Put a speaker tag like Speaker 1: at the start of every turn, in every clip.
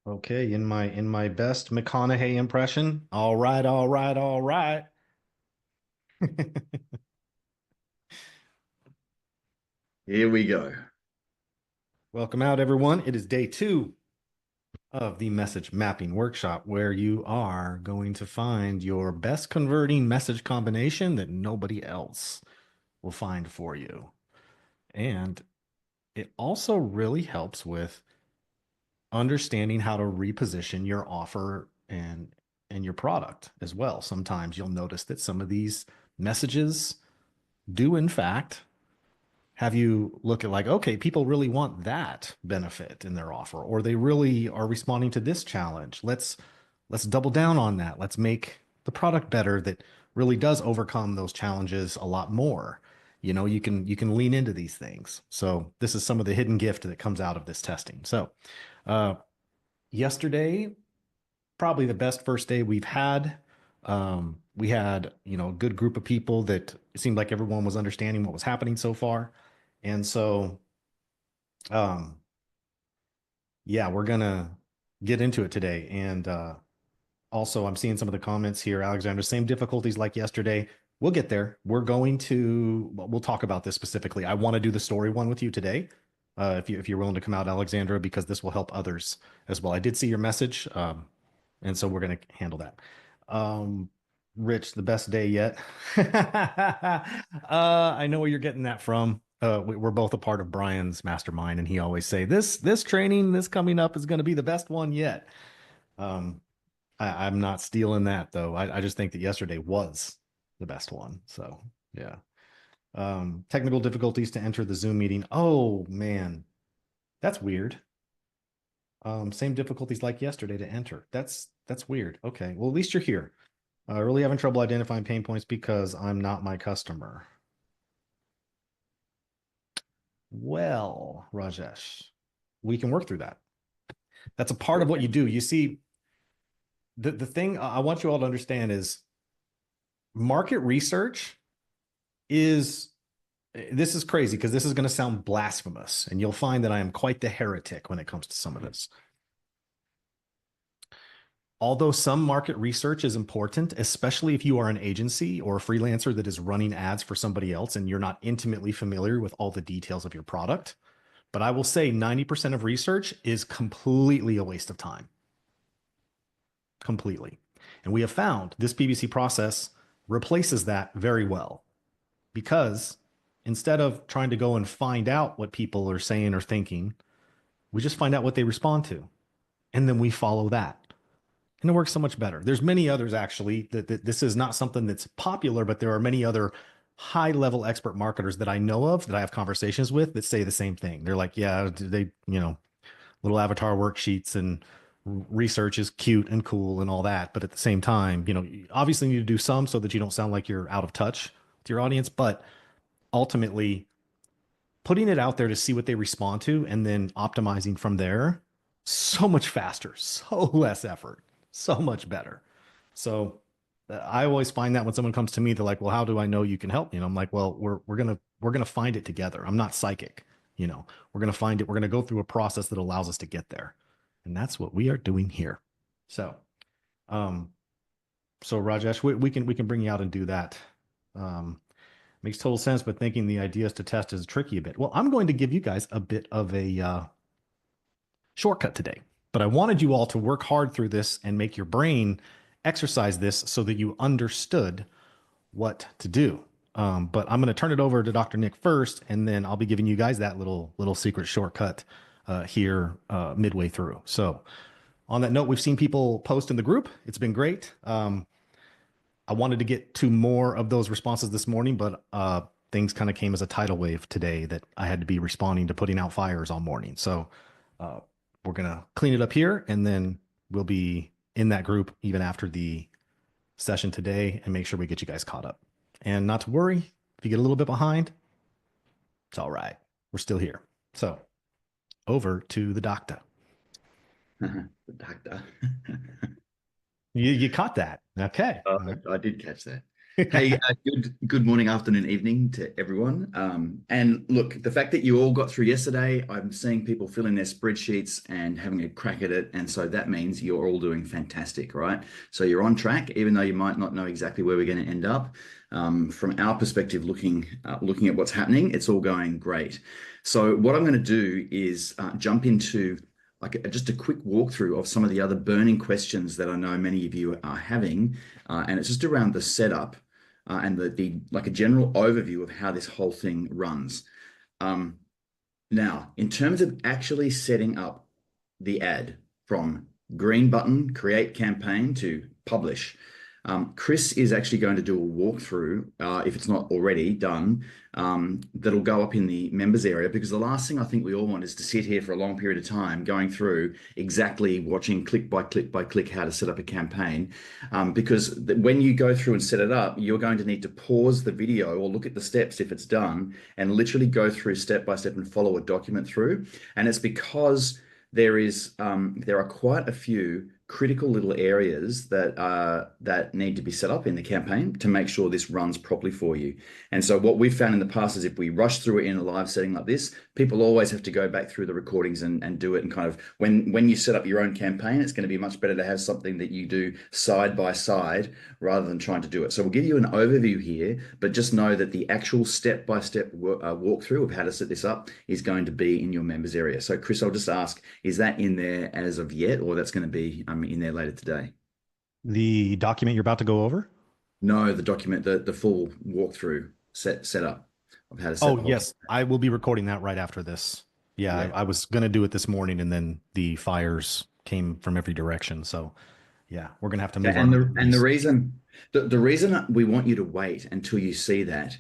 Speaker 1: Okay, in my best McConaughey impression. All right, all right, all right.
Speaker 2: Here we go.
Speaker 1: Welcome out, everyone. It is day 2 of the message mapping workshop where you are going to find your best converting message combination that nobody else will find for you. And it also really helps with understanding how to reposition your offer and your product as well. Sometimes you'll notice that some of these messages do in fact have you look at like, okay, people really want that benefit in their offer, or they really are responding to this challenge. Let's double down on that. Let's make the product better that really does overcome those challenges a lot more. You can lean into these things. So this is some of the hidden gift that comes out of this testing. So uh, yesterday, probably the best first day we've had. We had, a good group of people that it seemed like everyone was understanding what was happening so far. And so, um, yeah, we're gonna get into it today. And also, I'm seeing some of the comments here, Alexander, same difficulties like yesterday. We'll get there. We'll talk about this specifically. I want to do the story one with you today. If you're willing to come out, Alexandra, because this will help others as well. I did see your message. And so we're going to handle that. Um, Rich, the best day yet. I know where you're getting that from. We're both a part of Brian's mastermind, and he always say this training, this coming up is going to be the best one yet. Um, I'm not stealing that though. I just think that yesterday was the best one. So yeah. Technical difficulties to enter the Zoom meeting. Oh man, that's weird. Same difficulties like yesterday to enter. That's weird. Okay, well, at least you're here. Really having trouble identifying pain points because I'm not my customer. Well, Rajesh, we can work through that. That's a part of what you do. You see, the thing I want you all to understand is market research is this is crazy because this is going to sound blasphemous, and you'll find that I am quite the heretic when it comes to some of this. Although some market research is important, especially if you are an agency or a freelancer that is running ads for somebody else and you're not intimately familiar with all the details of your product. But I will say 90% of research is completely a waste of time. Completely. And we have found this PBC process replaces that very well because instead of trying to go and find out what people are saying or thinking, we just find out what they respond to. And then we follow that. And it works so much better. There's many others actually that this is not something that's popular, but there are many other high level expert marketers that I know of that I have conversations with that say the same thing. They're like, yeah, they, little avatar worksheets and research is cute and cool and all that. But at the same time, you obviously need to do some so that you don't sound like you're out of touch with your audience. But ultimately, putting it out there to see what they respond to and then optimizing from there, so much faster, so less effort, so much better. So I always find that when someone comes to me, they're like, "Well, how do I know you can help me?" And I'm like, "Well, we're gonna find it together. I'm not psychic, We're gonna find it. We're gonna go through a process that allows us to get there, and that's what we are doing here." So, um, so Rajesh, we can bring you out and do that. Um, Makes total sense, but thinking the idea is to test is tricky a bit. Well, I'm going to give you guys a bit of a shortcut today, but I wanted you all to work hard through this and make your brain exercise this so that you understood what to do. But I'm going to turn it over to Dr. Nick first, and then I'll be giving you guys that little secret shortcut here midway through. So, on that note, we've seen people post in the group. It's been great. I wanted to get to more of those responses this morning, but things kind of came as a tidal wave today that I had to be responding to putting out fires all morning. So uh, we're going to clean it up here, and then we'll be in that group even after the session today and make sure we get you guys caught up. And not to worry, if you get a little bit behind, it's all right. We're still here. So over to the doctor.
Speaker 2: The doctor.
Speaker 1: You caught that. Okay.
Speaker 2: I did catch that. Hey, good morning, afternoon, evening to everyone. And look, the fact that you all got through yesterday, I'm seeing people filling their spreadsheets and having a crack at it, and so that means you're all doing fantastic, right? So you're on track, even though you might not know exactly where we're going to end up. From our perspective, looking at what's happening, it's all going great. So what I'm going to do is jump into just a quick walkthrough of some of the other burning questions that I know many of you are having, and it's just around the setup and the like a general overview of how this whole thing runs. Um, Now, in terms of actually setting up the ad from green button, create campaign to publish, Chris is actually going to do a walkthrough, if it's not already done, that'll go up in the members area, because the last thing I think we all want is to sit here for a long period of time going through exactly watching click by click by click how to set up a campaign. Because when you go through and set it up, you're going to need to pause the video or look at the steps if it's done and literally go through step by step and follow a document through. And it's because there are quite a few critical little areas that need to be set up in the campaign to make sure this runs properly for you. And so what we've found in the past is if we rush through it in a live setting like this, people always have to go back through the recordings and do it. And kind of when you set up your own campaign, it's going to be much better to have something that you do side by side rather than trying to do it. So we'll give you an overview here, but just know that the actual step-by-step walkthrough of how to set this up is going to be in your members area. So Chris, I'll just ask, is that in there as of yet, or that's going to be in there later today?
Speaker 1: The document you're about to go over?
Speaker 2: No, the document, the full walkthrough setup of how to set
Speaker 1: Oh,
Speaker 2: the whole thing.
Speaker 1: yes. I will be recording that right after this. Yeah,
Speaker 2: Yeah.
Speaker 1: I was going to do it this morning and then the fires came from every direction. So, yeah, we're going to have to
Speaker 2: Okay.
Speaker 1: move our
Speaker 2: And the
Speaker 1: meetings.
Speaker 2: reason the reason we want you to wait until you see that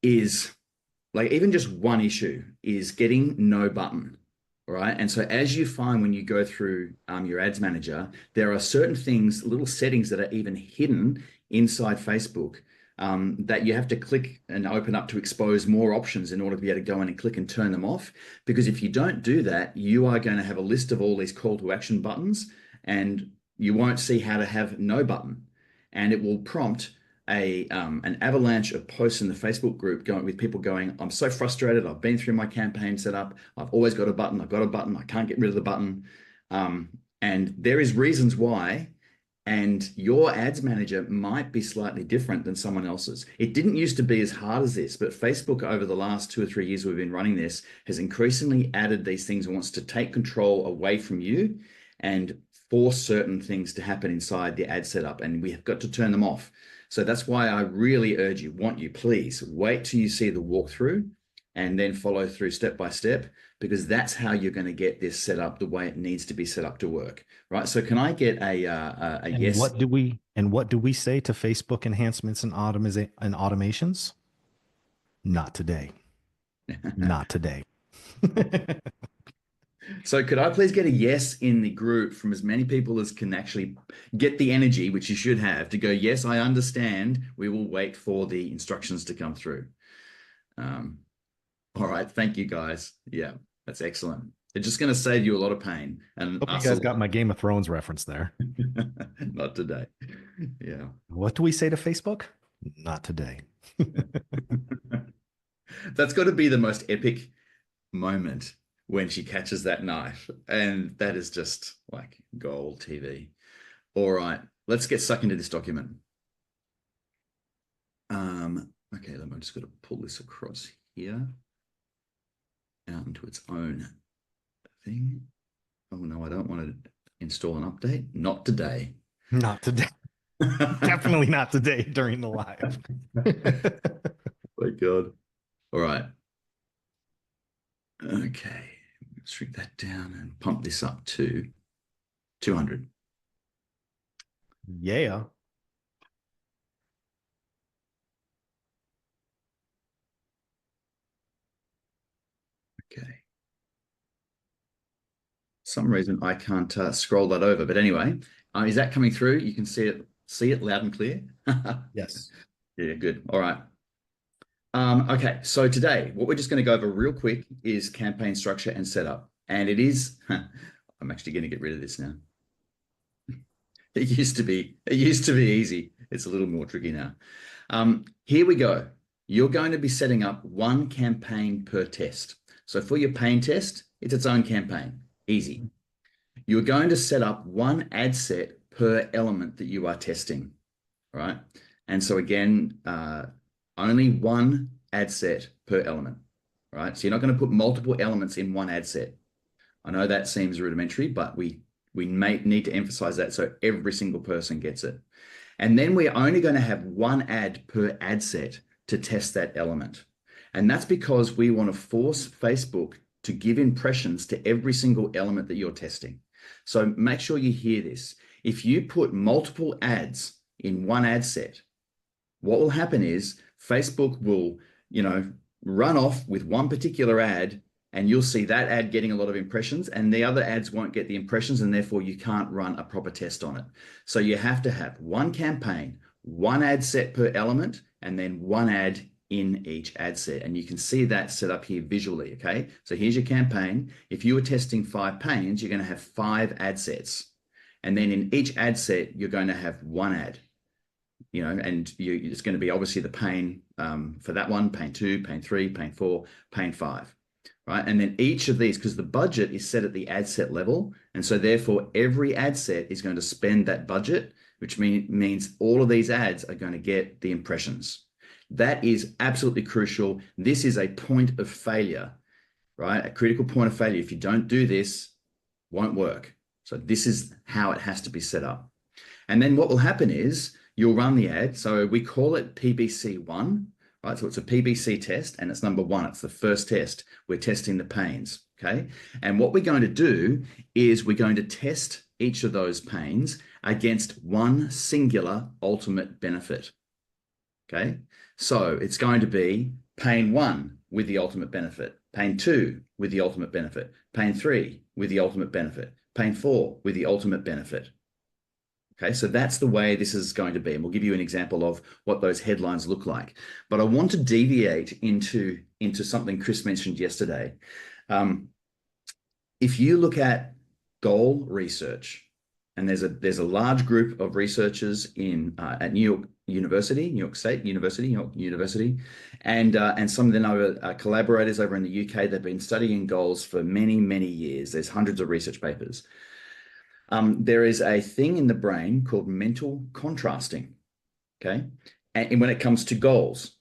Speaker 2: is like even just one issue is getting no button. All right. And so as you find when you go through your ads manager, there are certain things, little settings that are even hidden inside Facebook, that you have to click and open up to expose more options in order to be able to go in and click and turn them off. Because if you don't do that, you are going to have a list of all these call to action buttons and you won't see how to have no button. And it will prompt an avalanche of posts in the Facebook group going with people going, I'm so frustrated. I've been through my campaign setup. I've always got a button. I've got a button. I can't get rid of the button. And there is reasons why. And your ads manager might be slightly different than someone else's. It didn't used to be as hard as this, but Facebook over the last 2 or 3 years we've been running this has increasingly added these things and wants to take control away from you and force certain things to happen inside the ad setup. And we have got to turn them off. So that's why I really urge you, please wait till you see the walkthrough and then follow through step by step, because that's how you're going to get this set up the way it needs to be set up to work, right? So can I get a
Speaker 1: And
Speaker 2: yes?
Speaker 1: what do we say to Facebook enhancements and automations? Not today. Not today.
Speaker 2: So could I please get a yes in the group from as many people as can actually get the energy, which you should have, to go, yes, I understand. We will wait for the instructions to come through. Um, all right. Thank you, guys. Yeah, that's excellent. It's just going to save you a lot of pain and
Speaker 1: Hope you
Speaker 2: us a
Speaker 1: guys got
Speaker 2: lot.
Speaker 1: my Game of Thrones reference there.
Speaker 2: Not today. Yeah.
Speaker 1: What do we say to Facebook? Not today.
Speaker 2: That's got to be the most epic moment when she catches that knife. And that is just like gold TV. All right, let's get stuck into this document. Okay, I'm just going to pull this across here out into its own thing. Oh no, I don't want to install an update. Not today.
Speaker 1: Not today. Definitely not today during the live.
Speaker 2: My God. All right. Okay. Shrink that down and pump this up to 200.
Speaker 1: Yeah.
Speaker 2: Okay. Some reason I can't scroll that over, but anyway, is that coming through? You can see it loud and clear.
Speaker 1: Yes.
Speaker 2: Yeah, good. All right. Okay, so today, what we're just going to go over real quick is campaign structure and setup. And it is, I'm actually going to get rid of this now. It used to be easy. It's a little more tricky now. Here we go. You're going to be setting up one campaign per test. So for your pain test, it's its own campaign. Easy. You're going to set up one ad set per element that you are testing, right? And so again, only one ad set per element, right? So you're not going to put multiple elements in one ad set. I know that seems rudimentary, but we may need to emphasize that so every single person gets it. And then we're only going to have one ad per ad set to test that element. And that's because we want to force Facebook to give impressions to every single element that you're testing. So make sure you hear this. If you put multiple ads in one ad set, what will happen is Facebook will, run off with one particular ad, and you'll see that ad getting a lot of impressions, and the other ads won't get the impressions, and therefore you can't run a proper test on it. So you have to have one campaign, one ad set per element, and then one ad in each ad set. And you can see that set up here visually, okay? So here's your campaign. If you were testing 5 pains, you're going to have 5 ad sets. And then in each ad set, you're going to have one ad. And it's going to be obviously the pain for that one, pain 2, pain 3, pain 4, pain 5, right? And then each of these, because the budget is set at the ad set level, and so therefore every ad set is going to spend that budget, which means all of these ads are going to get the impressions. That is absolutely crucial. This is a point of failure, right? A critical point of failure. If you don't do this, won't work. So this is how it has to be set up. And then what will happen is you'll run the ad. So we call it PBC1, right? So it's a PBC test, and it's number 1. It's the first test. We're testing the pains, okay? And what we're going to do is we're going to test each of those pains against one singular ultimate benefit, okay? So it's going to be pain 1 with the ultimate benefit, pain 2 with the ultimate benefit, pain 3 with the ultimate benefit, pain 4 with the ultimate benefit. Okay, so that's the way this is going to be. And we'll give you an example of what those headlines look like. But I want to deviate into something Chris mentioned yesterday. If you look at goal research, and there's a large group of researchers at New York University, New York State University, New York University, and some of them are collaborators over in the UK. They've been studying goals for many, many years. There's hundreds of research papers. There is a thing in the brain called mental contrasting, okay? And when it comes to goals.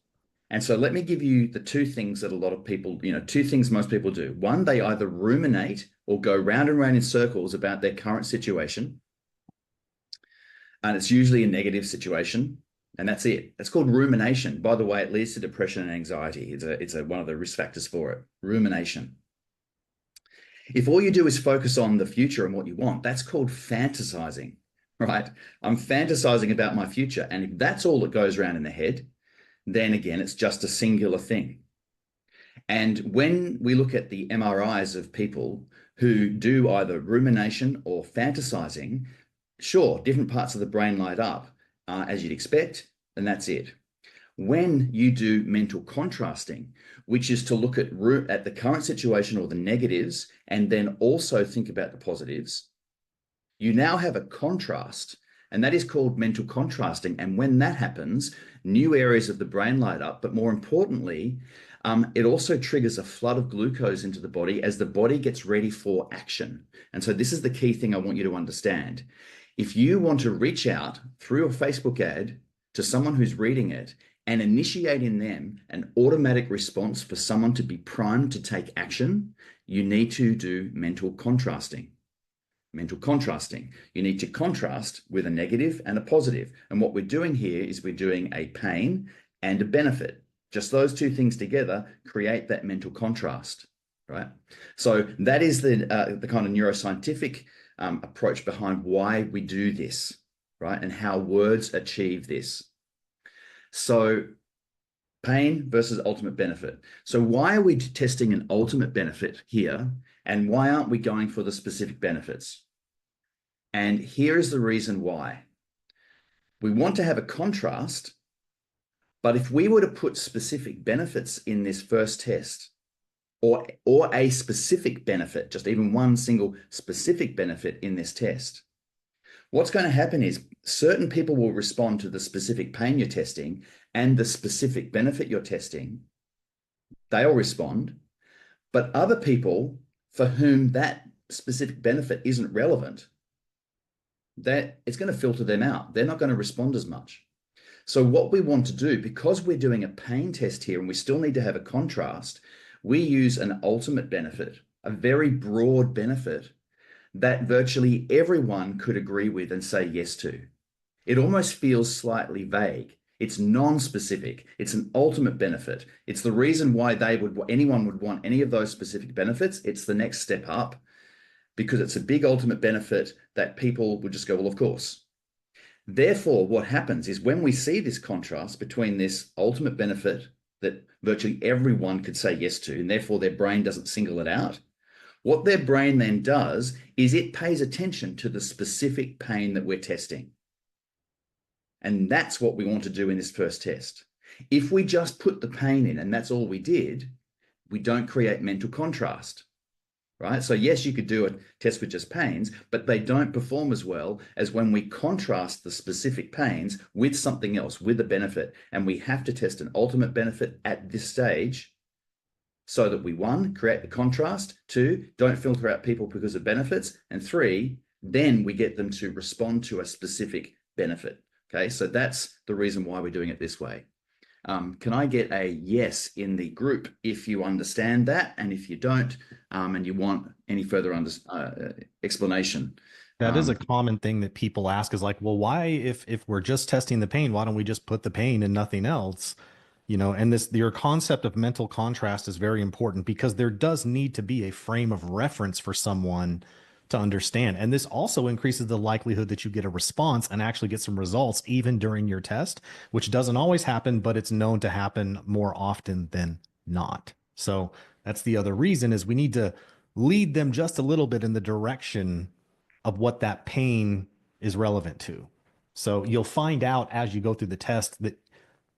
Speaker 2: And so let me give you the 2 things that a lot of people, 2 things most people do. One, they either ruminate or go round and round in circles about their current situation. And it's usually a negative situation. And that's it. It's called rumination. By the way, it leads to depression and anxiety. It's one of the risk factors for it, rumination. If all you do is focus on the future and what you want, that's called fantasizing, right? I'm fantasizing about my future. And if that's all that goes around in the head, then again, it's just a singular thing. And when we look at the MRIs of people who do either rumination or fantasizing, sure, different parts of the brain light up as you'd expect, and that's it. When you do mental contrasting, which is to look at the current situation or the negatives, and then also think about the positives, you now have a contrast, and that is called mental contrasting. And when that happens, new areas of the brain light up, but more importantly, it also triggers a flood of glucose into the body as the body gets ready for action. And so this is the key thing I want you to understand. If you want to reach out through a Facebook ad to someone who's reading it and initiate in them an automatic response for someone to be primed to take action, you need to do mental contrasting. Mental contrasting. You need to contrast with a negative and a positive. And what we're doing here is we're doing a pain and a benefit. Just those 2 things together create that mental contrast, right? So that is the kind of neuroscientific approach behind why we do this, right? And how words achieve this. So pain versus ultimate benefit. So why are we testing an ultimate benefit here? And why aren't we going for the specific benefits? And here is the reason why. We want to have a contrast, but if we were to put specific benefits in this first test, or a specific benefit, just even one single specific benefit in this test, What's going to happen is certain people will respond to the specific pain you're testing and the specific benefit you're testing. They'll respond, but other people for whom that specific benefit isn't relevant, that it's going to filter them out. They're not going to respond as much. So what we want to do, because we're doing a pain test here and we still need to have a contrast, we use an ultimate benefit, a very broad benefit that virtually everyone could agree with and say yes to. It almost feels slightly vague. It's non-specific. It's an ultimate benefit. It's the reason why anyone would want any of those specific benefits. It's the next step up because it's a big ultimate benefit that people would just go, well, of course. Therefore, what happens is when we see this contrast between this ultimate benefit that virtually everyone could say yes to, and therefore their brain doesn't single it out, what their brain then does is it pays attention to the specific pain that we're testing. And that's what we want to do in this first test. If we just put the pain in and that's all we did, we don't create mental contrast, right? So yes, you could do a test with just pains, but they don't perform as well as when we contrast the specific pains with something else, with a benefit. And we have to test an ultimate benefit at this stage so that we, one, create the contrast, two, don't filter out people because of benefits, and three, then we get them to respond to a specific benefit. Okay, so that's the reason why we're doing it this way. Can I get a yes in the group if you understand that, and if you don't, and you want any further explanation?
Speaker 1: That is a common thing that people ask is like, well, why, if we're just testing the pain, why don't we just put the pain and nothing else? And your concept of mental contrast is very important because there does need to be a frame of reference for someone to understand. And this also increases the likelihood that you get a response and actually get some results even during your test, which doesn't always happen, but it's known to happen more often than not. So that's the other reason is we need to lead them just a little bit in the direction of what that pain is relevant to. So you'll find out as you go through the test that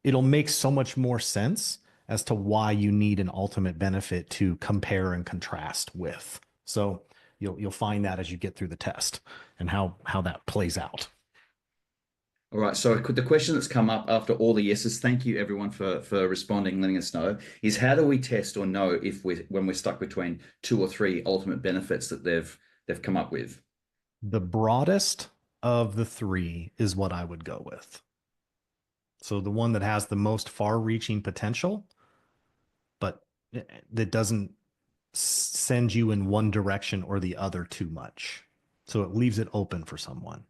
Speaker 1: it'll make so much more sense as to why you need an ultimate benefit to compare and contrast with. So you'll find that as you get through the test and how that plays out.
Speaker 2: All right. So the question that's come up after all the yeses, thank you everyone for responding, letting us know, is how do we test or know if when we're stuck between two or three ultimate benefits that they've come up with?
Speaker 1: The broadest of the three is what I would go with. So the one that has the most far-reaching potential, but that doesn't send you in one direction or the other too much. So it leaves it open for someone.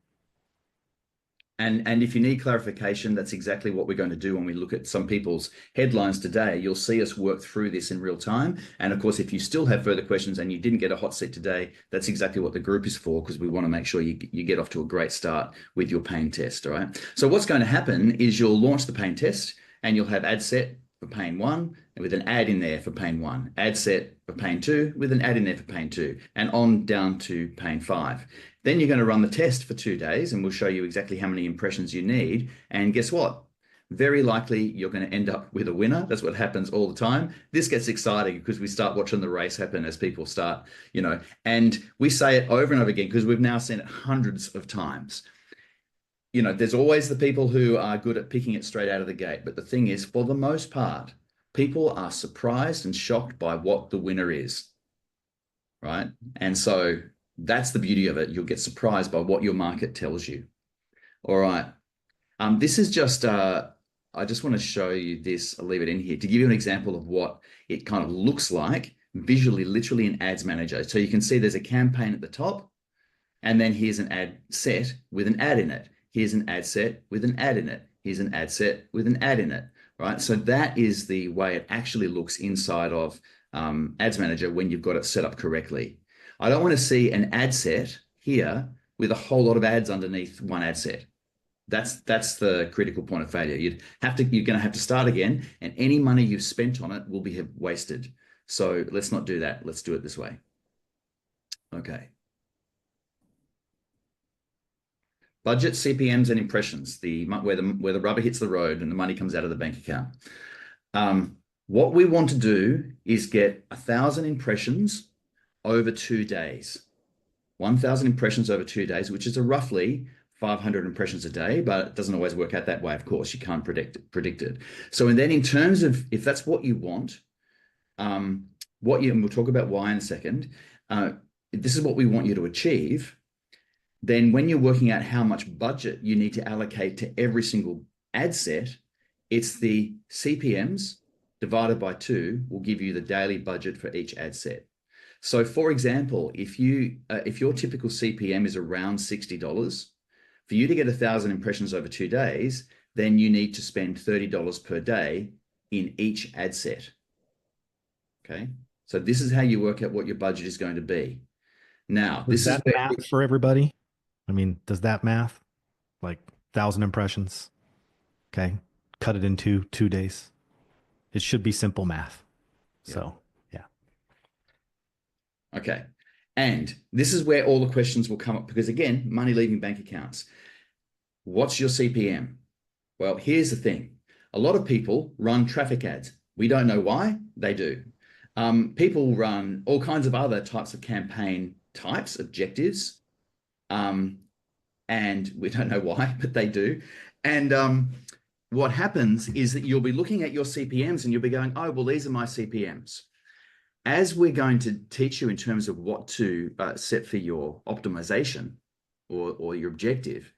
Speaker 2: And if you need clarification, that's exactly what we're going to do when we look at some people's headlines today. You'll see us work through this in real time. And of course, if you still have further questions and you didn't get a hot seat today, that's exactly what the group is for, because we want to make sure you get off to a great start with your pain test. All right. So what's going to happen is you'll launch the pain test and you'll have ad set for pain one and with an ad in there for pain one, ad set for pain two with an ad in there for pain two, and on down to pain five. Then you're going to run the test for 2 days and we'll show you exactly how many impressions you need. And guess what? Very likely you're going to end up with a winner. That's what happens all the time. This gets exciting because we start watching the race happen as people start, and we say it over and over again because we've now seen it hundreds of times. There's always the people who are good at picking it straight out of the gate. But the thing is, for the most part, people are surprised and shocked by what the winner is, right? And so that's the beauty of it. You'll get surprised by what your market tells you. All right. This is just, I just want to show you this. I'll leave it in here to give you an example of what it kind of looks like visually, literally in Ads Manager. So you can see there's a campaign at the top, and then here's an ad set with an ad in it. Here's an ad set with an ad in it. Here's an ad set with an ad in it, right? So that is the way it actually looks inside of Ads Manager when you've got it set up correctly. I don't want to see an ad set here with a whole lot of ads underneath one ad set. That's the critical point of failure. You're going to have to start again, and any money you've spent on it will be wasted. So let's not do that. Let's do it this way. Okay. Budget, CPMs, and impressions, where the rubber hits the road and the money comes out of the bank account. What we want to do is get 1,000 impressions over 2 days. 1,000 impressions over 2 days, which is a roughly 500 impressions a day, but it doesn't always work out that way. Of course, you can't predict it. So, and then in terms of if that's what you want, and we'll talk about why in a second. This is what we want you to achieve. Then when you're working out how much budget you need to allocate to every single ad set, it's the CPMs divided by 2 will give you the daily budget for each ad set. So for example, if your typical CPM is around $60, for you to get 1,000 impressions over 2 days, then you need to spend $30 per day in each ad set. Okay. So this is how you work out what your budget is going to be. Now,
Speaker 1: Does
Speaker 2: this is
Speaker 1: that
Speaker 2: where
Speaker 1: math for everybody? I mean, does that math like 1,000 impressions? Okay. Cut it into 2 days. It should be simple math.
Speaker 2: yeah.
Speaker 1: So, yeah.
Speaker 2: Okay. And this is where all the questions will come up because again, money leaving bank accounts. What's your CPM? Well, here's the thing. A lot of people run traffic ads. We don't know why they do. People run all kinds of other types of campaign types, objectives, and we don't know why, but they do. And what happens is that you'll be looking at your CPMs and you'll be going, oh, well, these are my CPMs. As we're going to teach you in terms of what to set for your optimization or your objective,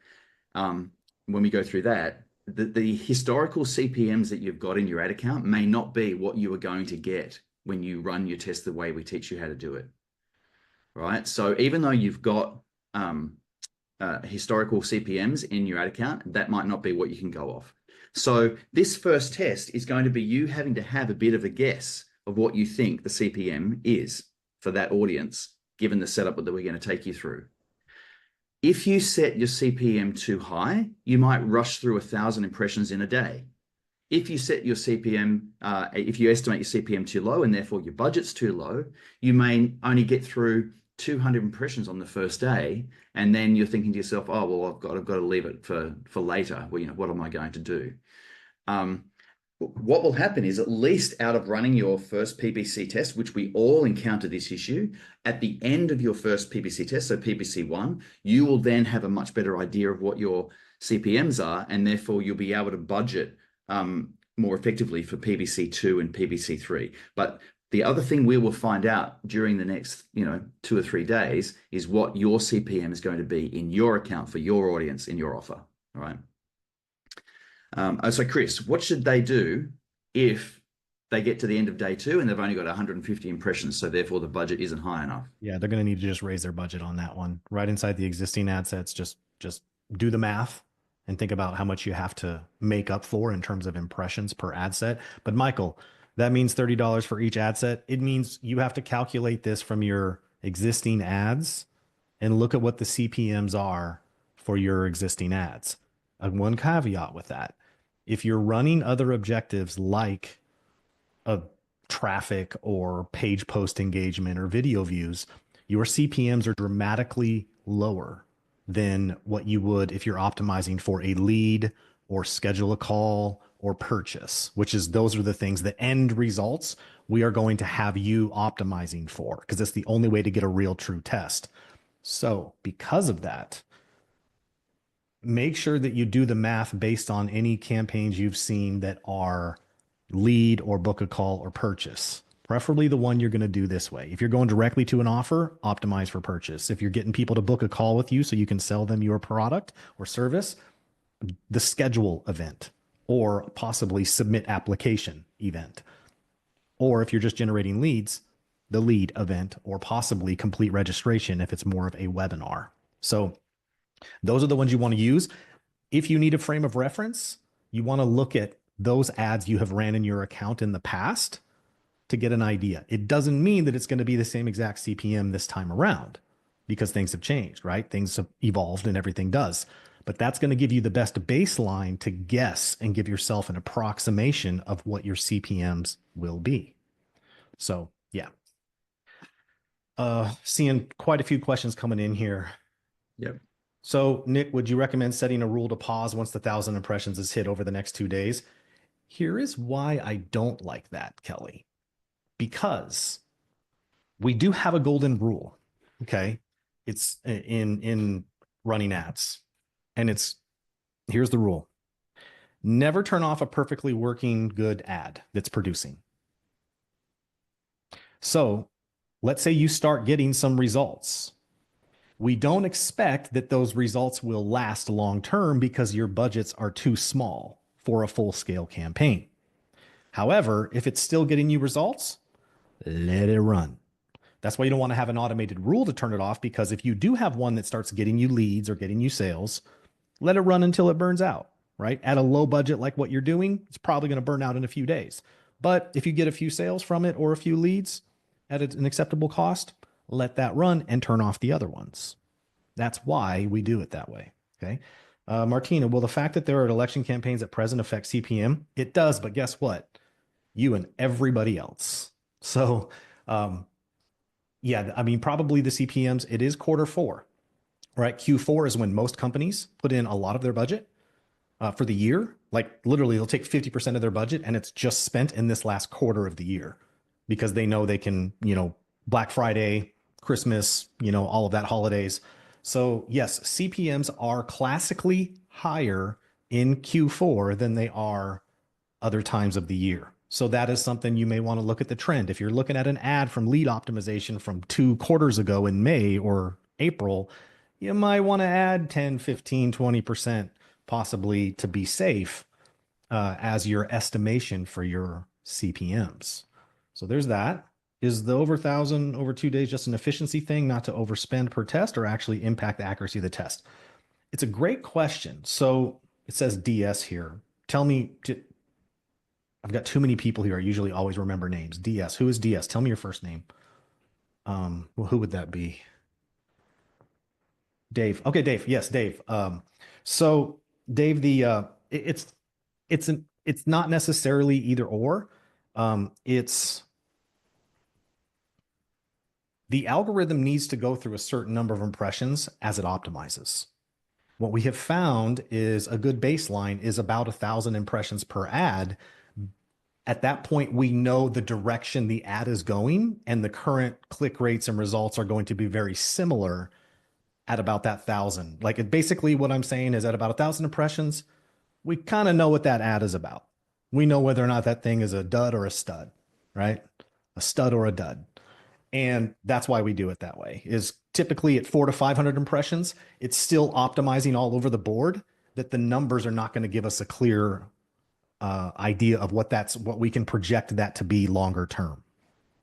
Speaker 2: when we go through that, the historical CPMs that you've got in your ad account may not be what you are going to get when you run your test the way we teach you how to do it. Right. So even though you've got historical CPMs in your ad account, that might not be what you can go off. So this first test is going to be you having to have a bit of a guess of what you think the CPM is for that audience, given the setup that we're going to take you through. If you set your CPM too high, you might rush through 1,000 impressions in a day. If you set your CPM, if you estimate your CPM too low and therefore your budget's too low, you may only get through 200 impressions on the first day, and then you're thinking to yourself, "Oh, well, I've got to leave it for later. Well, what am I going to do?" What will happen is, at least out of running your first PPC test, which we all encounter this issue, at the end of your first PPC test, so PPC1, you will then have a much better idea of what your CPMs are, and therefore you'll be able to budget more effectively for PPC2 and PPC3. But the other thing we will find out during the next 2 or 3 days is what your CPM is going to be in your account for your audience in your offer. All right. So Chris, what should they do if they get to the end of day 2 and they've only got 150 impressions, so therefore the budget isn't high enough?
Speaker 1: Yeah, they're going to need to just raise their budget on that one. Right inside the existing ad sets, just do the math and think about how much you have to make up for in terms of impressions per ad set. But Michael, that means $30 for each ad set. It means you have to calculate this from your existing ads and look at what the CPMs are for your existing ads. One caveat with that, if you're running other objectives like a traffic or page post engagement or video views, your CPMs are dramatically lower than what you would if you're optimizing for a lead or schedule a call or purchase, which is those are the things, the end results we are going to have you optimizing for, because it's the only way to get a real true test. So because of that, make sure that you do the math based on any campaigns you've seen that are lead or book a call or purchase, preferably the one you're going to do this way. If you're going directly to an offer, optimize for purchase. If you're getting people to book a call with you so you can sell them your product or service, the schedule event or possibly submit application event. Or if you're just generating leads, the lead event or possibly complete registration if it's more of a webinar. So those are the ones you want to use. If you need a frame of reference, you want to look at those ads you have ran in your account in the past to get an idea. It doesn't mean that it's going to be the same exact CPM this time around because things have changed, right? Things have evolved and everything does. But that's going to give you the best baseline to guess and give yourself an approximation of what your CPMs will be. So, yeah. Seeing quite a few questions coming in here.
Speaker 2: Yep.
Speaker 1: So, Nick, would you recommend setting a rule to pause once the 1,000 impressions is hit over the next 2 days? Here is why I don't like that, Kelly. Because we do have a golden rule, okay? It's in running ads. And here's the rule. Never turn off a perfectly working good ad that's producing. So let's say you start getting some results. We don't expect that those results will last long term because your budgets are too small for a full scale campaign. However, if it's still getting you results, let it run. That's why you don't want to have an automated rule to turn it off, because if you do have one that starts getting you leads or getting you sales, let it run until it burns out, right? At a low budget like what you're doing, it's probably going to burn out in a few days. But if you get a few sales from it or a few leads at an acceptable cost, let that run and turn off the other ones. That's why we do it that way. Okay. Martina, will the fact that there are election campaigns at present affect CPM? It does, but guess what? You and everybody else. So, yeah, I mean, probably the CPMs, it is Q4, right? Q4 is when most companies put in a lot of their budget for the year. Like literally, they'll take 50% of their budget and it's just spent in this last quarter of the year because they know they can, Black Friday, Christmas, all of that holidays. So, yes, CPMs are classically higher in Q4 than they are other times of the year. So that is something you may want to look at the trend. If you're looking at an ad from lead optimization from 2 quarters ago in May or April, you might want to add 10, 15, 20% possibly to be safe as your estimation for your CPMs. So there's that. Is the over 1,000 over 2 days just an efficiency thing, not to overspend per test, or actually impact the accuracy of the test? It's a great question. So it says DS here. Tell me, I've got too many people here. I usually always remember names. DS. Who is DS? Tell me your first name. Well, who would that be? Dave. Okay, Dave. Yes, Dave. So Dave, it's not necessarily either or. It's the algorithm needs to go through a certain number of impressions as it optimizes. What we have found is a good baseline is about 1,000 impressions per ad. At that point, we know the direction the ad is going, and the current click rates and results are going to be very similar at about that 1,000. Like basically what I'm saying is at about 1,000 impressions, we kind of know what that ad is about. We know whether or not that thing is a dud or a stud, right? A stud or a dud. And that's why we do it that way, is typically at 400 to 500 impressions, it's still optimizing all over the board, that the numbers are not going to give us a clear idea of what we can project that to be longer term.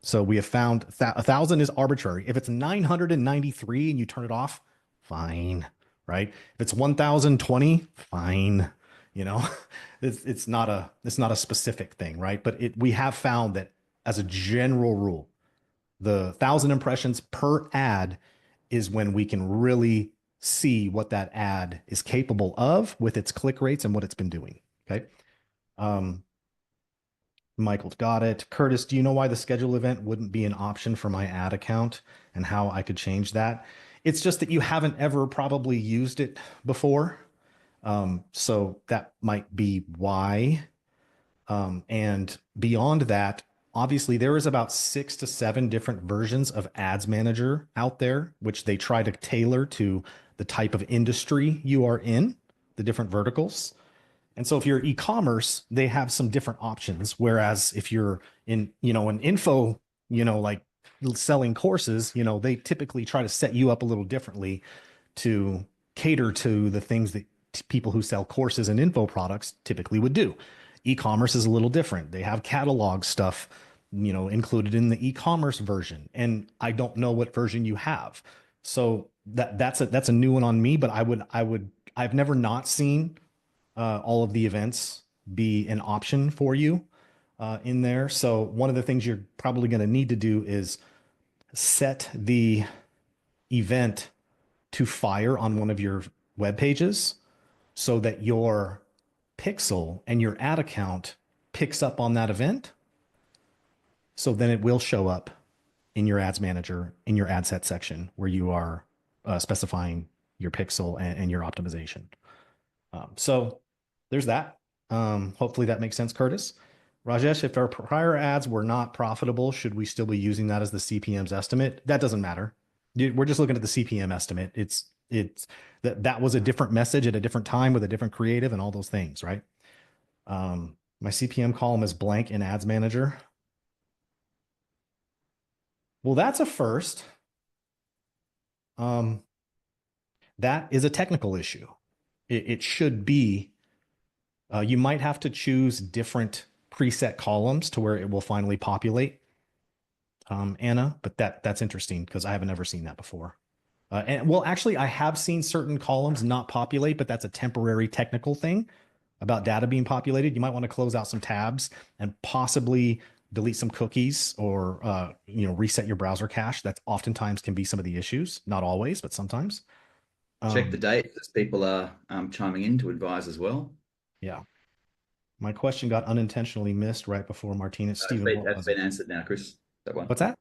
Speaker 1: So we have found 1,000 is arbitrary. If it's 993 and you turn it off, fine, right? If it's 1,020, fine. You know, it's not a specific thing, right? But we have found that as a general rule, the 1,000 impressions per ad is when we can really see what that ad is capable of with its click rates and what it's been doing. Okay. Michael's got it. Curtis, do you know why the schedule event wouldn't be an option for my ad account and how I could change that? It's just that you haven't ever probably used it before. So that might be why. And beyond that, obviously there is about 6 to 7 different versions of Ads Manager out there, which they try to tailor to the type of industry you are in, the different verticals. And so if you're e-commerce, they have some different options. Whereas if you're in, an info, like selling courses, they typically try to set you up a little differently to cater to the things that people who sell courses and info products typically would do. E-commerce is a little different. They have catalog stuff, included in the e-commerce version. And I don't know what version you have. So that's a new one on me, but I've never not seen all of the events be an option for you in there. So one of the things you're probably going to need to do is set the event to fire on one of your web pages so that your pixel and your ad account picks up on that event. So then it will show up in your ads manager, in your ad set section where you are specifying your pixel and your optimization. So there's that. Hopefully that makes sense, Curtis. Rajesh, if our prior ads were not profitable, should we still be using that as the CPM's estimate? That doesn't matter. We're just looking at the CPM estimate. It's that was a different message at a different time with a different creative and all those things, right? My CPM column is blank in Ads Manager. Well, that's a first. That is a technical issue. It should be. You might have to choose different preset columns to where it will finally populate, Anna. But that's interesting because I haven't ever seen that before. And well, actually, I have seen certain columns not populate, but that's a temporary technical thing about data being populated. You might want to close out some tabs and possibly delete some cookies or reset your browser cache. That oftentimes can be some of the issues. Not always, but sometimes.
Speaker 2: Check the date as people are chiming in to advise as well.
Speaker 1: Yeah. My question got unintentionally missed right before Martinez. Stephen, what
Speaker 2: That's
Speaker 1: was it?
Speaker 2: been answered now, Chris. That one.
Speaker 1: What's that?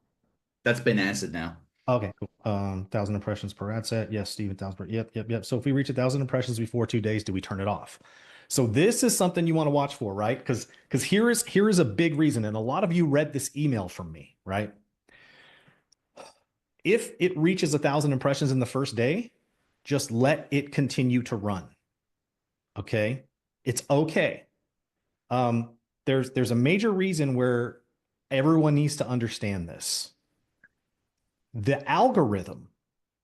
Speaker 2: That's been answered now.
Speaker 1: Okay, cool. 1,000 impressions per ad set. Yes, Steve, 1,000 per. Yep. So if we reach 1,000 impressions before 2 days, do we turn it off? So this is something you want to watch for, right? Because here is a big reason, and a lot of you read this email from me, right? If it reaches 1,000 impressions in the first day, just let it continue to run. Okay, it's okay. There's a major reason where everyone needs to understand this. The algorithm,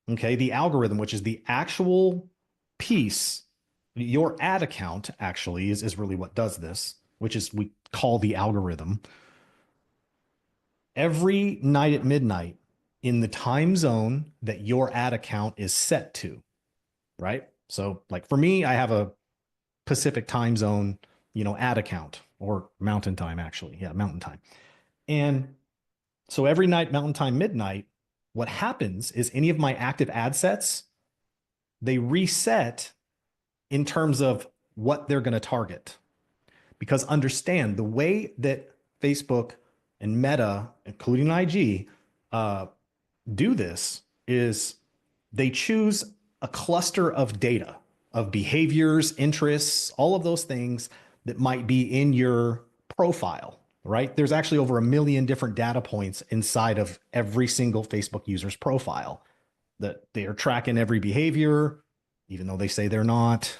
Speaker 1: okay, the algorithm, which is the actual piece, your ad account actually is really what does this, which is we call the algorithm. Every night at midnight in the time zone that your ad account is set to, right? So like for me, I have a Pacific time zone, ad account or mountain time, actually. Yeah, mountain time. And so every night, mountain time, midnight, what happens is any of my active ad sets, they reset in terms of what they're going to target. Because understand the way that Facebook and Meta, including IG, do this is they choose a cluster of data, of behaviors, interests, all of those things that might be in your profile, right? There's actually over 1 million different data points inside of every single Facebook user's profile that they are tracking every behavior, even though they say they're not,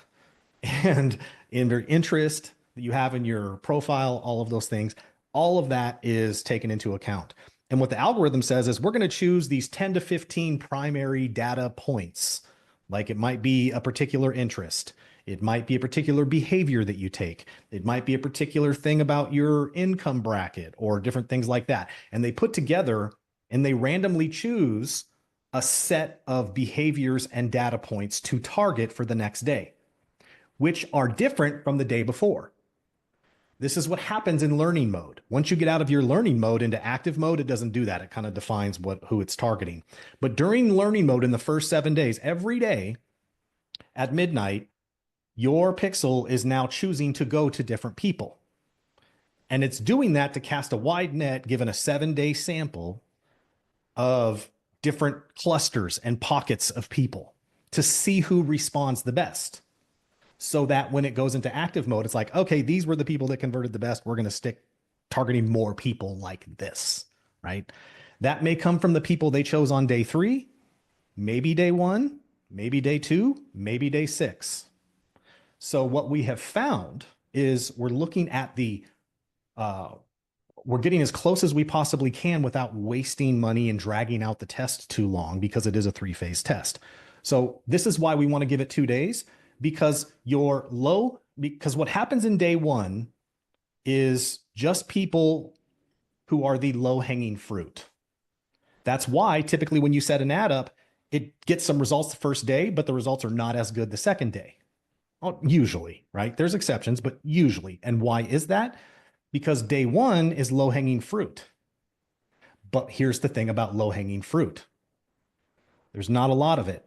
Speaker 1: and in their interest that you have in your profile, all of those things, all of that is taken into account. And what the algorithm says is we're going to choose these 10 to 15 primary data points. Like it might be a particular interest. It might be a particular behavior that you take. It might be a particular thing about your income bracket or different things like that. And they put together and they randomly choose a set of behaviors and data points to target for the next day, which are different from the day before. This is what happens in learning mode. Once you get out of your learning mode into active mode, it doesn't do that. It kind of defines who it's targeting. But during learning mode in the first 7 days, every day at midnight, your pixel is now choosing to go to different people. And it's doing that to cast a wide net, given a 7-day sample of different clusters and pockets of people to see who responds the best. So that when it goes into active mode, it's like, okay, these were the people that converted the best. We're going to stick targeting more people like this, right? That may come from the people they chose on day 3, maybe day 1, maybe day 2, maybe day 6. So what we have found is we're looking at we're getting as close as we possibly can without wasting money and dragging out the test too long because it is a 3-phase test. So this is why we want to give it 2 days. Because what happens in day 1 is just people who are the low-hanging fruit. That's why typically when you set an ad up, it gets some results the first day, but the results are not as good the second day. Well, usually, right? There's exceptions, but usually. And why is that? Because day 1 is low-hanging fruit. But here's the thing about low-hanging fruit. There's not a lot of it.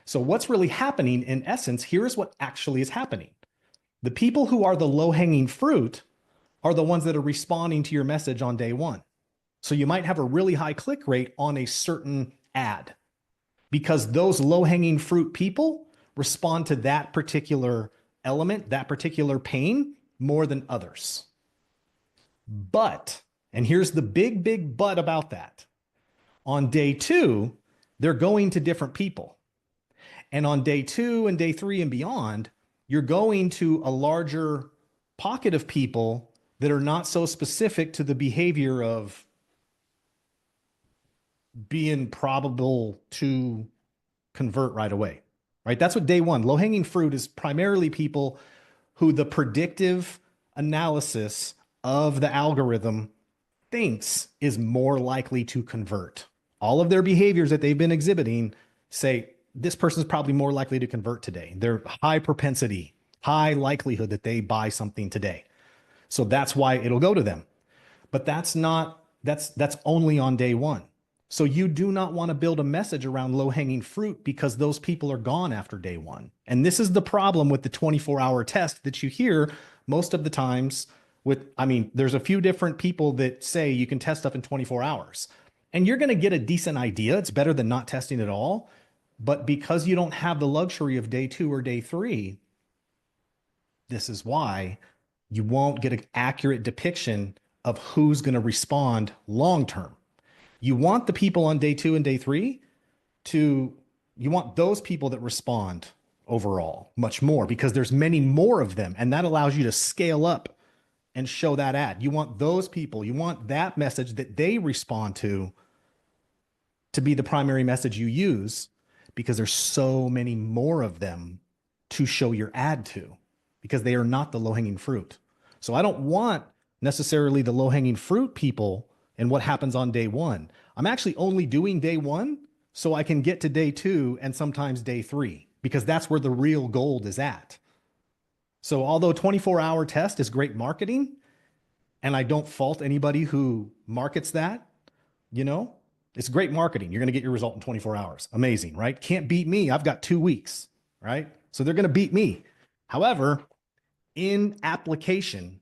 Speaker 1: So what's really happening in essence, here's what actually is happening. The people who are the low-hanging fruit are the ones that are responding to your message on day 1. So you might have a really high click rate on a certain ad because those low-hanging fruit people respond to that particular element, that particular pain more than others. But, and here's the big but about that. On day 2, they're going to different people. And on day 2 and day 3 and beyond, you're going to a larger pocket of people that are not so specific to the behavior of being probable to convert right away, right? That's what day 1, low hanging fruit, is primarily people who the predictive analysis of the algorithm thinks is more likely to convert. All of their behaviors that they've been exhibiting say this person's probably more likely to convert today. They're high propensity, high likelihood that they buy something today. So that's why it'll go to them. But that's only on day 1. So you do not want to build a message around low hanging fruit because those people are gone after day 1. And this is the problem with the 24-hour test that you hear most of the times with, I mean, there's a few different people that say you can test stuff in 24 hours and you're going to get a decent idea. It's better than not testing at all. But because you don't have the luxury of day 2 or day 3, this is why you won't get an accurate depiction of who's going to respond long term. You want the people on day 2 and day 3 you want those people that respond overall much more because there's many more of them. And that allows you to scale up and show that ad. You want those people, you want that message that they respond to be the primary message you use because there's so many more of them to show your ad to because they are not the low hanging fruit. So I don't want necessarily the low hanging fruit people and what happens on day 1. I'm actually only doing day 1 so I can get to day 2 and sometimes day 3 because that's where the real gold is at. So although 24-hour test is great marketing, and I don't fault anybody who markets that, you know, it's great marketing. You're going to get your result in 24 hours. Amazing, right? Can't beat me. I've got 2 weeks, right? So they're going to beat me. However, in application,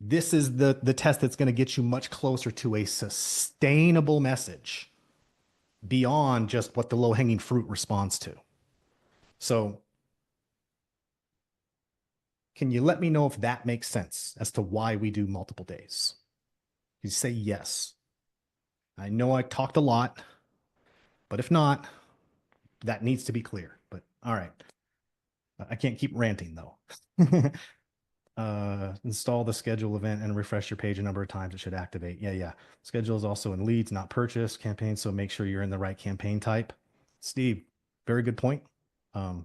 Speaker 1: this is the test that's going to get you much closer to a sustainable message beyond just what the low-hanging fruit responds to. So can you let me know if that makes sense as to why we do multiple days? You say yes. I know I talked a lot, but if not, that needs to be clear. But all right. I can't keep ranting though. Install the schedule event and refresh your page a number of times. It should activate. Yeah. Schedule is also in leads, not purchase campaigns. So make sure you're in the right campaign type. Steve, very good point.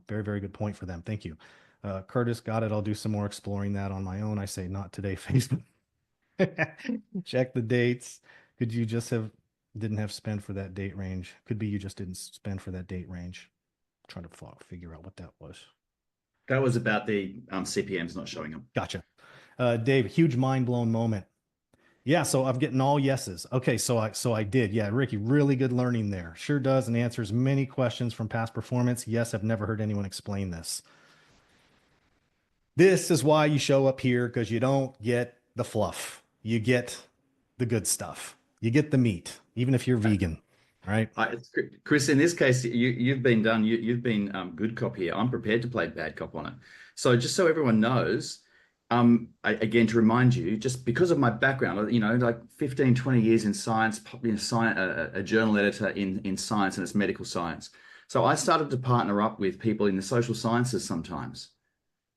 Speaker 1: Very good point for them. Thank you. Curtis, got it. I'll do some more exploring that on my own. I say not today, Facebook. Check the dates. Could you just didn't have spend for that date range? Could be you just didn't spend for that date range. I'm trying to figure out what that was.
Speaker 2: That was about the CPMs not showing up.
Speaker 1: Gotcha. Dave, huge mind blown moment. Yeah, so I'm getting all yeses. Okay, so I did. Yeah, Ricky, really good learning there. Sure does and answers many questions from past performance. Yes, I've never heard anyone explain this. This is why you show up here because you don't get the fluff. You get the good stuff. You get the meat, even if you're vegan, right?
Speaker 2: Chris, in this case, you've been done. You've been good cop here. I'm prepared to play bad cop on it. So just so everyone knows, again, to remind you, just because of my background, you know, like 15, 20 years in science, a journal editor in science, and it's medical science. So I started to partner up with people in the social sciences sometimes.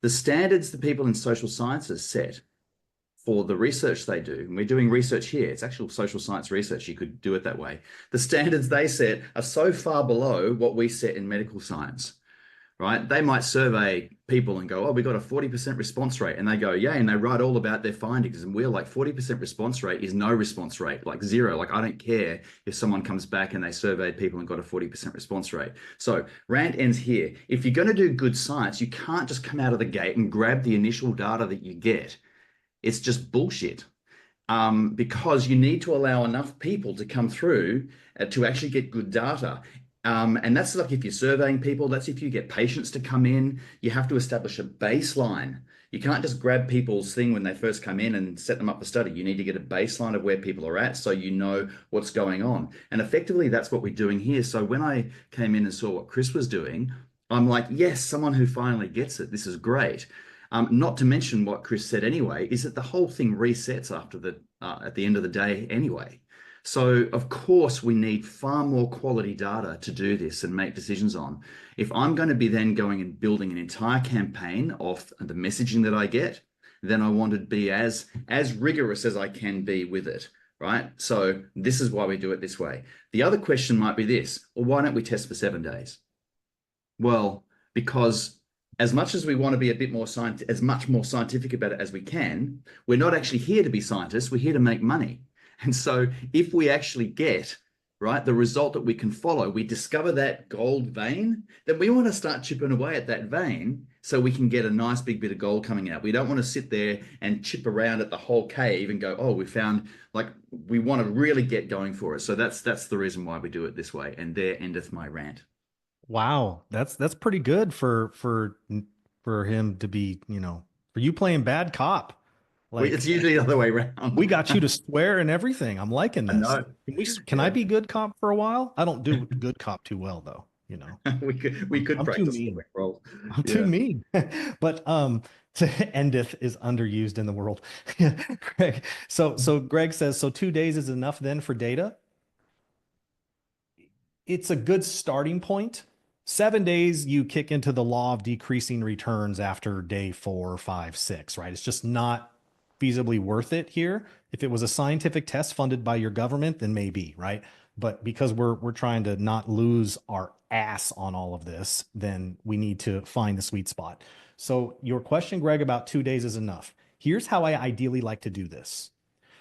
Speaker 2: The standards that people in social sciences set for the research they do, and we're doing research here, it's actual social science research, you could do it that way. The standards they set are so far below what we set in medical science, right? They might survey people and go, oh, we got a 40% response rate. And they go, yeah, and they write all about their findings. And we're like, 40% response rate is no response rate, like zero. Like, I don't care if someone comes back and they surveyed people and got a 40% response rate. So rant ends here. If you're going to do good science, you can't just come out of the gate and grab the initial data that you get. It's just bullshit. Because you need to allow enough people to come through to actually get good data. And that's like if you're surveying people, that's if you get patients to come in, you have to establish a baseline. You can't just grab people's thing when they first come in and set them up for study. You need to get a baseline of where people are at so you know what's going on. And effectively, that's what we're doing here. So when I came in and saw what Chris was doing, I'm like, yes, someone who finally gets it. This is great. Not to mention what Chris said anyway, is that the whole thing resets after at the end of the day anyway. So, of course, we need far more quality data to do this and make decisions on. If I'm going to be then going and building an entire campaign off the messaging that I get, then I want to be as rigorous as I can be with it, right? So this is why we do it this way. The other question might be this, well, why don't we test for 7 days? Well, because as much as we want to be a bit more as much more scientific about it as we can, we're not actually here to be scientists. We're here to make money. And so if we actually get, right, the result that we can follow, we discover that gold vein, then we want to start chipping away at that vein so we can get a nice big bit of gold coming out. We don't want to sit there and chip around at the whole cave and go, oh, we found, like, we want to really get going for it. So that's the reason why we do it this way. And there endeth my rant.
Speaker 1: Wow, that's pretty good for him to be, for you playing bad cop.
Speaker 2: It's
Speaker 1: Like
Speaker 2: usually the other way around.
Speaker 1: we got you to swear and everything. I'm liking
Speaker 2: I
Speaker 1: this.
Speaker 2: know.
Speaker 1: Can I
Speaker 2: Yeah.
Speaker 1: be good cop for a while? I don't do good cop too well though.
Speaker 2: We could
Speaker 1: I'm too
Speaker 2: practice
Speaker 1: mean.
Speaker 2: role.
Speaker 1: I'm too
Speaker 2: Yeah.
Speaker 1: mean. But to endeth is underused in the world. Greg. So Greg says, so 2 days is enough then for data? It's a good starting point. 7 days, you kick into the law of decreasing returns after day 4, 5, 6, right? It's just not feasibly worth it here. If it was a scientific test funded by your government, then maybe, right? But because we're trying to not lose our ass on all of this, then we need to find the sweet spot. So your question, Greg, about 2 days is enough. Here's how I ideally like to do this.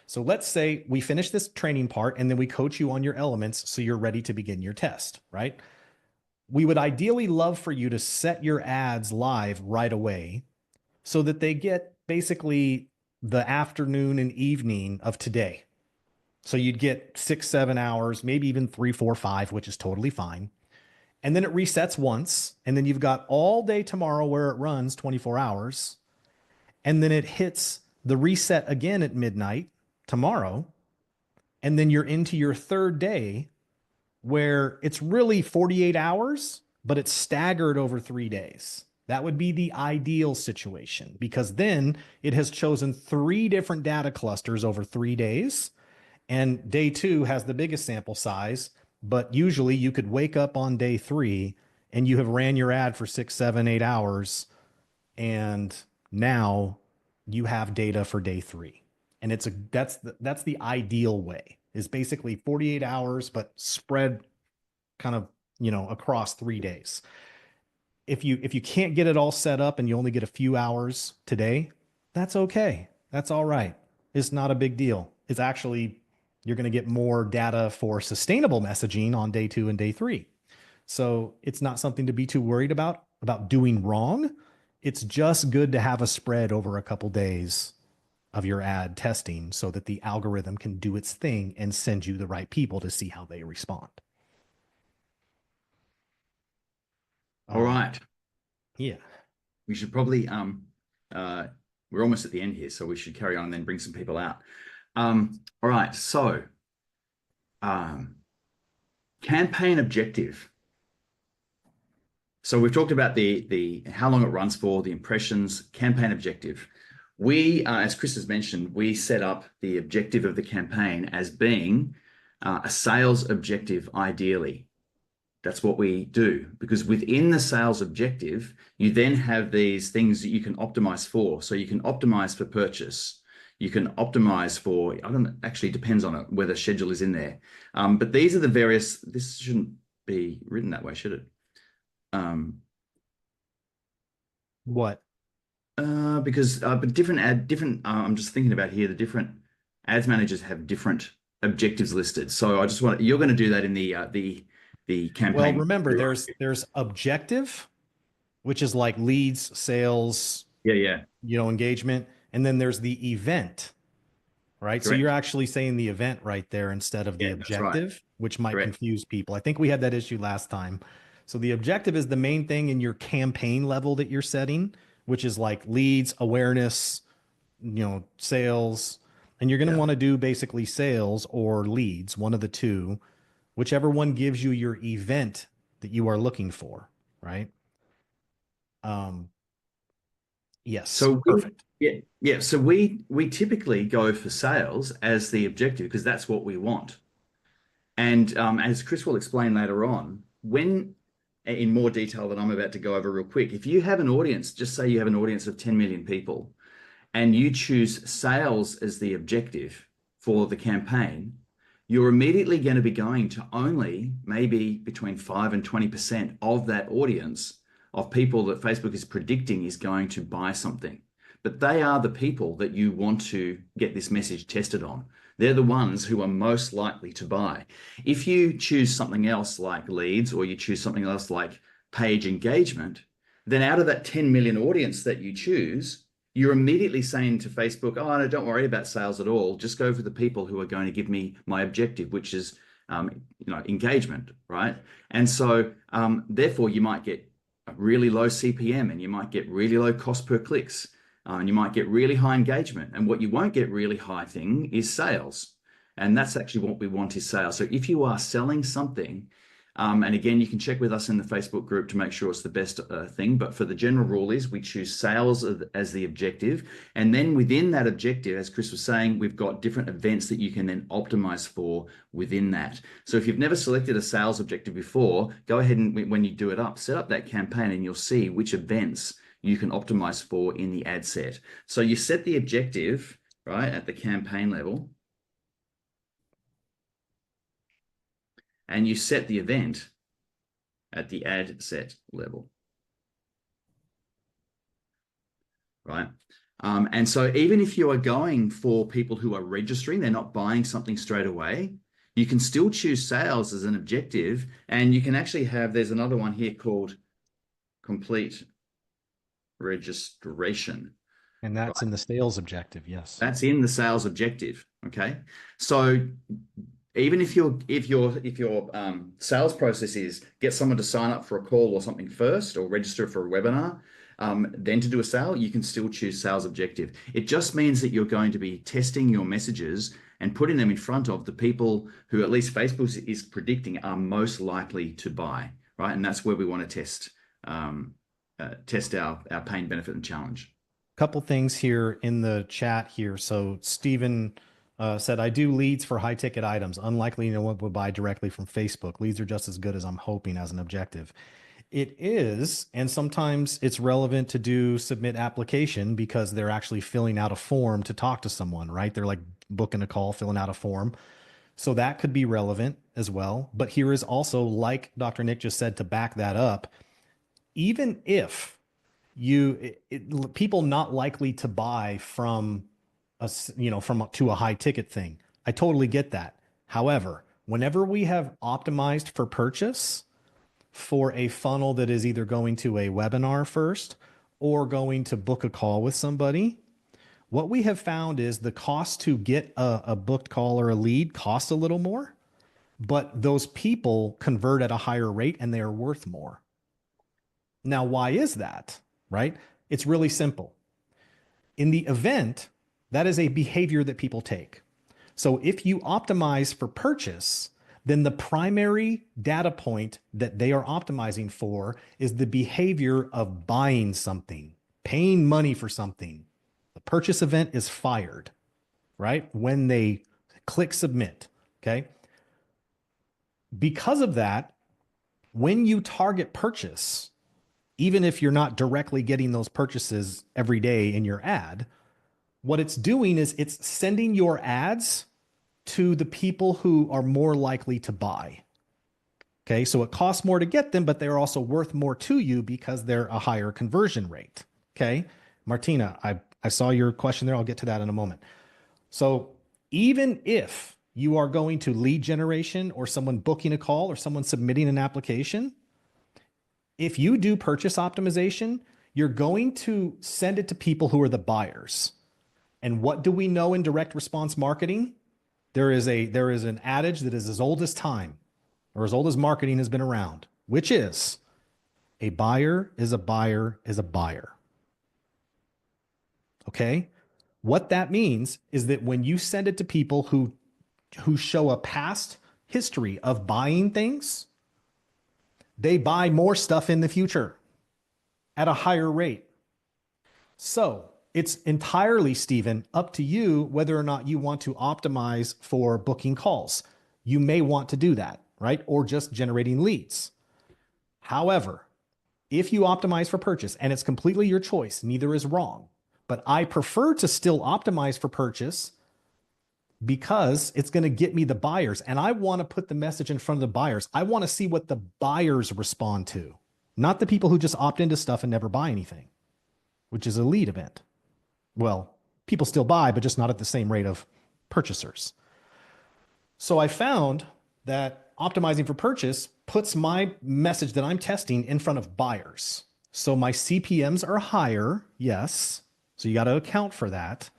Speaker 1: So let's say we finish this training part and then we coach you on your elements so you're ready to begin your test, right? We would ideally love for you to set your ads live right away so that they get basically the afternoon and evening of today. So you'd get 6, 7 hours, maybe even 3, 4, 5, which is totally fine. And then it resets once. And then you've got all day tomorrow where it runs 24 hours. And then it hits the reset again at midnight tomorrow. And then you're into your third day where it's really 48 hours, but it's staggered over 3 days. That would be the ideal situation because then it has chosen 3 different data clusters over 3 days. And day 2 has the biggest sample size, but usually you could wake up on day 3 and you have ran your ad for 6, 7, 8 hours. And now you have data for day 3. And that's the ideal way is basically 48 hours, but spread kind of, across 3 days. If you can't get it all set up and you only get a few hours today, that's okay. That's all right. It's not a big deal. It's actually, you're going to get more data for sustainable messaging on day 2 and day 3. So it's not something to be too worried about doing wrong. It's just good to have a spread over a couple days of your ad testing so that the algorithm can do its thing and send you the right people to see how they respond.
Speaker 2: All
Speaker 1: Um,
Speaker 2: right.
Speaker 1: yeah.
Speaker 2: We should probably uh we're almost at the end here, so we should carry on and then bring some people out. All right, so um campaign objective. So we've talked about the how long it runs for, the impressions, campaign objective. We, as Chris has mentioned, we set up the objective of the campaign as being a sales objective, ideally. That's what we do because within the sales objective, you then have these things that you can optimize for. So you can optimize for purchase. You can optimize for, I don't know, actually depends on it, whether schedule is in there. But these are the various, this shouldn't be written that way, should it?
Speaker 1: What?
Speaker 2: Because but I'm just thinking about here, the different ads managers have different objectives listed. So I just want you're going to do that in the
Speaker 1: Well,
Speaker 2: campaign.
Speaker 1: remember there's objective, which is like leads, sales,
Speaker 2: Yeah, yeah,
Speaker 1: engagement, and then there's the event, right? So you're
Speaker 2: correct.
Speaker 1: actually saying the event right there instead of the
Speaker 2: Yeah, that's right.
Speaker 1: objective, which might
Speaker 2: Correct.
Speaker 1: confuse people. I think we had that issue last time. So the objective is the main thing in your campaign level that you're setting, which is like leads, awareness, sales. And you're going to
Speaker 2: Yeah.
Speaker 1: want to do basically sales or leads, one of the two, whichever one gives you your event that you are looking for, right? Um, yes,
Speaker 2: So we,
Speaker 1: perfect.
Speaker 2: yeah, yeah. So we typically go for sales as the objective because that's what we want. And as Chris will explain later on, when in more detail than I'm about to go over real quick, if you have an audience, just say you have an audience of 10 million people, and you choose sales as the objective for the campaign, you're immediately going to be going to only maybe between 5 and 20% of that audience of people that Facebook is predicting is going to buy something. But they are the people that you want to get this message tested on. They're the ones who are most likely to buy. If you choose something else like leads, or you choose something else like page engagement, then out of that 10 million audience that you choose, you're immediately saying to Facebook, oh, no, don't worry about sales at all. Just go for the people who are going to give me my objective, which is engagement, right? And so therefore you might get a really low CPM, and you might get really low cost per clicks, and you might get really high engagement. And what you won't get really high thing is sales. And that's actually what we want, is sales. So if you are selling something, and again, you can check with us in the Facebook group to make sure it's the best thing. But for the general rule is we choose sales as the objective. And then within that objective, as Chris was saying, we've got different events that you can then optimize for within that. So if you've never selected a sales objective before, go ahead and when you do it up, set up that campaign, and you'll see which events you can optimize for in the ad set. So you set the objective, right, at the campaign level, and you set the event at the ad set level, right? And so even if you are going for people who are registering, they're not buying something straight away, you can still choose sales as an objective. And you can actually have, there's another one here called complete registration.
Speaker 1: And that's in the sales objective. Yes.
Speaker 2: That's in the sales objective. Okay. So even if your sales process is get someone to sign up for a call or something first, or register for a webinar, then to do a sale, you can still choose sales objective. It just means that you're going to be testing your messages and putting them in front of the people who at least Facebook is predicting are most likely to buy, right? And that's where we want to test our pain, benefit, and challenge.
Speaker 1: Couple things here in the chat here. So Stephen said, I do leads for high ticket items. Unlikely no one would buy directly from Facebook. Leads are just as good as I'm hoping as an objective. It is, and sometimes it's relevant to do submit application because they're actually filling out a form to talk to someone, right? They're like booking a call, filling out a form. So that could be relevant as well. But here is also, like Dr. Nick just said, to back that up, even if people not likely to buy from to a high ticket thing. I totally get that. However, whenever we have optimized for purchase for a funnel that is either going to a webinar first or going to book a call with somebody, what we have found is the cost to get a booked call or a lead costs a little more, but those people convert at a higher rate and they are worth more. Now, why is that? Right? It's really simple. In the event, that is a behavior that people take. So if you optimize for purchase, then the primary data point that they are optimizing for is the behavior of buying something, paying money for something. The purchase event is fired, right? When they click submit, okay? Because of that, when you target purchase, even if you're not directly getting those purchases every day in your ad, what it's doing is it's sending your ads to the people who are more likely to buy. Okay, so it costs more to get them, but they're also worth more to you because they're a higher conversion rate. Okay, Martina, I saw your question there. I'll get to that in a moment. So even if you are going to lead generation or someone booking a call or someone submitting an application, if you do purchase optimization, you're going to send it to people who are the buyers. And what do we know in direct response marketing? There is an adage that is as old as time, or as old as marketing has been around, which is a buyer is a buyer is a buyer. Okay? What that means is that when you send it to people who show a past history of buying things, they buy more stuff in the future at a higher rate. So it's entirely, Stephen, up to you whether or not you want to optimize for booking calls. you may want to do that, right? Or just generating leads. However, if you optimize for purchase, and it's completely your choice, neither is wrong, but I prefer to still optimize for purchase because it's going to get me the buyers. And I want to put the message in front of the buyers. I want to see what the buyers respond to, not the people who just opt into stuff and never buy anything, which is a lead event. Well, people still buy, but just not at the same rate of purchasers. So I found that optimizing for purchase puts my message that I'm testing in front of buyers. So my CPMs are higher, yes. So you got to account for that,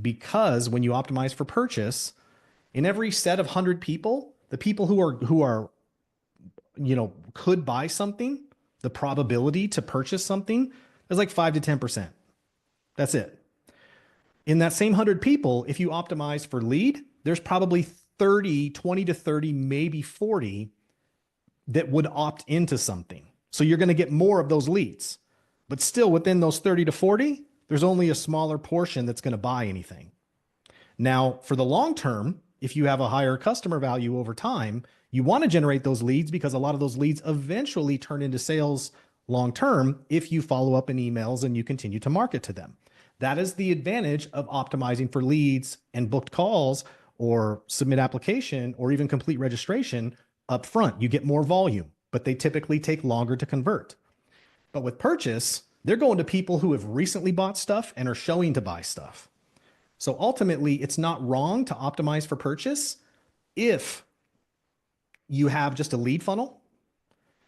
Speaker 1: because when you optimize for purchase, in every set of 100 people, the people who are could buy something, the probability to purchase something is like 5 to 10%. That's it. In that same 100 people, if you optimize for lead, there's probably 20 to 30, maybe 40 that would opt into something. So you're going to get more of those leads. But still, within those 30 to 40, there's only a smaller portion that's going to buy anything. Now, for the long term, if you have a higher customer value over time, you want to generate those leads, because a lot of those leads eventually turn into sales long term if you follow up in emails and you continue to market to them. That is the advantage of optimizing for leads and booked calls or submit application or even complete registration up front. You get more volume, but they typically take longer to convert. But with purchase, they're going to people who have recently bought stuff and are showing to buy stuff. So ultimately, it's not wrong to optimize for purchase if you have just a lead funnel.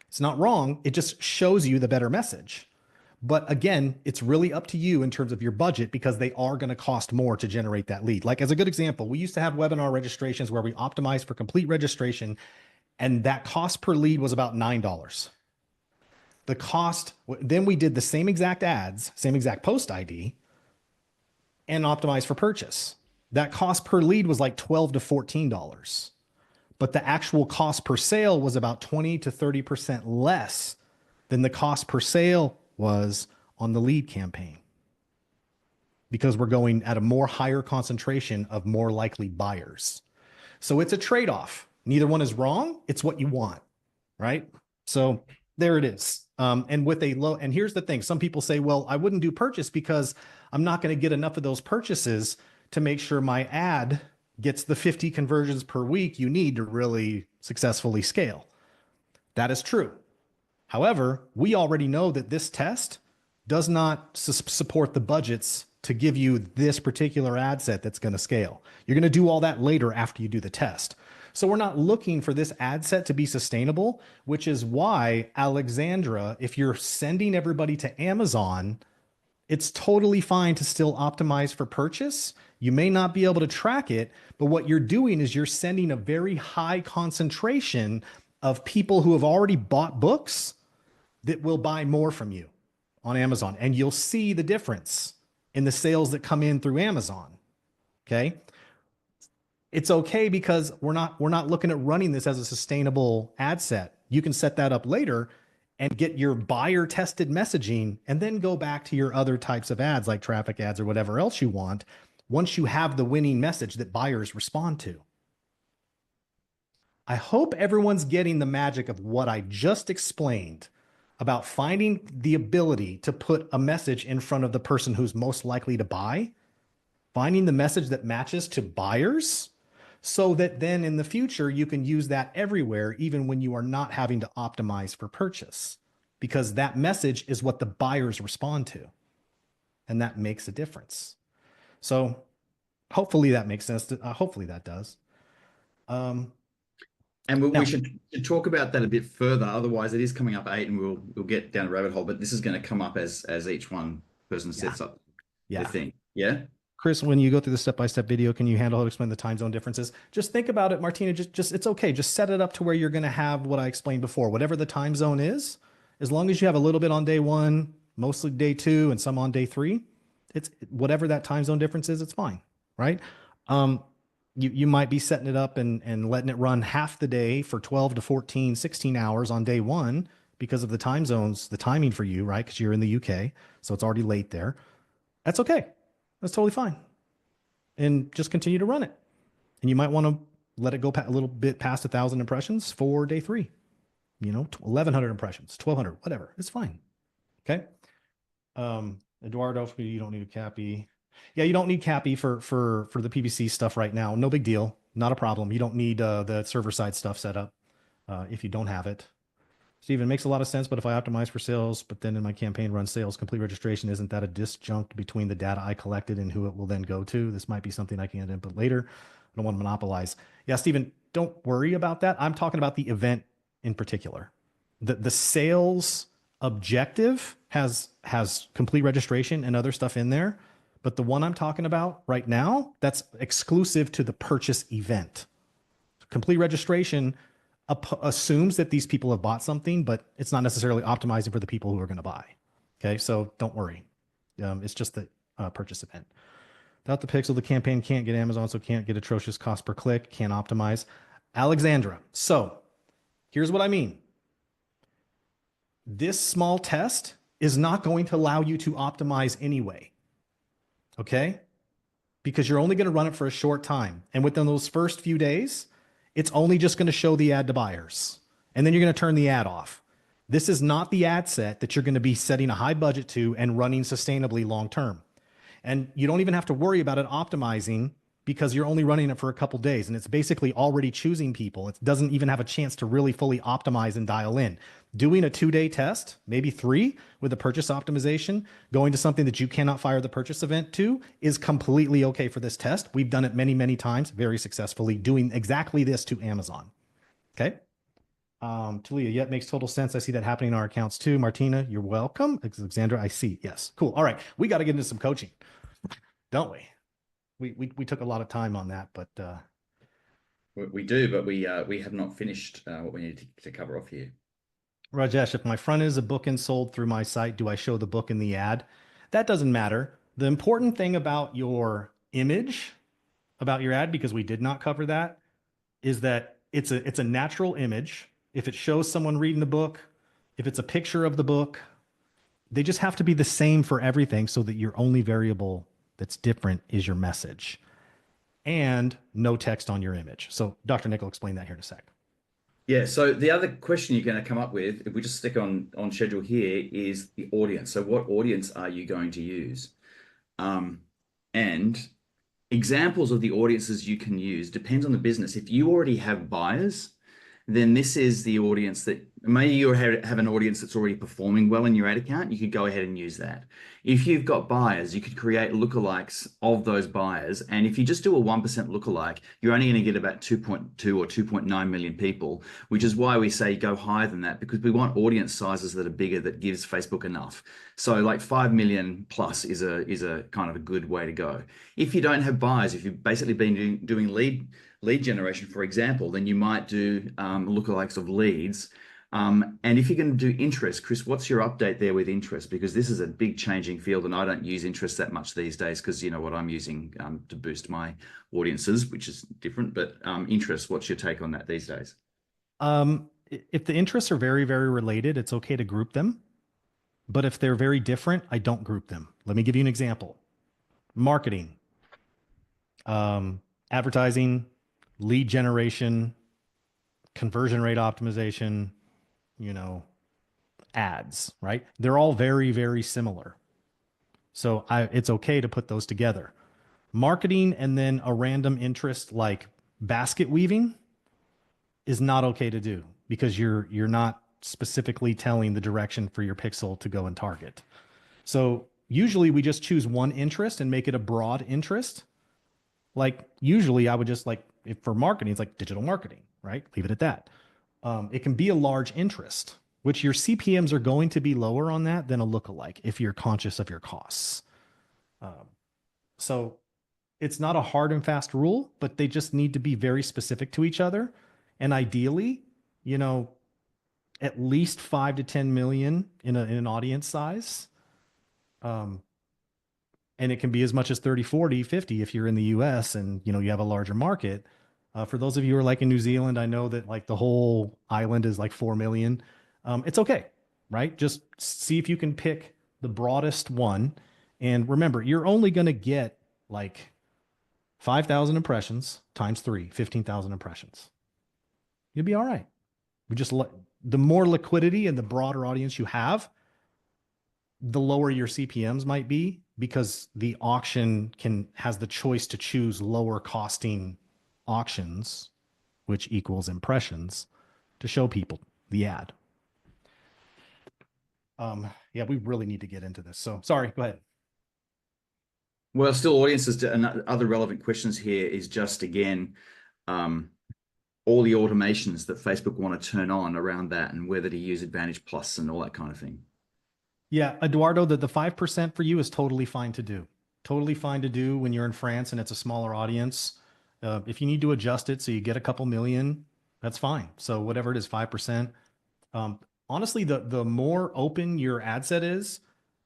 Speaker 1: It's not wrong. It just shows you the better message. But again, it's really up to you in terms of your budget, because they are going to cost more to generate that lead. Like, as a good example, we used to have webinar registrations where we optimized for complete registration, and that cost per lead was about $9. The cost, then we did the same exact ads, same exact post ID, and optimized for purchase. That cost per lead was like $12 to $14. But the actual cost per sale was about 20 to 30% less than the cost per sale was on the lead campaign, because we're going at a more higher concentration of more likely buyers. So it's a trade-off. Neither one is wrong. It's what you want, right? So there it is. And with a low, and here's the thing. Some people say, well, I wouldn't do purchase because I'm not going to get enough of those purchases to make sure my ad gets the 50 conversions per week you need to really successfully scale. That is true. However, we already know that this test does not support the budgets to give you this particular ad set that's going to scale. You're going to do all that later after you do the test. So we're not looking for this ad set to be sustainable, which is why, Alexandra, if you're sending everybody to Amazon, it's totally fine to still optimize for purchase. You may not be able to track it, but what you're doing is you're sending a very high concentration of people who have already bought books that will buy more from you on Amazon. And you'll see the difference in the sales that come in through Amazon. Okay. It's okay, because we're not looking at running this as a sustainable ad set. You can set that up later and get your buyer tested messaging, and then go back to your other types of ads like traffic ads or whatever else you want, once you have the winning message that buyers respond to. I hope everyone's getting the magic of what I just explained about finding the ability to put a message in front of the person who's most likely to buy, finding the message that matches to buyers, so that then in the future, you can use that everywhere, even when you are not having to optimize for purchase, because that message is what the buyers respond to. And that makes a difference. So hopefully that makes sense. Hopefully that does.
Speaker 2: And
Speaker 1: Now,
Speaker 2: we should talk about that a bit further. Otherwise, it is coming up 8, and we'll get down a rabbit hole. But this is going to come up as each one person sets up the thing. Yeah.
Speaker 1: Chris, when you go through the step-by-step video, can you handle how to explain the time zone differences? Just think about it, Martina. Just it's okay. Just set it up to where you're going to have what I explained before. Whatever the time zone is, as long as you have a little bit on day 1, mostly day 2, and some on day 3, it's whatever that time zone difference is, it's fine, right? You might be setting it up and letting it run half the day for 12 to 14, 16 hours on day 1 because of the time zones, the timing for you, right? Because you're in the UK, so it's already late there. That's okay. That's totally fine. And just continue to run it. And you might want to let it go a little bit past 1,000 impressions for day 3. 1,100 impressions, 1,200, whatever. It's fine. Okay. Eduardo, you don't need a cappy. Yeah, you don't need cappy for the PPC stuff right now. No big deal. Not a problem. You don't need the server side stuff set up if you don't have it. Steven, makes a lot of sense, but if I optimize for sales, but then in my campaign run sales, complete registration, isn't that a disjunct between the data I collected and who it will then go to? This might be something I can input later. I don't want to monopolize. Yeah, Steven, don't worry about that. I'm talking about the event in particular. The sales objective has complete registration and other stuff in there, but the one I'm talking about right now, that's exclusive to the purchase event. Complete registration assumes that these people have bought something, but it's not necessarily optimizing for the people who are going to buy. Okay, so don't worry. It's just the purchase event. Without the pixel, the campaign can't get Amazon, so can't get atrocious cost per click, can't optimize. Alexandra, so here's what I mean. This small test is not going to allow you to optimize anyway. Okay? Because you're only going to run it for a short time. And within those first few days, it's only just going to show the ad to buyers. And then you're going to turn the ad off. This is not the ad set that you're going to be setting a high budget to and running sustainably long term. And you don't even have to worry about it optimizing because you're only running it for a couple days. And it's basically already choosing people. It doesn't even have a chance to really fully optimize and dial in. Doing a 2-day test, maybe 3 with a purchase optimization, going to something that you cannot fire the purchase event to is completely okay for this test. We've done it many, many times very successfully doing exactly this to Amazon. Okay. Talia, yeah, it makes total sense. I see that happening in our accounts too. Martina, you're welcome. Alexandra, I see. Yes. Cool. All right. We got to get into some coaching, don't we? We took a lot of time on that, but
Speaker 2: we do, but we have not finished what we need to cover off here.
Speaker 1: Rajesh, if my front is a book and sold through my site, do I show the book in the ad? That doesn't matter. The important thing about your image, about your ad, because we did not cover that, is that it's a natural image. If it shows someone reading the book, if it's a picture of the book, they just have to be the same for everything so that your only variable that's different is your message and no text on your image. So Dr. Nick will explain that here in a sec.
Speaker 2: Yeah, so the other question you're going to come up with, if we just stick on schedule here, is the audience. So what audience are you going to use? And examples of the audiences you can use depends on the business. If you already have buyers, then this is the audience that maybe you have an audience that's already performing well in your ad account. You could go ahead and use that. If you've got buyers, you could create lookalikes of those buyers. And if you just do a 1% lookalike, you're only going to get about 2.2 or 2.9 million people, which is why we say go higher than that, because we want audience sizes that are bigger, that gives Facebook enough. So like 5 million plus is a kind of a good way to go. If you don't have buyers, if you've basically been doing lead generation, for example, then you might do lookalikes of leads. And if you're going to do interest, Chris, what's your update there with interest? Because this is a big changing field, and I don't use interest that much these days because you know what I'm using to boost my audiences, which is different. But interest, what's your take on that these days?
Speaker 1: If the interests are very, very related, it's okay to group them. But if they're very different, I don't group them. Let me give you an example. Marketing, advertising, lead generation, conversion rate optimization, ads, right? They're all very, very similar. So it's okay to put those together. Marketing and then a random interest like basket weaving is not okay to do because you're not specifically telling the direction for your pixel to go and target. So usually we just choose one interest and make it a broad interest. Like usually I would just if for marketing, it's like digital marketing, right? Leave it at that. It can be a large interest, which your CPMs are going to be lower on that than a lookalike if you're conscious of your costs. So it's not a hard and fast rule, but they just need to be very specific to each other. And ideally, at least 5 to 10 million in an audience size. And it can be as much as 30, 40, 50 if you're in the US and you have a larger market. For those of you who are like in New Zealand, I know that like the whole island is like 4 million. It's okay, right? Just see if you can pick the broadest one. And remember, you're only going to get like 5,000 impressions times three, 15,000 impressions. You'll be all right. We just the more liquidity and the broader audience you have, the lower your CPMs might be because the auction has the choice to choose lower costing auctions, which equals impressions, to show people the ad. Yeah, we really need to get into this. So sorry, go ahead.
Speaker 2: Well, still audiences and other relevant questions here is just, again, all the automations that Facebook want to turn on around that and whether to use Advantage Plus and all that kind of thing.
Speaker 1: Yeah, Eduardo, the 5% for you is totally fine to do. Totally fine to do when you're in France and it's a smaller audience. If you need to adjust it so you get a couple million, that's fine. So whatever it is, 5%. Honestly, the more open your ad set is,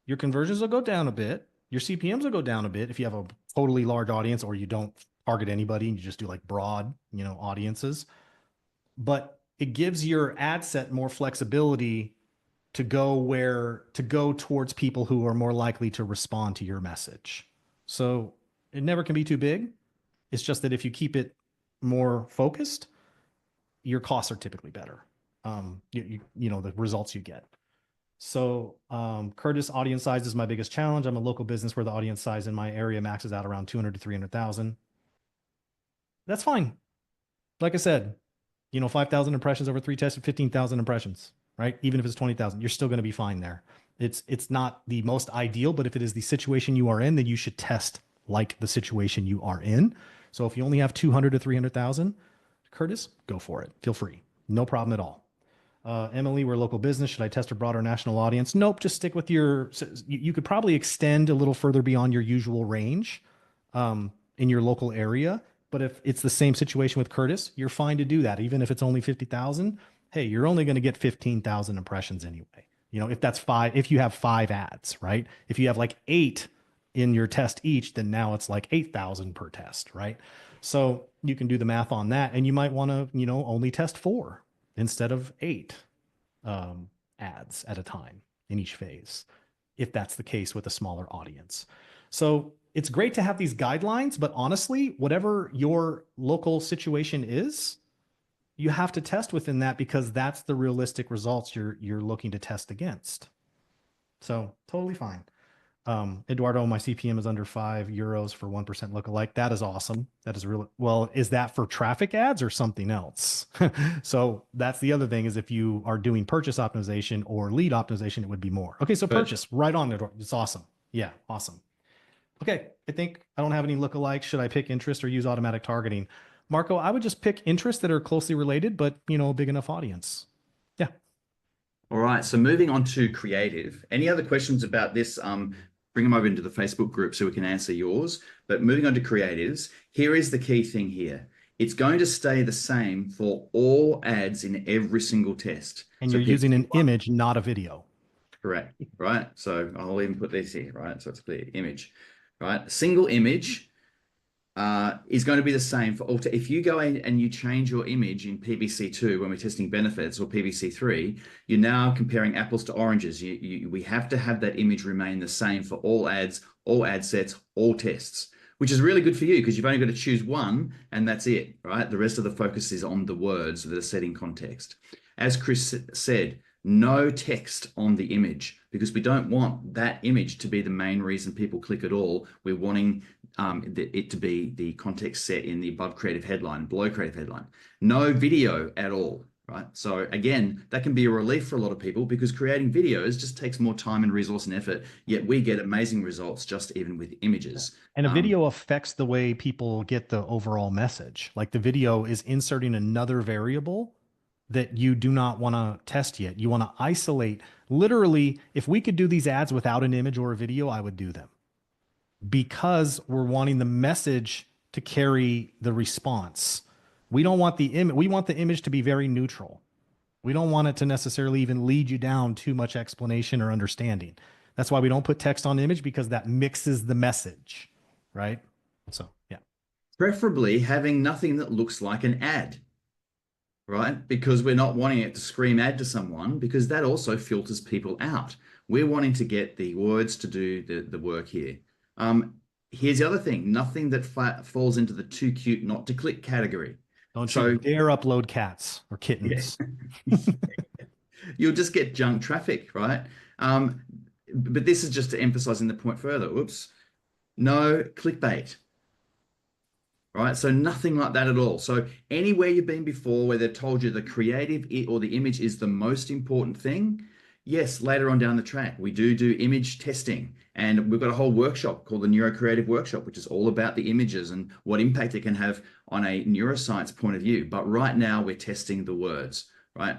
Speaker 1: your conversions will go down a bit. Your CPMs will go down a bit if you have a totally large audience or you don't target anybody and you just do like broad, audiences. But it gives your ad set more flexibility to go towards people who are more likely to respond to your message. So it never can be too big. It's just that if you keep it more focused, your costs are typically better. The results you get. So Curtis, audience size is my biggest challenge. I'm a local business where the audience size in my area maxes out around 200 to 300,000. That's fine. Like I said, 5,000 impressions over three tests, 15,000 impressions, right? Even if it's 20,000, you're still going to be fine there. It's not the most ideal, but if it is the situation you are in, then you should test like the situation you are in. So if you only have 200 to 300,000, Curtis, go for it. Feel free. No problem at all. Emily, we're a local business. Should I test a broader national audience? Nope. Just stick with you could probably extend a little further beyond your usual range in your local area. But if it's the same situation with Curtis, you're fine to do that. Even if it's only 50,000, hey, you're only going to get 15,000 impressions anyway. If you have 5 ads, right? If you have like 8 in your test each, then now it's like 8,000 per test, right? So you can do the math on that. And you might want to, only test 4 instead of 8 ads at a time in each phase, if that's the case with a smaller audience. So it's great to have these guidelines, but honestly, whatever your local situation is, you have to test within that because that's the realistic results you're looking to test against. So totally fine. Eduardo, my CPM is under €5 for 1% lookalike. That is awesome. That is really well. Is that for traffic ads or something else? So that's the other thing is if you are doing purchase optimization or lead optimization, it would be more. Okay, so purchase right on there. It's awesome. Yeah, awesome. Okay, I think I don't have any lookalikes. Should I pick interest or use automatic targeting? Marco, I would just pick interests that are closely related, but a big enough audience. Yeah.
Speaker 2: All right, so moving on to creative. Any other questions about this? Bring them over into the Facebook group so we can answer yours. But moving on to creatives, here is the key thing here. It's going to stay the same for all ads in every single test.
Speaker 1: And you're using an image, not a video.
Speaker 2: Correct, right? So I'll even put this here, right? So it's clear, image, right? A single image is going to be the same for all. If you go in and you change your image in PBC2 when we're testing benefits or PBC3, you're now comparing apples to oranges. We have to have that image remain the same for all ads, all ad sets, all tests, which is really good for you because you've only got to choose one and that's it, right? The rest of the focus is on the words that are set in context. As Chris said, no text on the image because we don't want that image to be the main reason people click at all. We're wanting it to be the context set in the above creative headline, below creative headline. No video at all, right? So again, that can be a relief for a lot of people because creating videos just takes more time and resource and effort, yet we get amazing results just even with images.
Speaker 1: And a video affects the way people get the overall message. Like the video is inserting another variable that you do not want to test yet. You want to isolate. Literally, if we could do these ads without an image or a video, I would do them because we're wanting the message to carry the response. We don't want the image. We want the image to be very neutral. We don't want it to necessarily even lead you down too much explanation or understanding. That's why we don't put text on image because that mixes the message, right? So, yeah.
Speaker 2: Preferably having nothing that looks like an ad. Right? Because we're not wanting it to scream ad to someone because that also filters people out. We're wanting to get the words to do the work here. here's the other thing, nothing that falls into the too cute not to click category.
Speaker 1: Don't you
Speaker 2: So
Speaker 1: dare upload cats or
Speaker 2: yeah,
Speaker 1: kittens.
Speaker 2: you'll just get junk traffic, right? Um, but this is just to emphasizing the point further. Oops. No clickbait, right? So nothing like that at all. So anywhere you've been before where they've told you the creative or the image is the most important thing, yes, later on down the track, we do image testing. And we've got a whole workshop called the Neurocreative Workshop, which is all about the images and what impact it can have on a neuroscience point of view. But right now we're testing the words, right?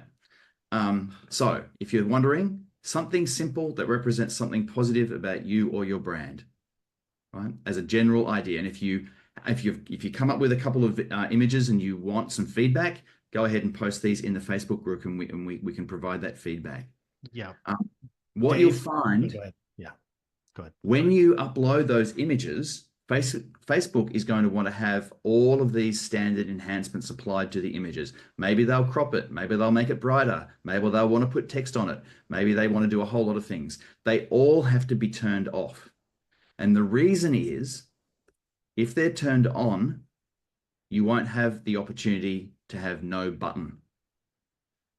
Speaker 2: So if you're wondering, something simple that represents something positive about you or your brand, right? As a general idea. And if you come up with a couple of images and you want some feedback, go ahead and post these in the Facebook group, and we can provide that feedback.
Speaker 1: Yeah.
Speaker 2: What you'll
Speaker 1: Dave,
Speaker 2: find
Speaker 1: go ahead. Yeah, go ahead.
Speaker 2: when you upload those images, Facebook is going to want to have all of these standard enhancements applied to the images. Maybe they'll crop it. Maybe they'll make it brighter. Maybe they'll want to put text on it. Maybe they want to do a whole lot of things. They all have to be turned off. And the reason is, if they're turned on, you won't have the opportunity to have no button.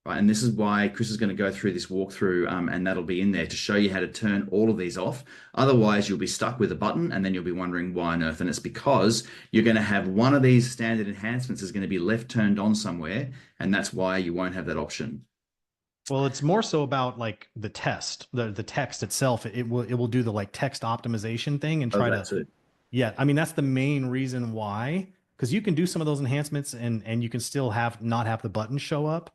Speaker 2: Right. And this is why Chris is going to go through this walkthrough, and that'll be in there to show you how to turn all of these off. Otherwise, you'll be stuck with a button and then you'll be wondering why on earth. And it's because you're going to have one of these standard enhancements is going to be left turned on somewhere. And that's why you won't have that option.
Speaker 1: Well, it's more so about like the test, the text itself. It will do the like text optimization thing and
Speaker 2: Oh,
Speaker 1: try to,
Speaker 2: that's it.
Speaker 1: yeah. I mean, that's the main reason why, because you can do some of those enhancements and you can still not have the button show up.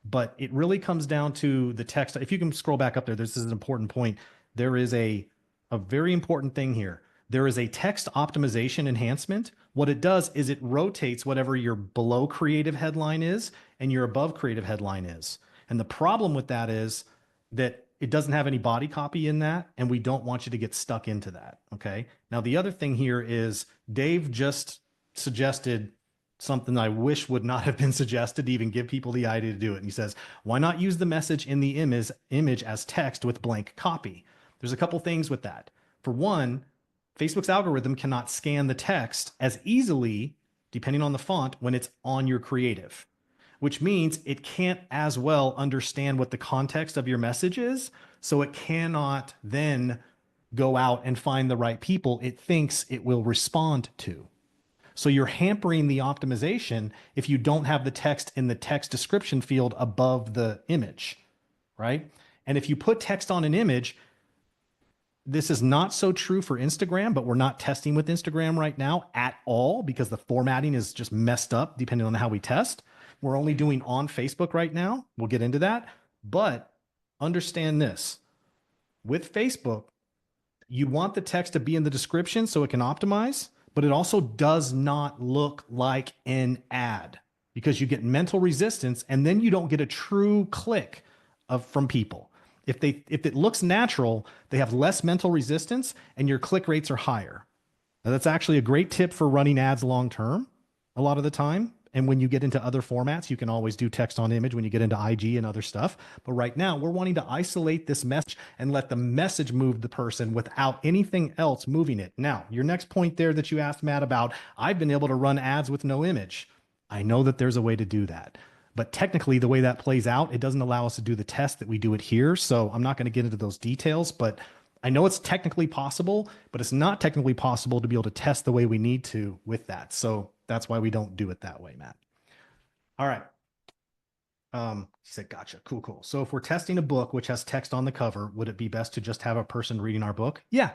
Speaker 1: But it really comes down to the text. If you can scroll back up there, this is an important point. There is a very important thing here. There is a text optimization enhancement. What it does is it rotates whatever your below creative headline is and your above creative headline is. And the problem with that is that it doesn't have any body copy in that, and we don't want you to get stuck into that. Okay. Now, the other thing here is Dave just suggested something I wish would not have been suggested to even give people the idea to do it. And he says, why not use the message in the image as text with blank copy? There's a couple things with that. For one, Facebook's algorithm cannot scan the text as easily, depending on the font, when it's on your creative, which means it can't as well understand what the context of your message is. So it cannot then go out and find the right people it thinks it will respond to. So you're hampering the optimization if you don't have the text in the text description field above the image, right? And if you put text on an image, this is not so true for Instagram, but we're not testing with Instagram right now at all because the formatting is just messed up depending on how we test. We're only doing on Facebook right now. We'll get into that. But understand this, with Facebook, you want the text to be in the description so it can optimize, but it also does not look like an ad because you get mental resistance and then you don't get a true click from people. If it looks natural, they have less mental resistance and your click rates are higher. Now, that's actually a great tip for running ads long term a lot of the time. And when you get into other formats, you can always do text on image when you get into IG and other stuff. But right now, we're wanting to isolate this message and let the message move the person without anything else moving it. Now, your next point there that you asked Matt about, I've been able to run ads with no image. I know that there's a way to do that. But technically, the way that plays out, it doesn't allow us to do the test that we do it here. So I'm not going to get into those details, but I know it's technically possible, but it's not technically possible to be able to test the way we need to with that. So that's why we don't do it that way, Matt. All right. He said, gotcha. Cool, cool. So if we're testing a book which has text on the cover, would it be best to just have a person reading our book? Yeah.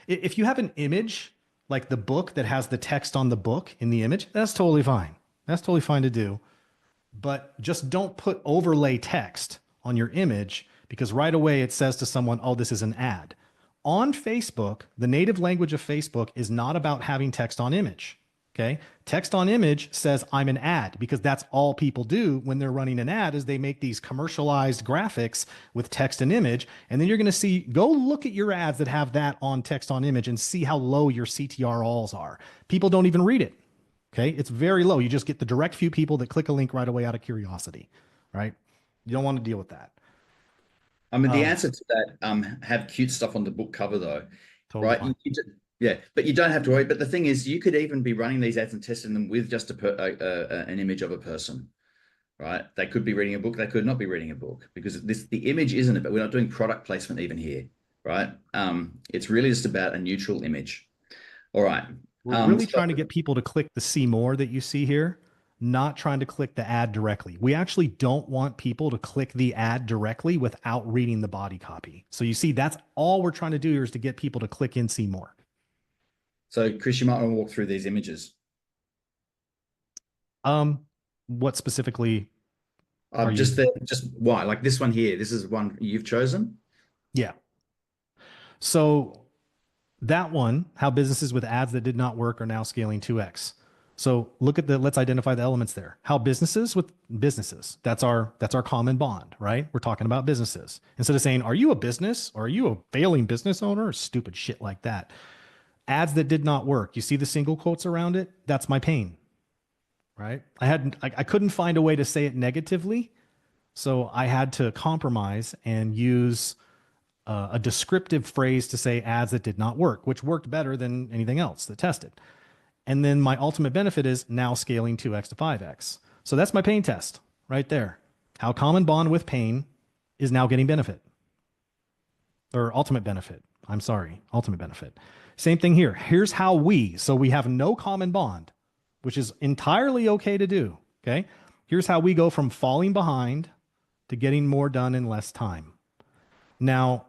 Speaker 1: If you have an image like the book that has the text on the book in the image, that's totally fine. That's totally fine to do. But just don't put overlay text on your image because right away it says to someone, oh, this is an ad. On Facebook, the native language of Facebook is not about having text on image. Okay. Text on image says I'm an ad because that's all people do when they're running an ad is they make these commercialized graphics with text and image. And then you're going to see, go look at your ads that have that on text on image and see how low your CTR alls are. People don't even read it. Okay. It's very low. You just get the direct few people that click a link right away out of curiosity, right? You don't want to deal with that.
Speaker 2: I mean, the answer to that, have cute stuff on the book cover though,
Speaker 1: Totally
Speaker 2: right?
Speaker 1: fine.
Speaker 2: Yeah, but you don't have to worry. But the thing is, you could even be running these ads and testing them with just an image of a person, right? They could be reading a book, they could not be reading a book because the image isn't it, but we're not doing product placement even here, right? It's really just about a neutral image. All right.
Speaker 1: We're really
Speaker 2: So
Speaker 1: trying to get people to click the see more that you see here, not trying to click the ad directly. We actually don't want people to click the ad directly without reading the body copy. So you see, that's all we're trying to do here is to get people to click in see more.
Speaker 2: so Chris, you might want to walk through these images.
Speaker 1: Um, what specifically are you?
Speaker 2: Just why? Like this one here, this is one you've chosen.
Speaker 1: Yeah. So that one, how businesses with ads that did not work are now scaling 2x. So look at let's identify the elements there. How businesses with businesses, that's our common bond, right? We're talking about businesses. Instead of saying, are you a business or are you a failing business owner or stupid shit like that? Ads that did not work. You see the single quotes around it? That's my pain, right? I couldn't find a way to say it negatively. So I had to compromise and use a descriptive phrase to say ads that did not work, which worked better than anything else that tested. And then my ultimate benefit is now scaling 2x to 5x. So that's my pain test right there. How common bond with pain is now getting benefit or ultimate benefit. I'm sorry, ultimate benefit. Same thing here. Here's how so we have no common bond, which is entirely okay to do. Okay. Here's how we go from falling behind to getting more done in less time. Now,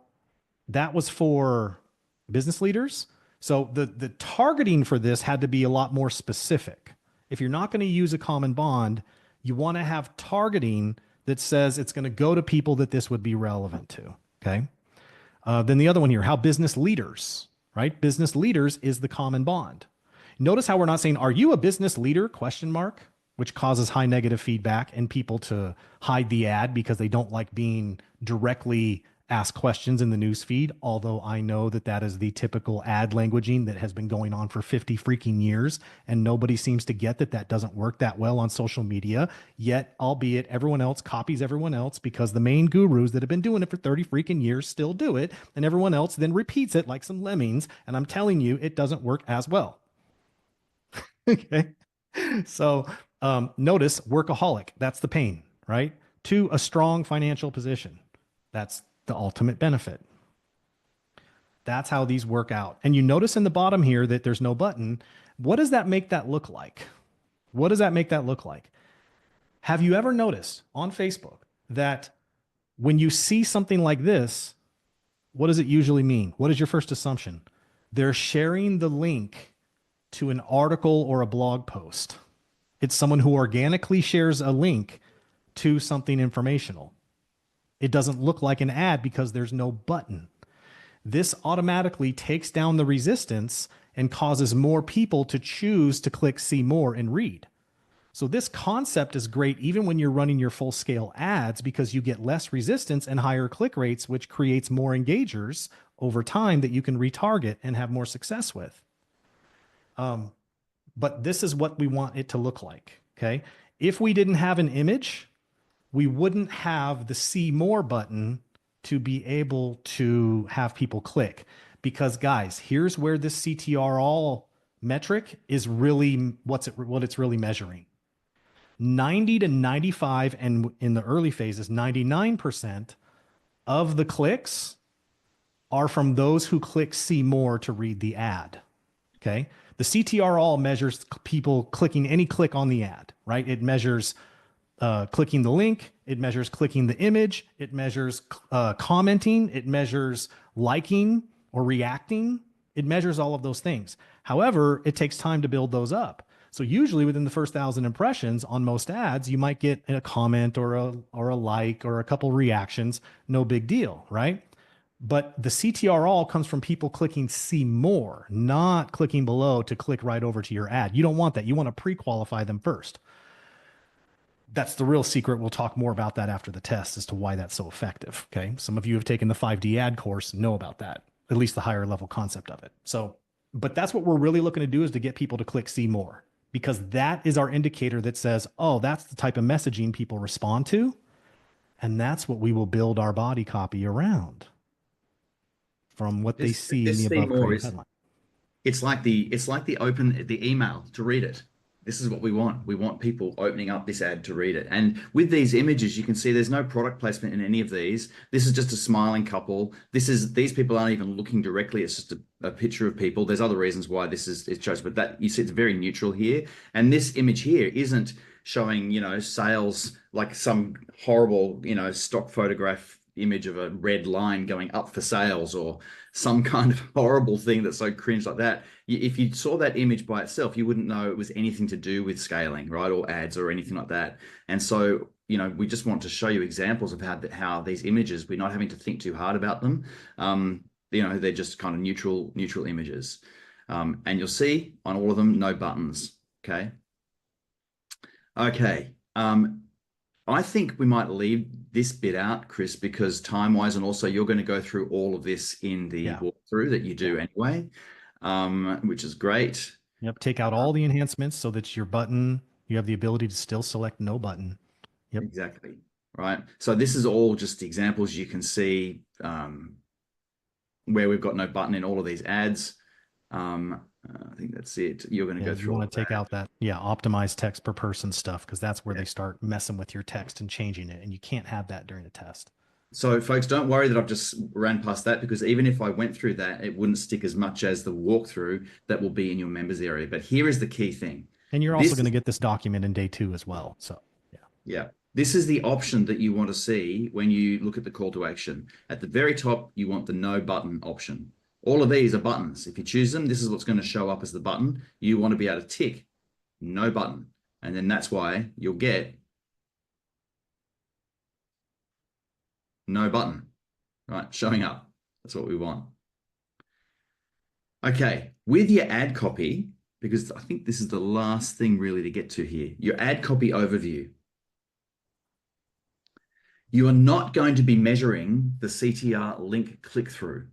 Speaker 1: that was for business leaders. So the targeting for this had to be a lot more specific. If you're not going to use a common bond, you want to have targeting that says it's going to go to people that this would be relevant to. Okay. Then the other one here, how business leaders, right? Business leaders is the common bond. Notice how we're not saying, are you a business leader? Question mark, which causes high negative feedback and people to hide the ad because they don't like being directly asked questions in the news feed. Although I know that that is the typical ad languaging that has been going on for 50 freaking years. And nobody seems to get that that doesn't work that well on social media. Yet, albeit everyone else copies everyone else because the main gurus that have been doing it for 30 freaking years still do it. And everyone else then repeats it like some lemmings. And I'm telling you, it doesn't work as well. Okay. So notice workaholic. That's the pain, right? To a strong financial position. That's the ultimate benefit. That's how these work out. And you notice in the bottom here that there's no button. What does that make that look like? What does that make that look like? Have you ever noticed on Facebook that when you see something like this, what does it usually mean? What is your first assumption? They're sharing the link to an article or a blog post. It's someone who organically shares a link to something informational. It doesn't look like an ad because there's no button. This automatically takes down the resistance and causes more people to choose to click see more and read. So this concept is great even when you're running your full scale ads because you get less resistance and higher click rates, which creates more engagers over time that you can retarget and have more success with. But this is what we want it to look like. Okay. If we didn't have an image, we wouldn't have the see more button to be able to have people click. Because guys, here's where this CTR all metric is really what it's really measuring. 90 to 95, and in the early phases, 99% of the clicks are from those who click see more to read the ad. Okay. The CTR all measures people clicking any click on the ad, right? It measures clicking the link. It measures clicking the image. It measures commenting. It measures liking or reacting. It measures all of those things. However, it takes time to build those up. So usually within the first 1,000 impressions on most ads, you might get a comment or a like or a couple reactions. No big deal, right? But the CTR all comes from people clicking see more, not clicking below to click right over to your ad. You don't want that. You want to pre-qualify them first. That's the real secret. We'll talk more about that after the test as to why that's so effective. Okay. Some of you have taken the 5D ad course, know about that, at least the higher level concept of it. So, but that's what we're really looking to do is to get people to click see more because that is our indicator that says, oh, that's the type of messaging people respond to. And that's what we will build our body copy around from what they see in
Speaker 2: This
Speaker 1: the
Speaker 2: see
Speaker 1: above
Speaker 2: more
Speaker 1: creative
Speaker 2: is
Speaker 1: headline.
Speaker 2: it's like the email to read it. This is what we want. We want people opening up this ad to read it. And with these images, you can see there's no product placement in any of these. This is just a smiling couple. These people aren't even looking directly. It's just a picture of people. There's other reasons why this is it's chosen, but that you see it's very neutral here. And this image here isn't showing, sales like some horrible, stock photograph image of a red line going up for sales or some kind of horrible thing that's so cringe like that. If you saw that image by itself, you wouldn't know it was anything to do with scaling, right? Or ads or anything like that. And so, we just want to show you examples of how these images, we're not having to think too hard about them. They're just kind of neutral images. And you'll see on all of them, no buttons. Okay. Okay. I think we might leave this bit out, Chris, because time-wise, and also you're going to go through all of this in the walkthrough that you do anyway, which is great.
Speaker 1: Yep. Take out all the enhancements so that your button, you have the ability to still select no button. Yep.
Speaker 2: Exactly. Right. So this is all just examples you can see where we've got no button in all of these ads. I think that's it. You're going to go through.
Speaker 1: You want to take out that, optimize text per person stuff, because that's where they start messing with your text and changing it. And you can't have that during the test.
Speaker 2: So folks, don't worry that I've just ran past that, because even if I went through that, it wouldn't stick as much as the walkthrough that will be in your members area. But here is the key thing.
Speaker 1: And you're also going to get this document in day 2 as well. So
Speaker 2: yeah. This is the option that you want to see when you look at the call to action. At the very top, you want the no button option. All of these are buttons. If you choose them, this is what's going to show up as the button. You want to be able to tick no button. And then that's why you'll get no button, right? Showing up. That's what we want. Okay, with your ad copy, because I think this is the last thing really to get to here, your ad copy overview. You are not going to be measuring the CTR link click-through.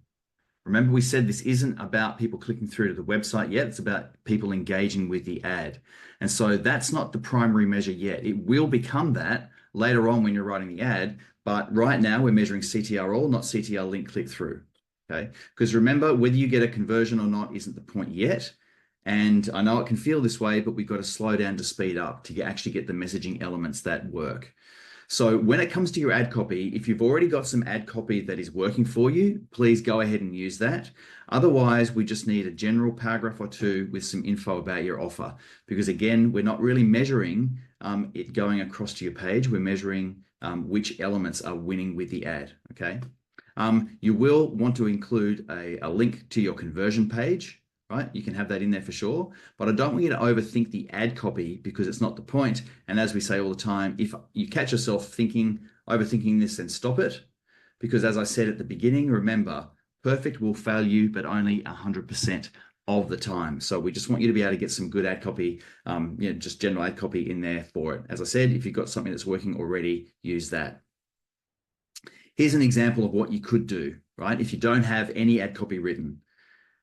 Speaker 2: Remember, we said this isn't about people clicking through to the website yet. It's about people engaging with the ad. And so that's not the primary measure yet. It will become that later on when you're writing the ad. But right now we're measuring CTR all, not CTR link click-through. Okay. Because remember, whether you get a conversion or not isn't the point yet. And I know it can feel this way, but we've got to slow down to speed up to actually get the messaging elements that work. So when it comes to your ad copy, if you've already got some ad copy that is working for you, please go ahead and use that. Otherwise, we just need a general paragraph or two with some info about your offer. Because again, we're not really measuring it going across to your page. We're measuring which elements are winning with the ad, okay? You will want to include a link to your conversion page, right? You can have that in there for sure, but I don't want you to overthink the ad copy because it's not the point. And as we say all the time, if you catch yourself overthinking this, then stop it. Because as I said at the beginning, remember, perfect will fail you, but only 100% of the time. So we just want you to be able to get some good ad copy, just general ad copy in there for it. As I said, if you've got something that's working already, use that. Here's an example of what you could do, right? If you don't have any ad copy written,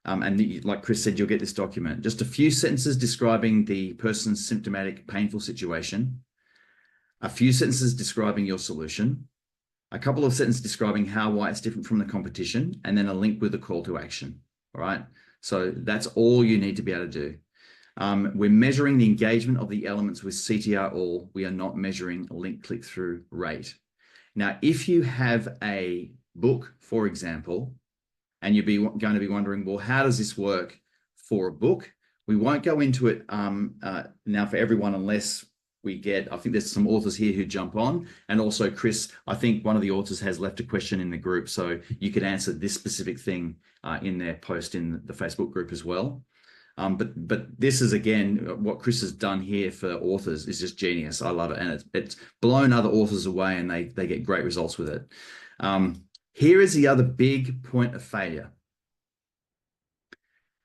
Speaker 2: and like Chris said, you'll get this document. Just a few sentences describing the person's symptomatic, painful situation. A few sentences describing your solution. A couple of sentences describing why it's different from the competition. And then a link with a call to action. All right. So that's all you need to be able to do. We're measuring the engagement of the elements with CTR all. We are not measuring a link click-through rate. Now, if you have a book, for example, and you're going to be wondering, well, how does this work for a book? We won't go into it now for everyone unless we get, I think there's some authors here who jump on. And also, Chris, I think one of the authors has left a question in the group, so you could answer this specific thing in their post in the Facebook group as well. But this is, again, what Chris has done here for authors is just genius. I love it. And it's blown other authors away and they get great results with it. Here is the other big point of failure.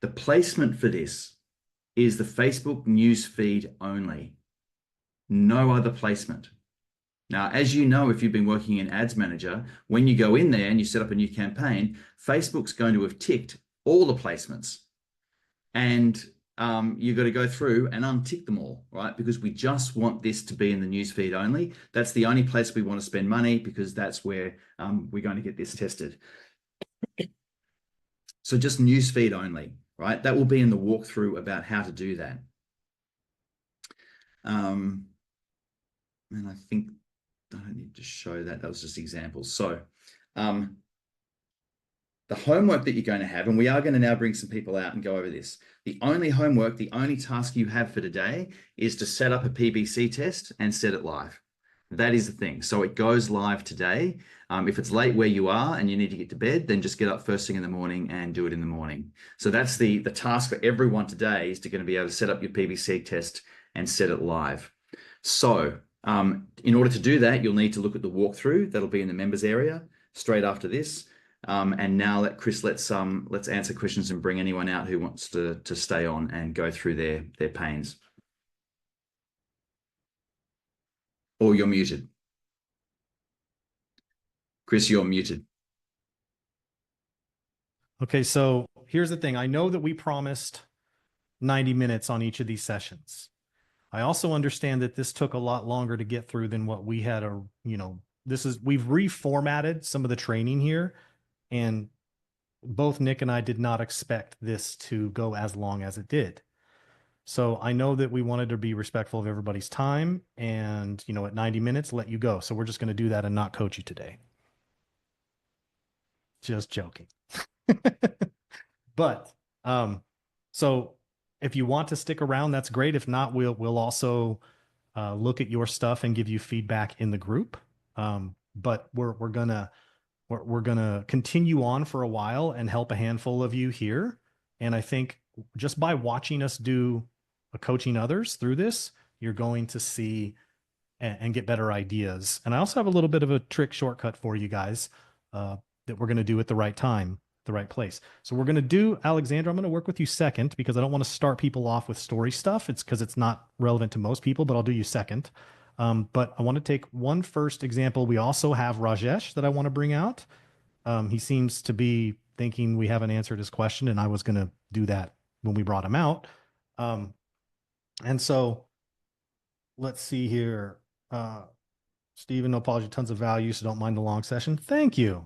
Speaker 2: The placement for this is the Facebook news feed only. No other placement. Now, as you know, if you've been working in Ads Manager, when you go in there and you set up a new campaign, Facebook's going to have ticked all the placements. And you've got to go through and untick them all, right? Because we just want this to be in the newsfeed only. That's the only place we want to spend money because that's where we're going to get this tested. So just newsfeed only. right? That will be in the walkthrough about how to do that. And I think I don't need to show that. That was just examples. So um, the homework that you're going to have, and we are going to now bring some people out and go over this. The only homework, the only task you have for today is to set up a PBC test and set it live. That is the thing. So it goes live today. If it's late where you are and you need to get to bed, then just get up first thing in the morning and do it in the morning. So that's the task for everyone today, is to going to be able to set up your PBC test and set it live. So in order to do that, you'll need to look at the walkthrough. That'll be in the members area straight after this. And now let's answer questions and bring anyone out who wants to stay on and go through their pains. Or you're muted. Chris, you're muted.
Speaker 1: Okay, so here's the thing. I know that we promised 90 minutes on each of these sessions. I also understand that this took a lot longer to get through than what we had we've reformatted some of the training here, and both Nick and I did not expect this to go as long as it did. So I know that we wanted to be respectful of everybody's time and, at 90 minutes, let you go. So we're just going to do that and not coach you today. Just joking. But so if you want to stick around, that's great. If not, we'll also look at your stuff and give you feedback in the group. But we're gonna continue on for a while and help a handful of you here. And I think just by watching us do coaching others through this, you're going to see and get better ideas. And I also have a little bit of a trick shortcut for you guys that we're going to do at the right time, the right place. So we're going to do, Alexandra, I'm going to work with you second because I don't want to start people off with story stuff. It's because it's not relevant to most people, but I'll do you second. But I want to take one first example. We also have Rajesh that I want to bring out. He seems to be thinking we haven't answered his question, and I was going to do that when we brought him out. And so let's see here. Stephen, no apology, tons of value, so don't mind the long session. Thank you.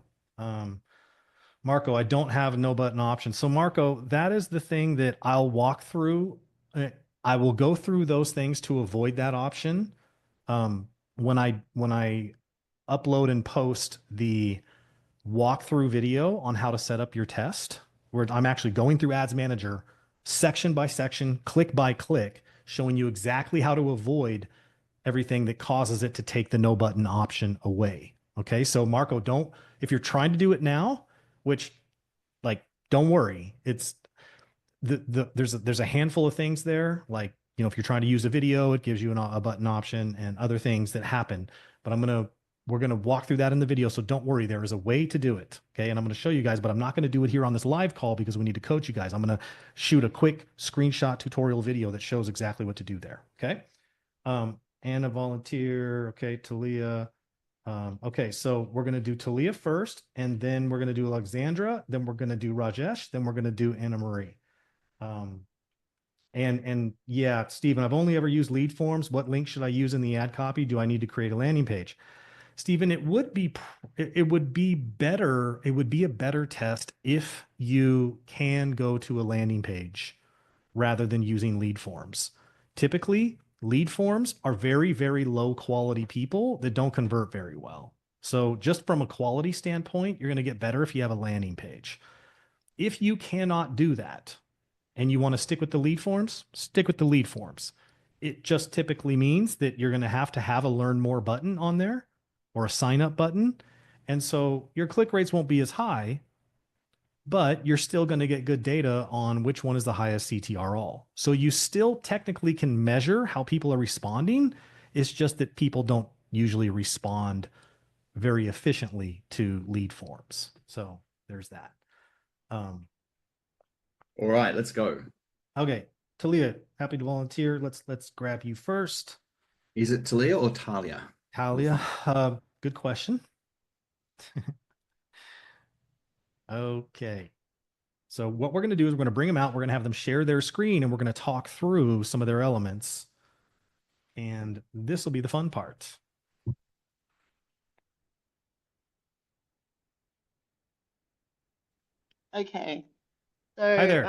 Speaker 1: Marco, I don't have a no button option. So Marco, that is the thing that I'll walk through. I will go through those things to avoid that option. When I upload and post the walkthrough video on how to set up your test, where I'm actually going through Ads Manager section by section, click by click, showing you exactly how to avoid everything that causes it to take the no button option away. Okay. So Marco, if you're trying to do it now, which don't worry, it's there's a handful of things there. Like, if you're trying to use a video, it gives you a button option and other things that happen, but we're going to walk through that in the video. So don't worry, there is a way to do it. Okay. And I'm going to show you guys, but I'm not going to do it here on this live call because we need to coach you guys. I'm going to shoot a quick screenshot tutorial video that shows exactly what to do there. Okay. Anna volunteer. Okay. Talia. Okay. So we're going to do Talia first, and then we're going to do Alexandra. Then we're going to do Rajesh. Then we're going to do Anna Marie. And yeah, Stephen, I've only ever used lead forms. What link should I use in the ad copy? Do I need to create a landing page? Stephen, it would be better. It would be a better test if you can go to a landing page rather than using lead forms. Typically, lead forms are very, very low quality people that don't convert very well. So just from a quality standpoint, you're going to get better if you have a landing page. If you cannot do that and you want to stick with the lead forms, stick with the lead forms. It just typically means that you're going to have a learn more button on there or a sign up button. And so your click rates won't be as high, but you're still going to get good data on which one is the highest CTR all. So you still technically can measure how people are responding. It's just that people don't usually respond very efficiently to lead forms. So there's that.
Speaker 2: All right, let's go.
Speaker 1: Okay, Talia, happy to volunteer. Let's grab you first.
Speaker 2: Is it Talia or Talia?
Speaker 1: Talia, good question. Okay. So what we're going to do is we're going to bring them out. We're going to have them share their screen and we're going to talk through some of their elements. And this will be the fun part.
Speaker 3: Okay. So
Speaker 1: Hi there.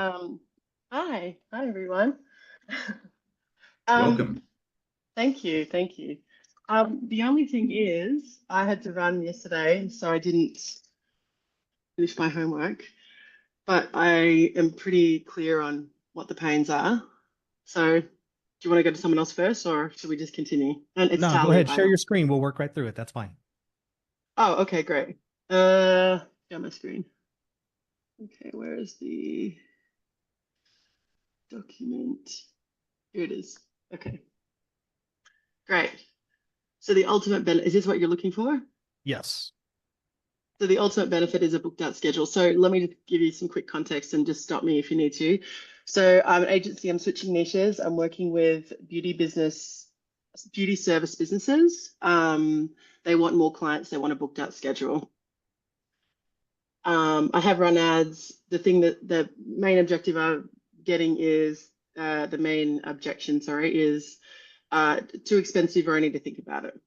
Speaker 3: Hi, everyone. Um,
Speaker 2: Welcome.
Speaker 3: Thank you, thank you. The only thing is, I had to run yesterday, so I didn't finish my homework, but I am pretty clear on what the pains are. So, do you want to go to someone else first, or should we just continue? And it's
Speaker 1: No, go
Speaker 3: Talia,
Speaker 1: ahead.
Speaker 3: by
Speaker 1: Share
Speaker 3: the way.
Speaker 1: your screen. We'll work right through it. That's fine.
Speaker 3: Oh, okay, great. Got my screen. Okay, where is the document? Here it is. Okay, great. So the ultimate benefit, is this what you're looking for?
Speaker 1: Yes.
Speaker 3: So the ultimate benefit is a booked out schedule. So let me just give you some quick context and just stop me if you need to. So I'm an agency, I'm switching niches. I'm working with beauty service businesses. They want more clients, they want a booked out schedule. I have run ads. The main objective I'm getting is the main objection, sorry, is too expensive or I need to think about it.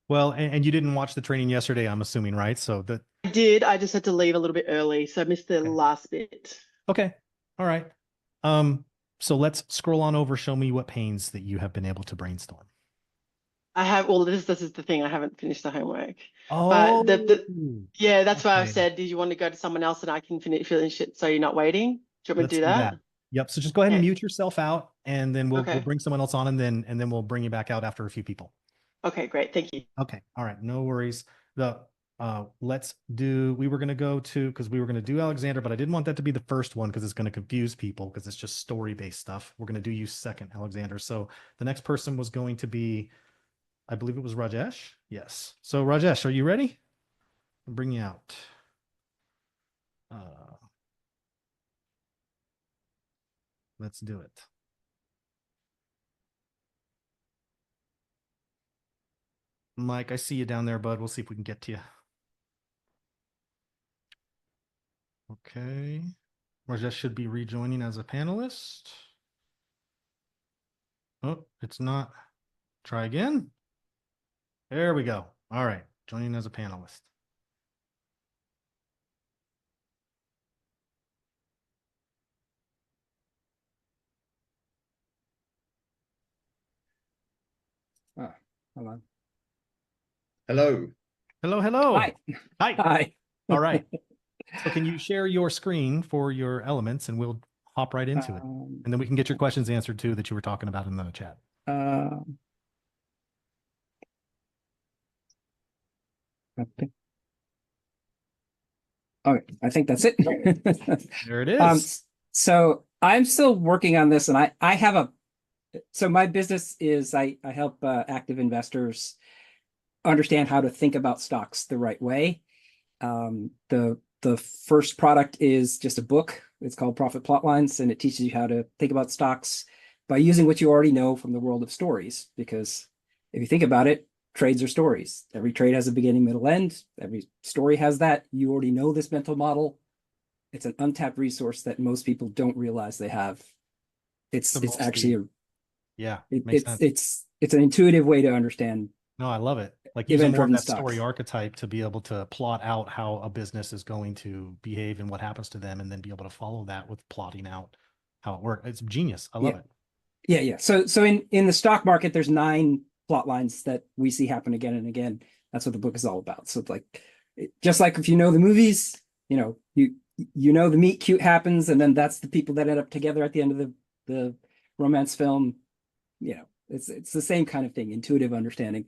Speaker 1: Well, and you didn't watch the training yesterday, I'm assuming, right? So that
Speaker 3: I did. I just had to leave a little bit early, so I missed the
Speaker 1: okay.
Speaker 3: last bit.
Speaker 1: Okay. All right. Um, so let's scroll on over. Show me what pains that you have been able to brainstorm.
Speaker 3: I have well, this is the thing. I haven't finished the homework, but
Speaker 1: Oh,
Speaker 3: yeah, that's why I've
Speaker 1: okay.
Speaker 3: said, did you want to go to someone else and I can finish it so you're not waiting? Do you want me to
Speaker 1: Let's
Speaker 3: do
Speaker 1: do that.
Speaker 3: that?
Speaker 1: Yep. So just go ahead and
Speaker 3: Yeah.
Speaker 1: mute yourself out, and then we'll
Speaker 3: Okay.
Speaker 1: bring someone else on, and then we'll bring you back out after a few people.
Speaker 3: Okay. Great. Thank you.
Speaker 1: Okay. All right. No worries. Let's do, we were going to go to, because we were going to do Alexander, but I didn't want that to be the first one because it's going to confuse people because it's just story-based stuff. We're going to do you second, Alexander. So the next person was going to be, I believe it was Rajesh. Yes. So Rajesh, are you ready? I'll bring you out. Let's do it. Mike, I see you down there, bud. We'll see if we can get to you. Okay. Rajesh should be rejoining as a panelist. Oh, it's not. Try again. There we go. All right. Joining as a panelist.
Speaker 4: Oh, hold on.
Speaker 2: Hello.
Speaker 1: Hello, hello.
Speaker 4: Hi.
Speaker 1: Hi.
Speaker 4: Hi.
Speaker 1: All right. So can you share your screen for your elements and we'll hop right into it. And then we can get your questions answered too that you were talking about in the chat.
Speaker 4: Okay. Okay, I think that's it.
Speaker 1: There it is.
Speaker 4: So I'm still working on this, and I have so my business is I help active investors understand how to think about stocks the right way. The first product is just a book. It's called Profit Plotlines, and it teaches you how to think about stocks by using what you already know from the world of stories. Because if you think about it, trades are stories. Every trade has a beginning, middle, end. Every story has that. You already know this mental model. It's an untapped resource that most people don't realize they have. It's actually
Speaker 1: yeah, makes sense.
Speaker 4: it's an intuitive way to understand.
Speaker 1: No, I love it. Like using more of
Speaker 4: Event-driven
Speaker 1: that
Speaker 4: stocks.
Speaker 1: story archetype to be able to plot out how a business is going to behave and what happens to them, and then be able to follow that with plotting out how it works. It's genius. I love it.
Speaker 4: Yeah. So in the stock market, there's 9 plot lines that we see happen again and again. That's what the book is all about. So it's like, just like if you know the movies, you know the meet cute happens, and then that's the people that end up together at the end of the romance film. It's the same kind of thing, intuitive understanding.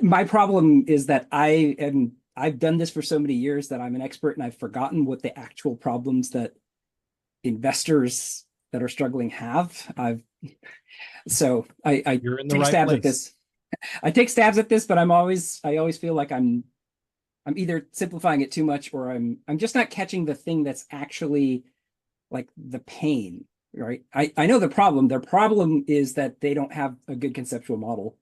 Speaker 4: My problem is that I've done this for so many years that I'm an expert, and I've forgotten what the actual problems that investors that are struggling have. I
Speaker 1: You're in the
Speaker 4: take
Speaker 1: right
Speaker 4: stabs
Speaker 1: place.
Speaker 4: at this. I take stabs at this, but I always feel like I'm either simplifying it too much, or I'm just not catching the thing that's actually like the pain, right? I know the problem. Their problem is that they don't have a good conceptual model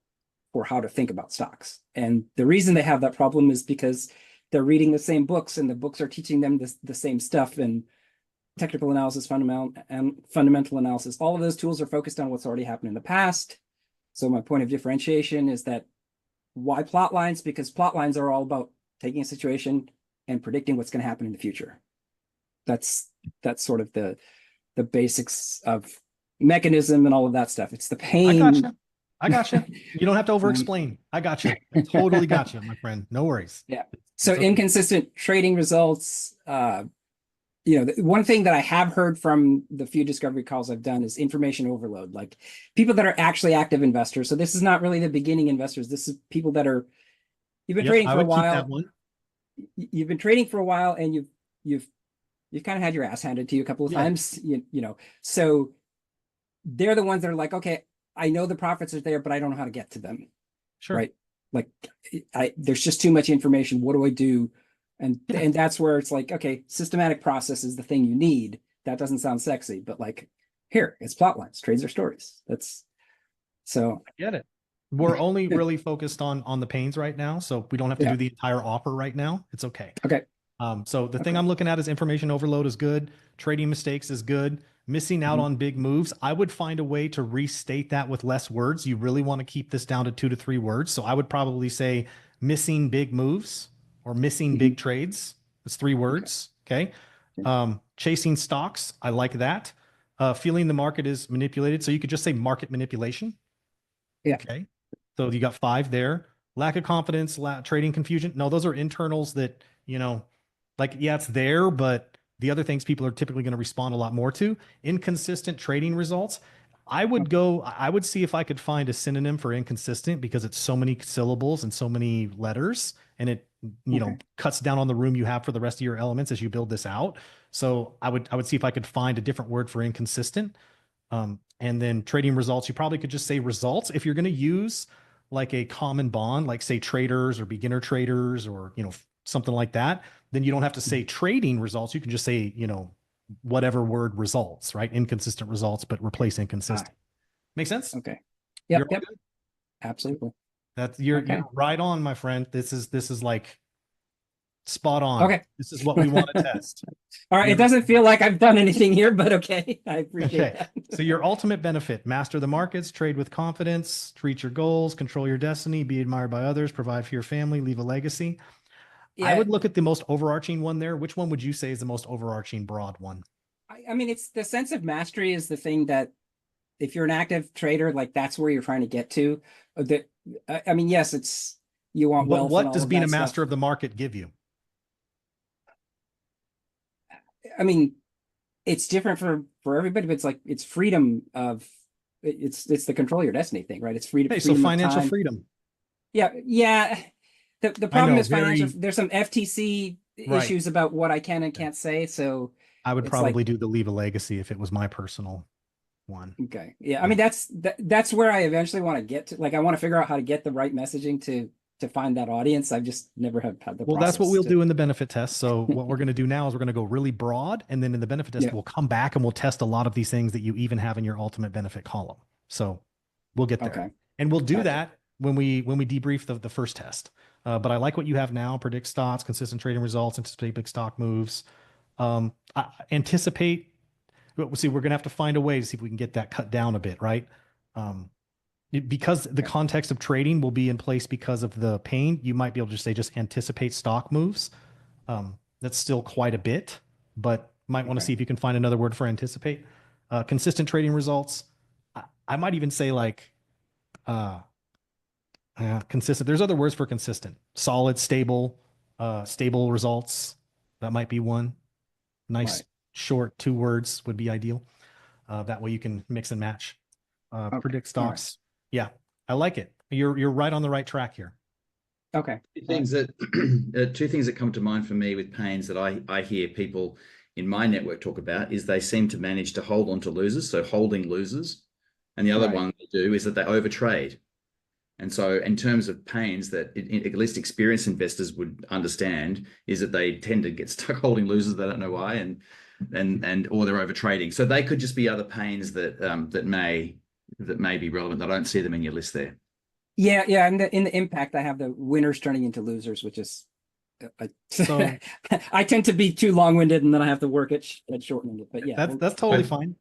Speaker 4: for how to think about stocks. And the reason they have that problem is because they're reading the same books, and the books are teaching them the same stuff. And technical analysis, fundamental analysis, all of those tools are focused on what's already happened in the past. So my point of differentiation is that why plot lines? Because plot lines are all about taking a situation and predicting what's going to happen in the future. That's sort of the the basics of mechanism and all of that stuff. It's the
Speaker 1: I
Speaker 4: pain.
Speaker 1: gotcha. I gotcha. You don't have to over explain. I got you. I totally got you, my friend. No worries.
Speaker 4: Yeah. So
Speaker 1: It's okay.
Speaker 4: inconsistent trading results. One thing that I have heard from the few discovery calls I've done is information overload. Like people that are actually active investors. So this is not really the beginning investors. This is people that are you've been
Speaker 1: Yep,
Speaker 4: trading
Speaker 1: I
Speaker 4: for a
Speaker 1: would keep that
Speaker 4: while.
Speaker 1: one.
Speaker 4: You've been trading for a while, and you've kind of had your ass handed to you a couple of
Speaker 1: Yeah.
Speaker 4: times. So they're the ones that are like, okay, I know the profits are there, but I don't know how to get to them.
Speaker 1: Sure.
Speaker 4: Right? Like, there's just too much information. What do I do? And that's where it's like, okay, systematic process is the thing you need. That doesn't sound sexy, but like, here, it's plot lines, trades are stories. That's so.
Speaker 1: I get it. We're only really focused on the pains right now, so we don't have to do the entire offer right now. It's okay.
Speaker 4: Okay.
Speaker 1: So the thing I'm looking at is information overload is good. Trading mistakes is good. Missing out on big moves. I would find a way to restate that with less words. You really want to keep this down to 2 to 3 words. So I would probably say missing big moves or missing big trades. It's 3 words. Okay. Chasing stocks. I like that. Feeling the market is manipulated. So you could just say market manipulation.
Speaker 4: Yeah.
Speaker 1: Okay. So you got 5 there. Lack of confidence, trading confusion. No, those are internals that, like, yeah, it's there, but the other things people are typically going to respond a lot more to. Inconsistent trading results. I would see if I could find a synonym for inconsistent, because it's so many syllables and so many letters, and it, cuts down on the room you have for the rest of your elements as you build this out. So I would see if I could find a different word for inconsistent. And then trading results, you probably could just say results. If you're going to use like a common bond, like say traders or beginner traders or, something like that, then you don't have to say trading results. You can just say, whatever word results, right? Inconsistent results, but replace inconsistent. Make sense?
Speaker 4: Okay. Yep.
Speaker 1: You're
Speaker 4: Yep. Absolutely.
Speaker 1: You're right on, my friend. This is like spot on.
Speaker 4: Okay.
Speaker 1: This is what we want to test.
Speaker 4: All right. It doesn't feel like I've done anything here, but okay. I appreciate that.
Speaker 1: So your ultimate benefit: master the markets, trade with confidence, reach your goals, control your destiny, be admired by others, provide for your family, leave a legacy.
Speaker 4: Yeah.
Speaker 1: I would look at the most overarching one there. Which one would you say is the most overarching broad one?
Speaker 4: I mean, it's the sense of mastery is the thing that if you're an active trader, like that's where you're trying to get to. I mean, yes, it's you want wealth.
Speaker 1: But what
Speaker 4: and all
Speaker 1: does
Speaker 4: of
Speaker 1: being
Speaker 4: that
Speaker 1: a master
Speaker 4: stuff.
Speaker 1: of the market give you?
Speaker 4: I mean, it's different for everybody, but it's like it's freedom of it's the control your destiny thing, right? It's freedom.
Speaker 1: Okay, so financial freedom.
Speaker 4: Yeah, yeah. The problem is financial. There's some FTC
Speaker 1: Right.
Speaker 4: issues about what I can and can't say. So
Speaker 1: I would
Speaker 4: it's
Speaker 1: probably
Speaker 4: like,
Speaker 1: do the leave a legacy if it was my personal one.
Speaker 4: okay. Yeah. I mean, that's where I eventually want to get to. Like, I want to figure out how to get the right messaging to find that audience. I've just never have had the
Speaker 1: Well,
Speaker 4: process
Speaker 1: that's what we'll do in the benefit test. So what we're going to do now is we're going to go really broad, and then in the benefit test, we'll come back and we'll test a lot of these things that you even have in your ultimate benefit column. So we'll get there.
Speaker 4: Okay.
Speaker 1: And we'll do that when we debrief the first test. But I like what you have now: predict stocks, consistent trading results, anticipate big stock moves. Anticipate. See, we're going to have to find a way to see if we can get that cut down a bit, right? Because the context of trading will be in place because of the pain. You might be able to say just anticipate stock moves. That's still quite a bit, but might want to see if you can find another word for anticipate. Consistent trading results. I might even say like consistent. There's other words for consistent. Solid, stable, stable results. That might be one. Nice short 2 words would be ideal. That way you can mix and match. Predict stocks. Yeah, I like it. You're right on the right track here.
Speaker 4: Okay.
Speaker 2: Two things that come to mind for me with pains that I hear people in my network talk about is they seem to manage to hold on to losers, so holding losers. And the other one they do is that they overtrade. And so in terms of pains that at least experienced investors would understand is that they tend to get stuck holding losers. They don't know why, and or they're overtrading. So they could just be other pains that may be relevant. I don't see them in your list there.
Speaker 4: Yeah, yeah. And in the impact, I have the winners turning into losers, which is
Speaker 1: So
Speaker 4: I tend to be too long-winded, and then I have to work at shortening it. But yeah,
Speaker 1: that's totally fine.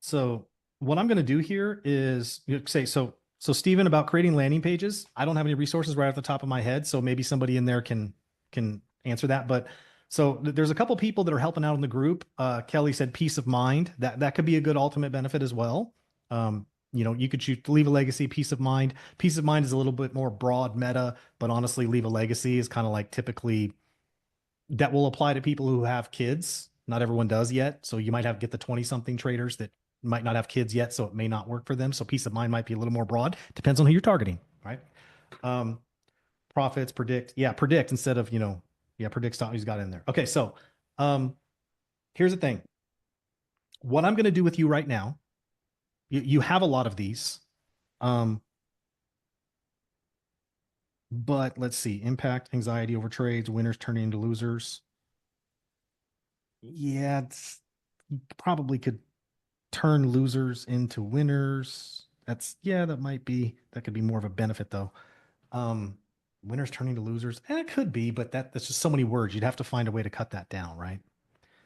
Speaker 1: So what I'm going to do here is say so Stephen, about creating landing pages. I don't have any resources right off the top of my head, so maybe somebody in there can answer that. But So there's a couple people that are helping out in the group. Kelly said peace of mind. That could be a good ultimate benefit as well. You could choose to leave a legacy, peace of mind. Peace of mind is a little bit more broad meta, but honestly, leave a legacy is kind of like typically that will apply to people who have kids. Not everyone does yet. So you might get the 20 something traders that might not have kids yet. So it may not work for them. So peace of mind might be a little more broad. Depends on who you're targeting, right? Profits, predict. Yeah, predict instead of, predict stop. He's got in there. Okay. So here's the thing. What I'm going to do with you right now, you have a lot of these. But let's see, impact, anxiety over trades, winners turning into losers. Yeah, you probably could turn losers into winners. That could be more of a benefit though. Winners turning to losers. It could be, but that's just so many words. You'd have to find a way to cut that down, right?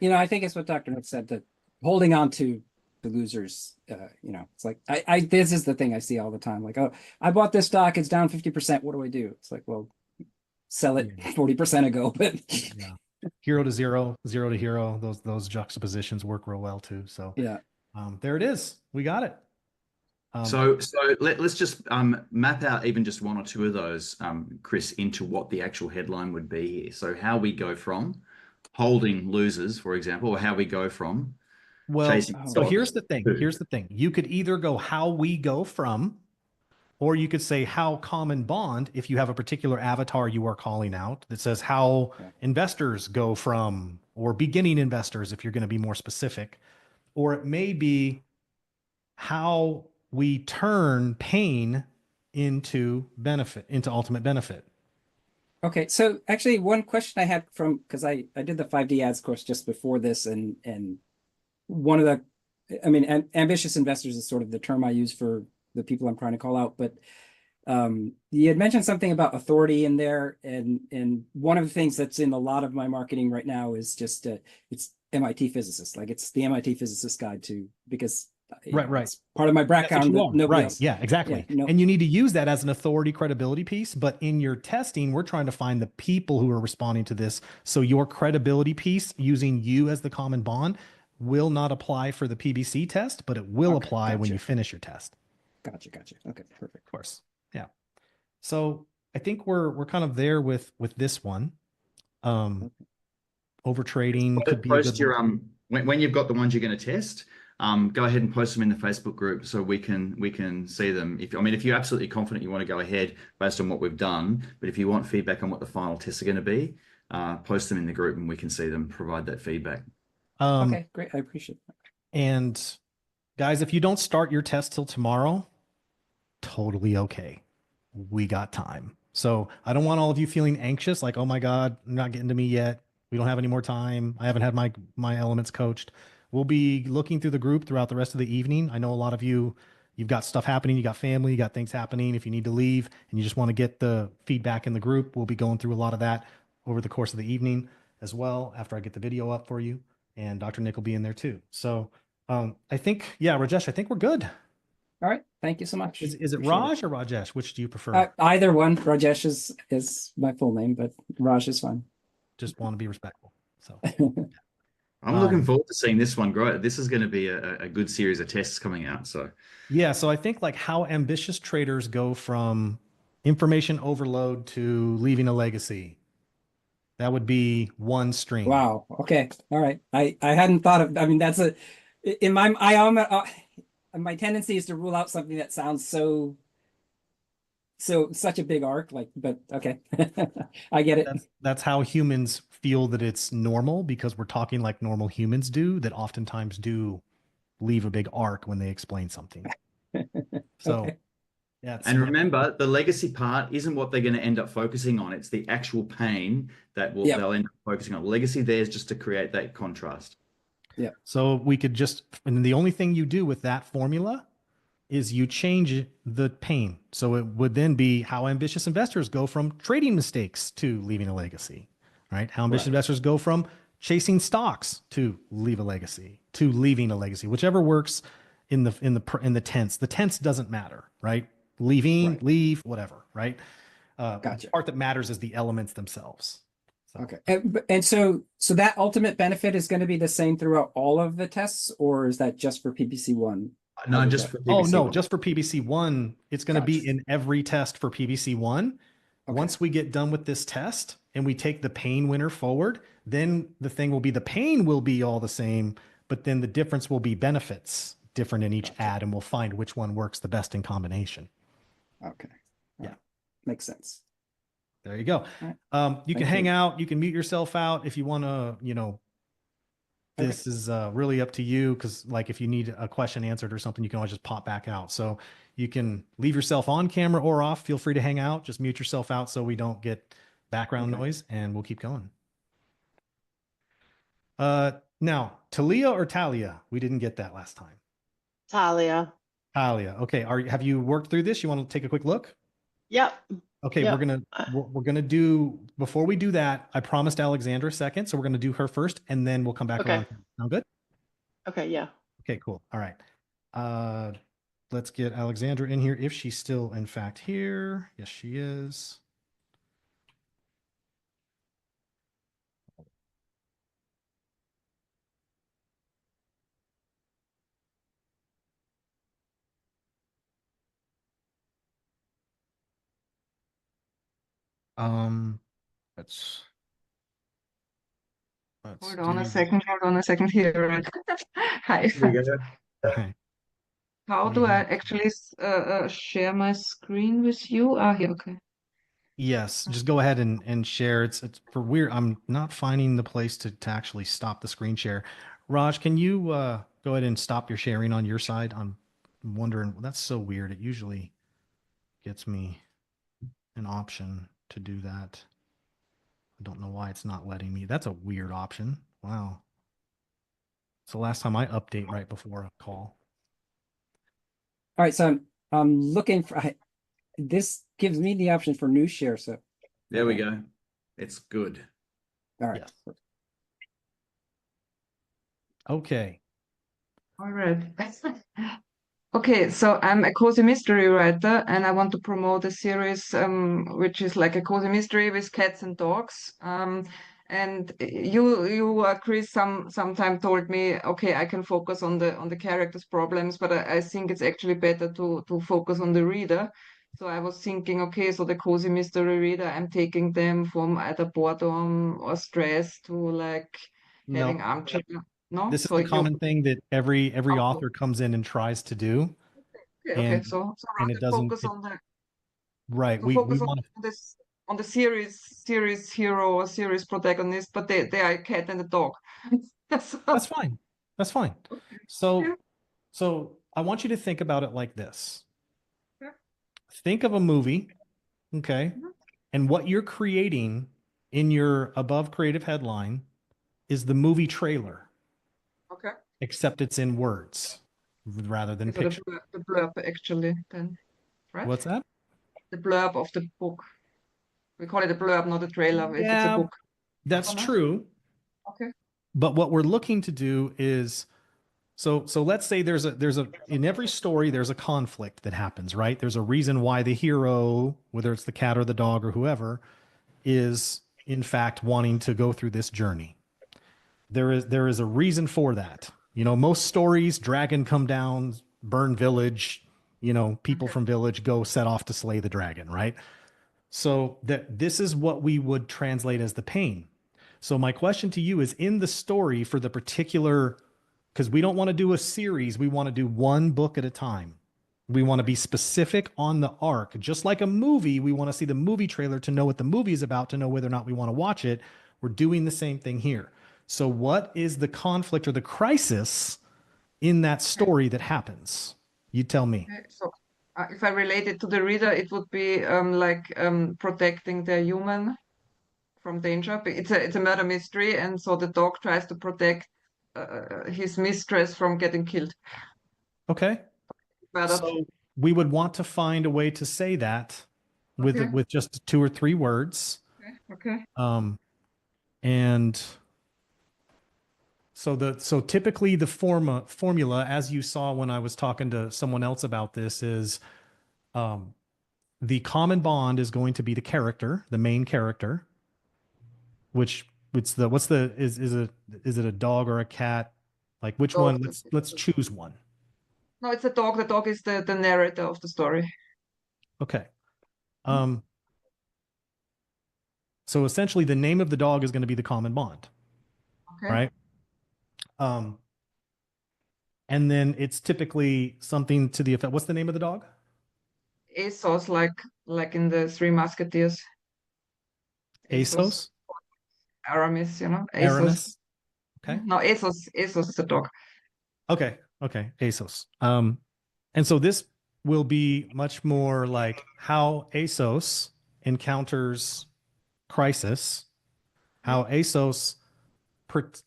Speaker 4: I think it's what Dr. Nick said, that holding on to the losers, it's like, this is the thing I see all the time. Like, oh, I bought this stock, it's down 50%. What do I do? It's like, well, sell it 40% ago, but
Speaker 1: yeah. Hero to zero, zero to hero. Those juxtapositions work real well too. So
Speaker 4: yeah.
Speaker 1: There it is. We got it.
Speaker 2: So let's just map out even just one or two of those, Chris, into what the actual headline would be here. So how we go from holding losers, for example, or how we go from chasing.
Speaker 1: So here's the thing. Here's the thing. You could either go how we go from, or you could say how common bond if you have a particular avatar you are calling out that says how investors go from, or beginning investors if you're going to be more specific. Or it may be how we turn pain into benefit, into ultimate benefit.
Speaker 4: Okay, so actually one question I had because I did the 5D ads course just before this, and one of ambitious investors is sort of the term I use for the people I'm trying to call out, but you had mentioned something about authority in there, and one of the things that's in a lot of my marketing right now is just it's MIT physicist, like it's the MIT physicist guide to, because
Speaker 1: right.
Speaker 4: It's part of my background.
Speaker 1: Right. Else. Yeah, exactly. Yeah, and you need to use that as an authority credibility piece. But in your testing, we're trying to find the people who are responding to this. So your credibility piece using you as the common bond will not apply for the PBC test, but it will apply when you finish your test.
Speaker 4: Gotcha. Okay, perfect.
Speaker 1: Of course. Yeah. So I think we're kind of there with this one. Over trading could be
Speaker 2: post your when you've got the ones you're going to test. Go ahead and post them in the Facebook group so we can see them. If you're absolutely confident you want to go ahead based on what we've done, but if you want feedback on what the final tests are going to be, post them in the group and we can see them, provide that feedback.
Speaker 4: Okay, great. I appreciate that.
Speaker 1: And guys, if you don't start your test till tomorrow, totally okay. We got time. So I don't want all of you feeling anxious, like, oh my God, not getting to me yet. We don't have any more time. I haven't had my elements coached. We'll be looking through the group throughout the rest of the evening. I know a lot of you've got stuff happening. You got family, you got things happening. If you need to leave and you just want to get the feedback in the group, we'll be going through a lot of that over the course of the evening as well, after I get the video up for you. And Dr. Nick will be in there too. So I think, Rajesh, I think we're good.
Speaker 4: All right. Thank you so much.
Speaker 1: Is it Raj or Rajesh? Which do you prefer?
Speaker 4: Either one. Rajesh is my full name, but Raj is fine.
Speaker 1: Just want to be respectful. So
Speaker 2: I'm looking forward to seeing this one grow. This is going to be a good series of tests coming out. So
Speaker 1: I think like how ambitious traders go from information overload to leaving a legacy. That would be one stream.
Speaker 4: Wow. Okay. All right. I hadn't thought of. That's my tendency is to rule out something that sounds such a big arc, but okay. I get it.
Speaker 1: That's how humans feel that it's normal, because we're talking like normal humans do, that oftentimes do leave a big arc when they explain something. So
Speaker 4: okay.
Speaker 2: Yeah, and remember, the legacy part isn't what they're going to end up focusing on. It's the actual pain that they'll end up focusing on. Legacy there is just to create that contrast.
Speaker 4: Yeah.
Speaker 1: So we could and the only thing you do with that formula is you change the pain. So it would then be how ambitious investors go from trading mistakes to leaving a legacy, right? How ambitious investors go from chasing stocks to leave a legacy, to leaving a legacy, whichever works in the tense. The tense doesn't matter, right? Leaving, leave, whatever, right?
Speaker 4: Gotcha.
Speaker 1: The part that matters is the elements themselves. So,
Speaker 4: Okay. And so that ultimate benefit is going to be the same throughout all of the tests, or is that just for PBC1?
Speaker 2: No, just for
Speaker 1: oh
Speaker 2: PBC
Speaker 1: no,
Speaker 2: one.
Speaker 1: just for PBC1, it's going to
Speaker 4: Gotcha.
Speaker 1: be in every test for PBC1.
Speaker 4: Okay.
Speaker 1: Once we get done with this test and we take the pain winner forward, then the thing will be the pain will be all the same, but then the difference will be benefits different in each
Speaker 4: Gotcha.
Speaker 1: ad, and we'll find which one works the best in combination.
Speaker 4: Okay. All
Speaker 1: Yeah.
Speaker 4: right. Makes sense.
Speaker 1: There you go.
Speaker 4: All
Speaker 1: You can
Speaker 4: Thank
Speaker 1: hang
Speaker 4: you.
Speaker 1: out, you can mute yourself out if you want to,
Speaker 4: Okay.
Speaker 1: this is really up to you, because like if you need a question answered or something, you can always just pop back out. So you can leave yourself on camera or off. Feel free to hang out. Just mute yourself out so we don't get background
Speaker 4: Okay.
Speaker 1: noise, and we'll keep going. Now, Talia or Talia? We didn't get that last time.
Speaker 3: Talia.
Speaker 1: Talia. Okay. Have you worked through this? You want to take a quick look?
Speaker 3: Yep.
Speaker 1: Okay,
Speaker 3: Yep.
Speaker 1: we're gonna do, before we do that, I promised Alexandra a second, so we're gonna do her first, and then we'll come back
Speaker 3: Okay.
Speaker 1: around. Sound good?
Speaker 3: Okay, yeah.
Speaker 1: Okay, cool. All right. Let's get Alexandra in here if she's still in fact here. Yes, she is. Um, let's
Speaker 5: Hold on a second here. Right. Hi.
Speaker 2: There you go.
Speaker 1: Okay.
Speaker 5: How do I actually share my screen with you? Ah, here, okay.
Speaker 1: Yes, just go ahead and share. It's for weird. I'm not finding the place to actually stop the screen share. Raj, can you go ahead and stop your sharing on your side? I'm wondering, that's so weird. It usually gets me an option to do that. I don't know why it's not letting me. That's a weird option. Wow. It's the last time I update right before a call.
Speaker 4: All right. So I'm looking for, this gives me the option for new share. So
Speaker 2: There we go. It's good.
Speaker 4: all right.
Speaker 1: Yes. Okay.
Speaker 5: All right. Okay, so I'm a cozy mystery writer, and I want to promote a series which is like a cozy mystery with cats and dogs. And you Chris, sometime told me, okay, I can focus on the characters' problems, but I think it's actually better to focus on the reader. So I was thinking, okay, so the cozy mystery reader, I'm taking them from either boredom or stress to like having
Speaker 1: No,
Speaker 5: armchair. No,
Speaker 1: this is
Speaker 5: so
Speaker 1: the
Speaker 5: you
Speaker 1: common thing that every
Speaker 5: okay,
Speaker 1: author comes in and tries to do,
Speaker 5: okay.
Speaker 1: and
Speaker 5: So
Speaker 1: and
Speaker 5: rather
Speaker 1: it doesn't.
Speaker 5: focus on the
Speaker 1: Right.
Speaker 5: to
Speaker 1: We
Speaker 5: focus
Speaker 1: want to.
Speaker 5: on this on the series hero or series protagonist, but they are a cat and a dog. So,
Speaker 1: That's fine. That's fine.
Speaker 5: okay. Yeah,
Speaker 1: So I want you to think about it like this.
Speaker 5: yeah.
Speaker 1: Think of a movie, okay?
Speaker 5: Mhm.
Speaker 1: And what you're creating in your above creative headline is the movie trailer,
Speaker 5: Okay.
Speaker 1: except it's in words rather than
Speaker 5: Okay, so
Speaker 1: picture.
Speaker 5: the blurb actually then, right?
Speaker 1: What's that?
Speaker 5: The blurb of the book. We call it a blurb, not a trailer, if it's a
Speaker 1: Yeah,
Speaker 5: book.
Speaker 1: that's
Speaker 5: Oh, no?
Speaker 1: true.
Speaker 5: Okay.
Speaker 1: But what we're looking to do is, so let's say there's a in every story there's a conflict that happens, right? There's a reason why the hero, whether it's the cat or the dog or whoever, is in fact wanting to go through this journey. There is a reason for that. Most stories, dragon come down, burn village, people from village go set off to slay the dragon, right? So that this is what we would translate as the pain. So my question to you is, in the story for the particular, because we don't want to do a series, we want to do one book at a time. We want to be specific on the arc. Just like a movie, we want to see the movie trailer to know what the movie is about, to know whether or not we want to watch it. We're doing the same thing here. So what is the conflict or the crisis in that story that happens? You tell me.
Speaker 5: Okay. So if I relate it to the reader, it would be like protecting the human from danger. It's a murder mystery, and so the dog tries to protect his mistress from getting killed,
Speaker 1: Okay.
Speaker 5: murdered.
Speaker 1: So we would want to find a way to say that with
Speaker 5: Okay,
Speaker 1: with just two or three words.
Speaker 5: okay.
Speaker 1: And so typically the formula, as you saw when I was talking to someone else about this, is the common bond is going to be the character, the main character. which it's the what's the is it a dog or a cat? Like which
Speaker 5: Dog.
Speaker 1: one? Let's choose one.
Speaker 5: No, it's a dog. The dog is the narrator of the story.
Speaker 1: Okay. So essentially the name of the dog is going to be the common bond,
Speaker 5: Okay.
Speaker 1: right? And then it's typically something to the effect. What's the name of the dog?
Speaker 5: Asos, like in the Three Musketeers.
Speaker 1: Asos?
Speaker 5: Aramis, you know, Asos.
Speaker 1: Aramis? Okay.
Speaker 5: No, Asos is the dog.
Speaker 1: Okay. Okay. Asos. And so this will be much more like how Asos encounters crisis, how Asos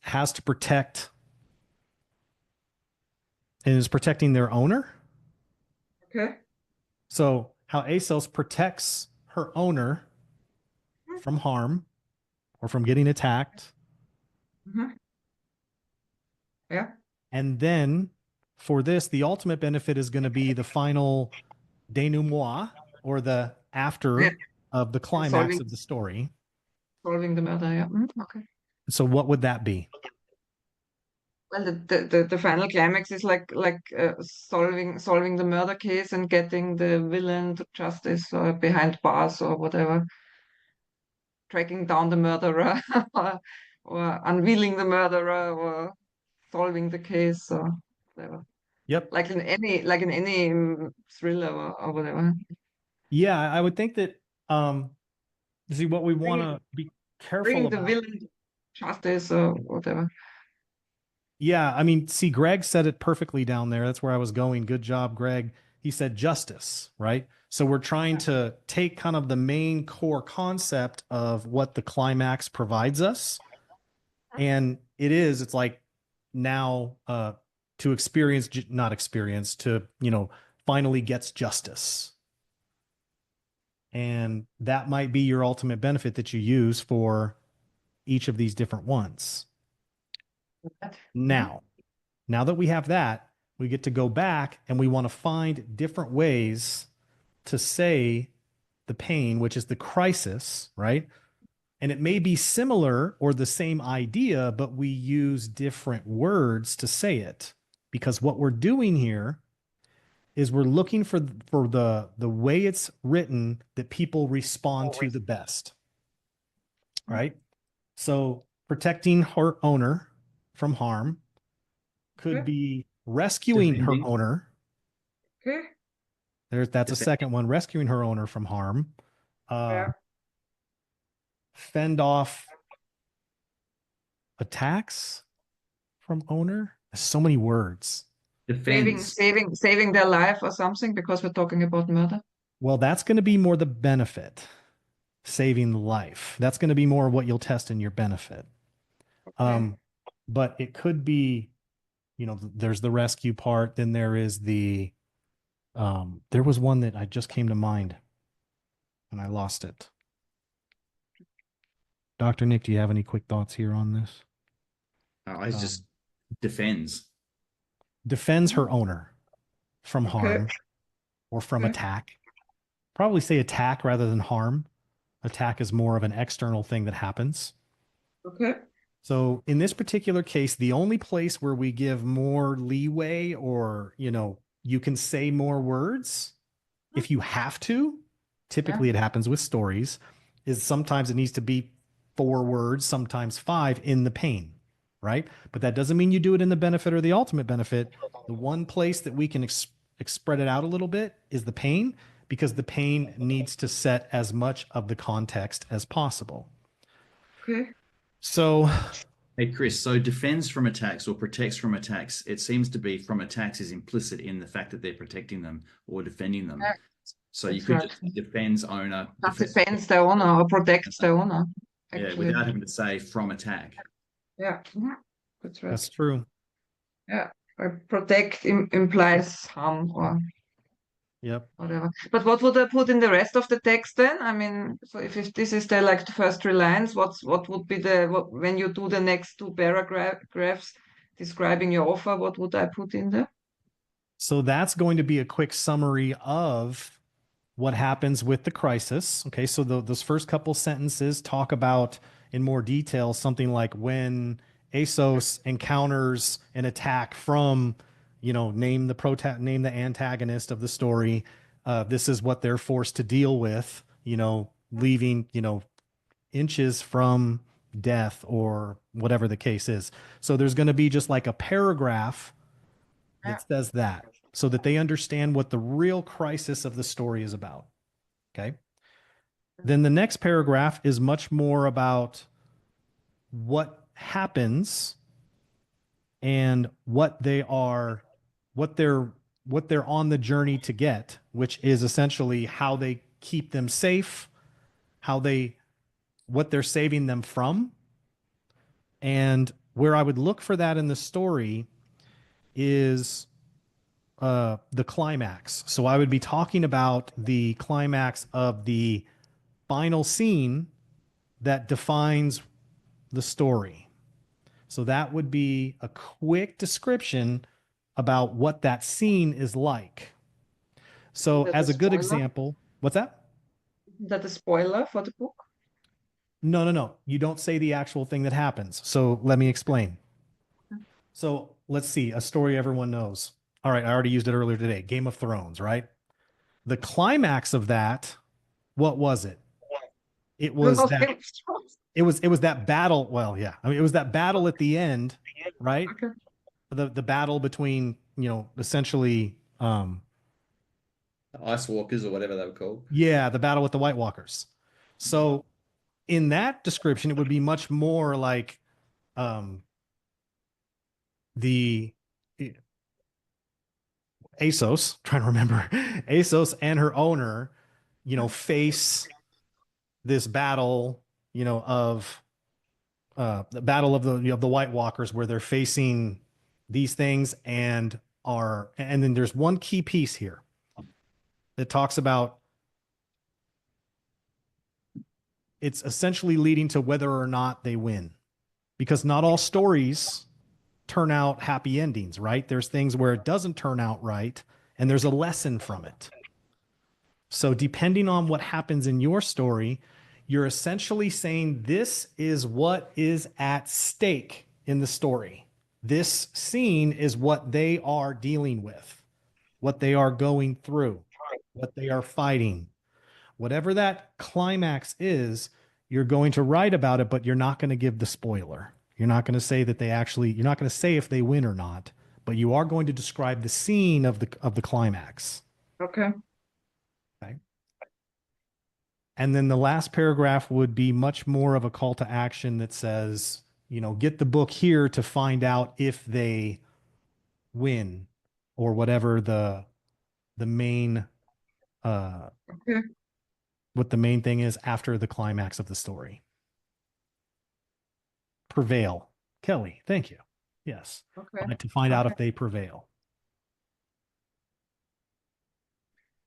Speaker 1: has to protect and is protecting their owner.
Speaker 5: Okay.
Speaker 1: So how Asos protects her owner from harm or from getting attacked.
Speaker 5: Yeah.
Speaker 1: And then for this, the ultimate benefit is going to be the final denouement or the after of the climax of the story.
Speaker 5: Solving the murder, yeah. Okay.
Speaker 1: So what would that be?
Speaker 5: Well, the final climax is like solving the murder case and getting the villain to justice or behind bars or whatever, tracking down the murderer or unveiling the murderer or solving the case or whatever.
Speaker 1: Yep.
Speaker 5: Like in any thriller or whatever.
Speaker 1: Yeah, I would think that see what we want to be careful
Speaker 5: Bring the
Speaker 1: about.
Speaker 5: villain to justice or whatever.
Speaker 1: Yeah, I mean, see, Greg said it perfectly down there. That's where I was going. Good job, Greg. He said justice, right? So we're trying to take kind of the main core concept of what the climax provides us. And it's like now to experience, not experience, to, finally gets justice. And that might be your ultimate benefit that you use for each of these different ones. Now that we have that, we get to go back and we want to find different ways to say the pain, which is the crisis, right? And it may be similar or the same idea, but we use different words to say it, because what we're doing here is we're looking for the way it's written that people respond to the best, right? So protecting her owner from harm could be rescuing her owner.
Speaker 5: Okay.
Speaker 1: That's a second one, rescuing her owner from harm. Fend off attacks from owner. There's so many words.
Speaker 5: Saving their life or something, because we're talking about murder.
Speaker 1: Well, that's going to be more the benefit, saving life. That's going to be more what you'll test in your benefit. Okay. But it could be, there's the rescue part. Then there is there was one that I just came to mind and I lost it. Dr. Nick, do you have any quick thoughts here on this?
Speaker 2: I just defends
Speaker 1: her owner from harm or from attack. Probably say attack rather than harm. Attack is more of an external thing that happens.
Speaker 5: Okay.
Speaker 1: So in this particular case, the only place where we give more leeway or, you can say more words if you have to, typically it happens with stories, is sometimes it needs to be 4 words, sometimes 5 in the pain, right? But that doesn't mean you do it in the benefit or the ultimate benefit. The one place that we can spread it out a little bit is the pain, because the pain needs to set as much of the context as possible.
Speaker 5: Okay.
Speaker 1: So,
Speaker 2: hey, Chris, so defends from attacks or protects from attacks, it seems to be from attacks is implicit in the fact that they're protecting them or defending them. So you could just defends owner.
Speaker 5: Defends the owner or protects the owner.
Speaker 2: Actually. Yeah, without having to say from attack.
Speaker 5: Yeah, that's right.
Speaker 1: That's true.
Speaker 5: Yeah, protect implies harm or whatever. But what would I put in the rest of the text then? I mean, so if this is the first 3 lines, what would be when you do the next 2 paragraphs describing your offer, what would I put in there?
Speaker 1: So that's going to be a quick summary of what happens with the crisis. Okay, so those first couple sentences talk about, in more detail something like when ASOS encounters an attack from, name the antagonist of the story. This is what they're forced to deal with, leaving, inches from death or whatever the case is. So there's going to be just like a paragraph that says that so that they understand what the real crisis of the story is about. Okay. Then the next paragraph is much more about what happens and what they're on the journey to get, which is essentially how they keep them safe, what they're saving them from. And where I would look for that in the story is the climax. So I would be talking about the climax of the final scene that defines the story. So that would be a quick description about what that scene is like. So as a good example, what's that?
Speaker 5: Is that a spoiler for the book?
Speaker 1: No. You don't say the actual thing that happens. So let me explain. So let's see, a story everyone knows. All right, I already used it earlier today. Game of Thrones, right? The climax of that, what was it? It was that battle. Well, yeah. I mean, it was that battle at the end, right?
Speaker 5: Okay.
Speaker 1: The battle between, essentially
Speaker 2: Ice Walkers or whatever they were called.
Speaker 1: Yeah, the battle with the White Walkers. So in that description, it would be much more like the ASOS, trying to remember, ASOS and her owner, face this battle, of the battle of the White Walkers, where they're facing these things and then there's one key piece here that talks about it's essentially leading to whether or not they win, because not all stories turn out happy endings, right? There's things where it doesn't turn out right, and there's a lesson from it. So depending on what happens in your story, you're essentially saying this is what is at stake in the story. This scene is what they are dealing with, what they are going through, what they are fighting. Whatever that climax is, you're going to write about it, but you're not going to give the spoiler. You're not going to say that you're not going to say if they win or not, but you are going to describe the scene of the climax.
Speaker 5: Okay.
Speaker 1: Okay. And then the last paragraph would be much more of a call to action that says, get the book here to find out if they win or whatever the main,
Speaker 5: Okay.
Speaker 1: what the main thing is after the climax of the story. Prevail. Kelly, thank you. Yes.
Speaker 5: Okay.
Speaker 1: To find out if they prevail.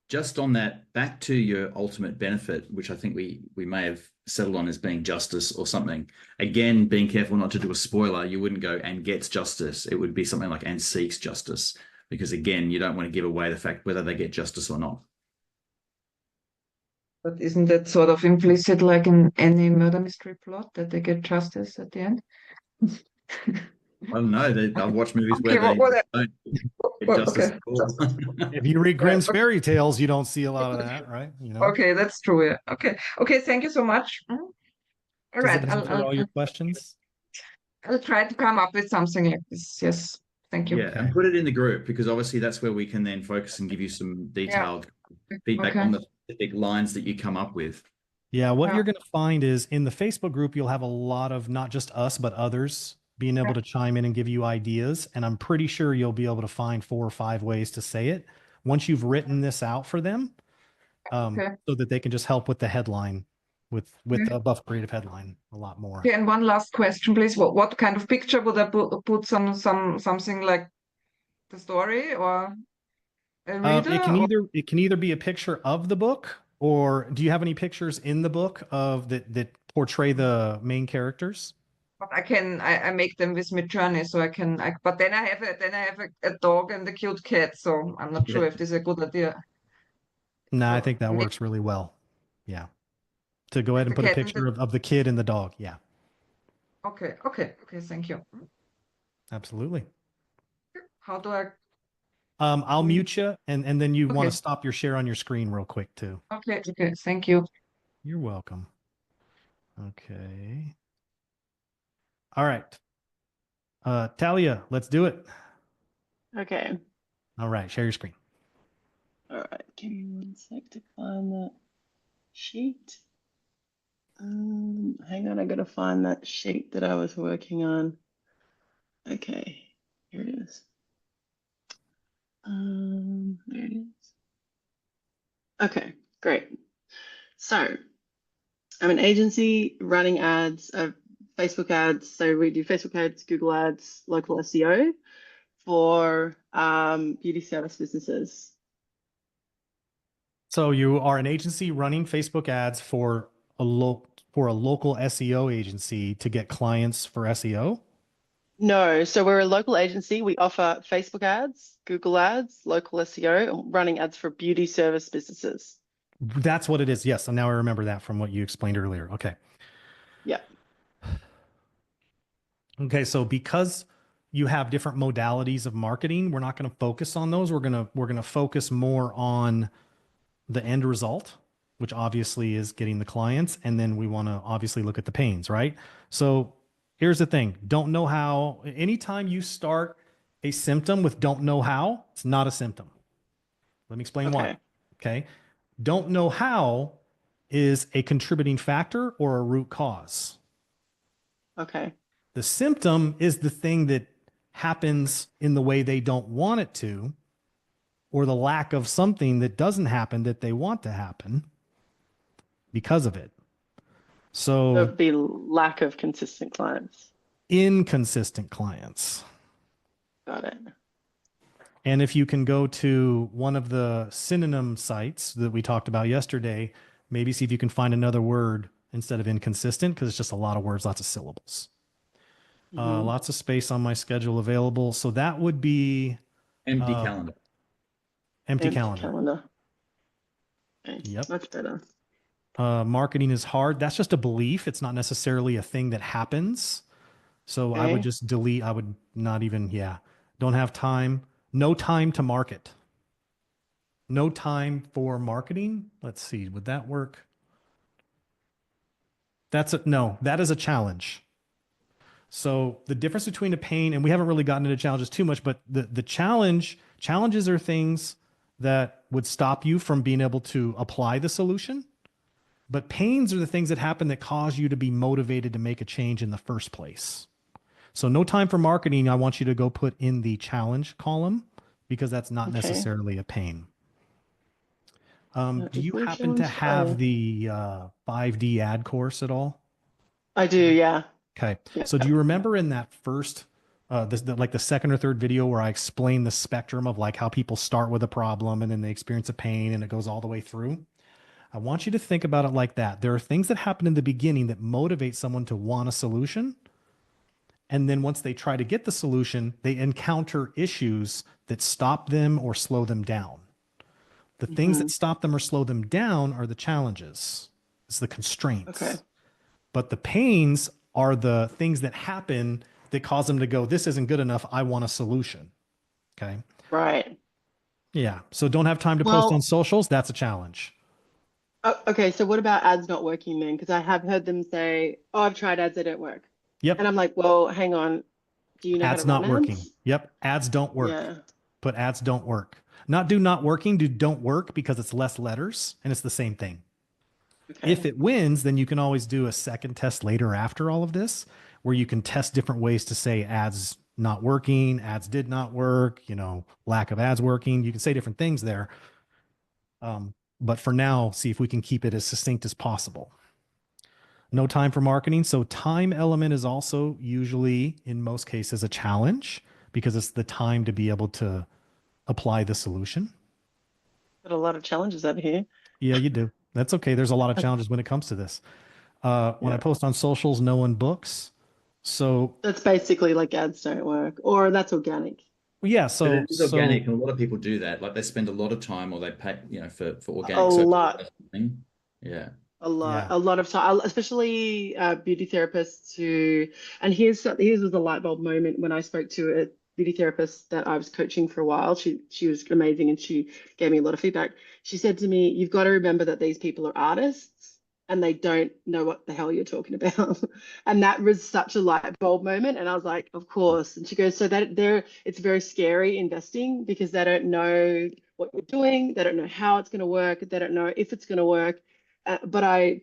Speaker 2: Just on that, back to your ultimate benefit, which I think we may have settled on as being justice or something. Again, being careful not to do a spoiler. You wouldn't go and gets justice. It would be something like and seeks justice, because again, you don't want to give away the fact whether they get justice or not.
Speaker 5: But isn't that sort of implicit, like in any murder mystery plot, that they get justice at the end?
Speaker 2: I don't know. I've watched movies
Speaker 5: Okay,
Speaker 2: where they
Speaker 5: what-
Speaker 2: don't get justice
Speaker 5: okay.
Speaker 2: at all.
Speaker 1: If you read Grimm's fairy tales, you don't see a lot of that, right?
Speaker 5: Okay, that's true. Yeah. Okay. Thank you so much. All
Speaker 1: Does
Speaker 5: right.
Speaker 1: it answer all your questions?
Speaker 5: I'll try to come up with something like this. Yes. Thank you.
Speaker 2: Yeah, and put it in the group, because obviously that's where we can then focus and give you some detailed feedback on the specific lines that you come up with.
Speaker 1: Yeah, what you're going to find is in the Facebook group, you'll have a lot of not just us, but others being able to chime in and give you ideas. And I'm pretty sure you'll be able to find 4 or 5 ways to say it once you've written this out for them, so that they can just help with the headline, with the Buff Creative headline a lot more.
Speaker 5: Okay, and one last question, please. What kind of picture would I put something like the story or a reader?
Speaker 1: It can either be a picture of the book, or do you have any pictures in the book of that portray the main characters?
Speaker 5: But I make them with Midjourney, so but then I have a dog and a cute cat, so I'm not sure if this is a good idea.
Speaker 1: No, I
Speaker 5: So
Speaker 1: think that
Speaker 5: maybe-
Speaker 1: works really well. Yeah. To go ahead and
Speaker 5: The
Speaker 1: put a
Speaker 5: cat and
Speaker 1: picture of the kid and the dog. Yeah.
Speaker 5: Okay. Thank you.
Speaker 1: Absolutely.
Speaker 5: How do I?
Speaker 1: I'll mute you, and then you want to
Speaker 5: Okay.
Speaker 1: stop your share on your screen real quick too.
Speaker 5: Okay. Thank you.
Speaker 1: You're welcome. Okay. All right. Talia, let's do it.
Speaker 3: Okay.
Speaker 1: All right, share your screen.
Speaker 3: All right. Give me 1 sec to find that sheet. Hang on, I gotta find that sheet that I was working on. Okay, here it is. There it is. Okay, great. So I'm an agency running ads, Facebook ads. So we do Facebook ads, Google ads, local SEO for beauty service businesses.
Speaker 1: So you are an agency running Facebook ads for a local SEO agency to get clients for SEO.
Speaker 3: No, so we're a local agency. We offer Facebook ads, Google ads, local SEO, and running ads for beauty service businesses.
Speaker 1: That's what it is. Yes. And now I remember that from what you explained earlier. Okay.
Speaker 3: Yeah.
Speaker 1: Okay. So because you have different modalities of marketing, we're not going to focus on those. We're going to focus more on the end result, which obviously is getting the clients. And then we want to obviously look at the pains, right? So here's the thing. Don't know how. Anytime you start a symptom with don't know how, it's not a symptom. Let me explain why.
Speaker 3: Okay.
Speaker 1: Okay. Don't know how is a contributing factor or a root cause.
Speaker 3: Okay.
Speaker 1: The symptom is the thing that happens in the way they don't want it to, or the lack of something that doesn't happen that they want to happen because of it.
Speaker 3: So
Speaker 1: So
Speaker 3: it'd be lack of consistent clients.
Speaker 1: inconsistent clients.
Speaker 3: Got it.
Speaker 1: And if you can go to one of the synonym sites that we talked about yesterday, maybe see if you can find another word instead of inconsistent, because it's just a lot of words, lots of syllables. Lots of space on my schedule available. So that would be
Speaker 2: Empty calendar.
Speaker 1: empty
Speaker 3: Empty
Speaker 1: calendar.
Speaker 3: calendar. Okay,
Speaker 1: Yep.
Speaker 3: much better.
Speaker 1: Marketing is hard. That's just a belief. It's not necessarily a thing that happens. So I would
Speaker 3: Okay.
Speaker 1: just delete. I would not even, don't have time. No time to market. No time for marketing. Let's see. Would that work? No, that is a challenge. So the difference between a pain, and we haven't really gotten into challenges too much, but the challenges are things that would stop you from being able to apply the solution. But pains are the things that happen that cause you to be motivated to make a change in the first place. So no time for marketing, I want you to go put in the challenge column, because that's not
Speaker 3: Okay.
Speaker 1: necessarily a pain.
Speaker 3: That
Speaker 1: Do
Speaker 3: is
Speaker 1: you
Speaker 3: no
Speaker 1: happen to
Speaker 3: challenge.
Speaker 1: have the 5D ad course at all?
Speaker 3: I do, yeah.
Speaker 1: Okay.
Speaker 3: Yeah.
Speaker 1: So do you remember in that first, like the second or third video where I explained the spectrum of like how people start with a problem and then they experience a pain and it goes all the way through? I want you to think about it like that. There are things that happen in the beginning that motivate someone to want a solution. And then once they try to get the solution, they encounter issues that stop them or slow them down. The things that stop them or slow them down are the challenges. It's the constraints.
Speaker 3: Okay.
Speaker 1: But the pains are the things that happen that cause them to go, this isn't good enough. I want a solution. Okay.
Speaker 3: Right.
Speaker 1: Yeah. So don't have time to post on
Speaker 3: Well,
Speaker 1: socials. That's a challenge.
Speaker 3: okay, so what about ads not working then? Because I have heard them say, oh, I've tried ads, they don't work. And
Speaker 1: Yep.
Speaker 3: I'm like, well, hang on. Do you know how to
Speaker 1: Ads
Speaker 3: run
Speaker 1: not working.
Speaker 3: ads?
Speaker 1: Yep. Ads don't work.
Speaker 3: Yeah.
Speaker 1: Put ads don't work. Not working, do don't work, because it's less letters and it's the same thing. If
Speaker 3: Okay.
Speaker 1: it wins, then you can always do a second test later after all of this, where you can test different ways to say ads not working, ads did not work, lack of ads working. You can say different things there. But for now, see if we can keep it as succinct as possible. No time for marketing. So time element is also usually, in most cases, a challenge, because it's the time to be able to apply the solution.
Speaker 3: Got a lot of challenges over here.
Speaker 1: Yeah, you do. That's okay. There's a lot of challenges when it comes to this. When I
Speaker 3: Yeah.
Speaker 1: post on socials, no one books. So
Speaker 3: That's basically like ads don't work, or that's organic.
Speaker 1: yeah,
Speaker 2: But
Speaker 1: so
Speaker 2: it is organic, and a lot of people do that. Like they spend a lot of time, or they pay, for
Speaker 3: A
Speaker 2: organic. So
Speaker 3: lot.
Speaker 2: yeah.
Speaker 1: Yeah.
Speaker 3: a lot of time, especially beauty therapists who, and here's was a light bulb moment when I spoke to a beauty therapist that I was coaching for a while. She was amazing and she gave me a lot of feedback. She said to me, "You've got to remember that these people are artists and they don't know what the hell you're talking about." And that was such a light bulb moment. And I was like, "Of course." And she goes, "So that it's very scary investing because they don't know what you're doing, they don't know how it's going to work, they don't know if it's going to work." But I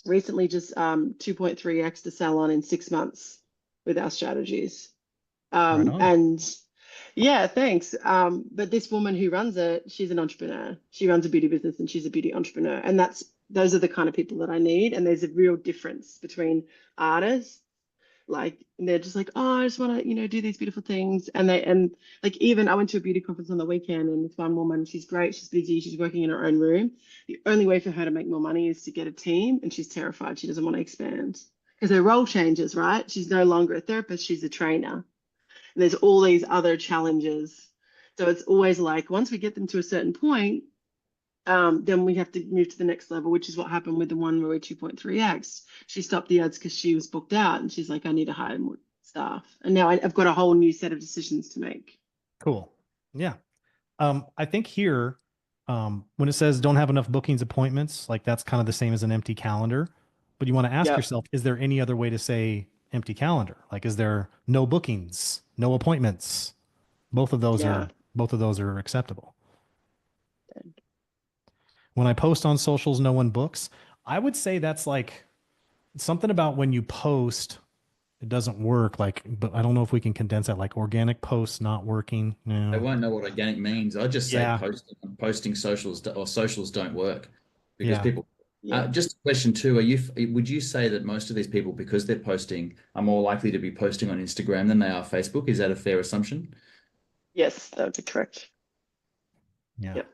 Speaker 3: recently just 2.3x the salon in 6 months with our strategies.
Speaker 1: Right on.
Speaker 3: And yeah, thanks. But this woman who runs it, she's an entrepreneur. She runs a beauty business and she's a beauty entrepreneur. And those are the kind of people that I need. And there's a real difference between artists like and they're just like, oh, I just want to do these beautiful things, and like even I went to a beauty conference on the weekend, and this one woman, she's great, she's busy, she's working in her own room. The only way for her to make more money is to get a team, and she's terrified, she doesn't want to expand because her role changes, right? She's no longer a therapist, she's a trainer, and there's all these other challenges. So it's always like once we get them to a certain point, then we have to move to the next level, which is what happened with the one where we 2.3x. She stopped the ads because she was booked out and she's like, I need to hire more staff. And now I've got a whole new set of decisions to make.
Speaker 1: Cool. Yeah. I think here, when it says don't have enough bookings appointments, like that's kind of the same as an empty calendar. But you want to ask
Speaker 3: Yep.
Speaker 1: yourself, is there any other way to say empty calendar? Like, is there no bookings, no appointments? Both of those
Speaker 3: Yeah.
Speaker 1: are acceptable. When I post on socials, no one books. I would say that's like something about when you post, it doesn't work. Like, but I don't know if we can condense that. Like organic posts not working.
Speaker 2: They
Speaker 1: No.
Speaker 2: won't know what organic means. I just say
Speaker 1: Yeah.
Speaker 2: posting socials or socials don't work because
Speaker 1: Yeah.
Speaker 2: people.
Speaker 3: Yeah.
Speaker 2: Just question two: would you say that most of these people, because they're posting, are more likely to be posting on Instagram than they are Facebook? Is that a fair assumption?
Speaker 3: Yes, that would be correct.
Speaker 1: Yeah.
Speaker 3: Yep.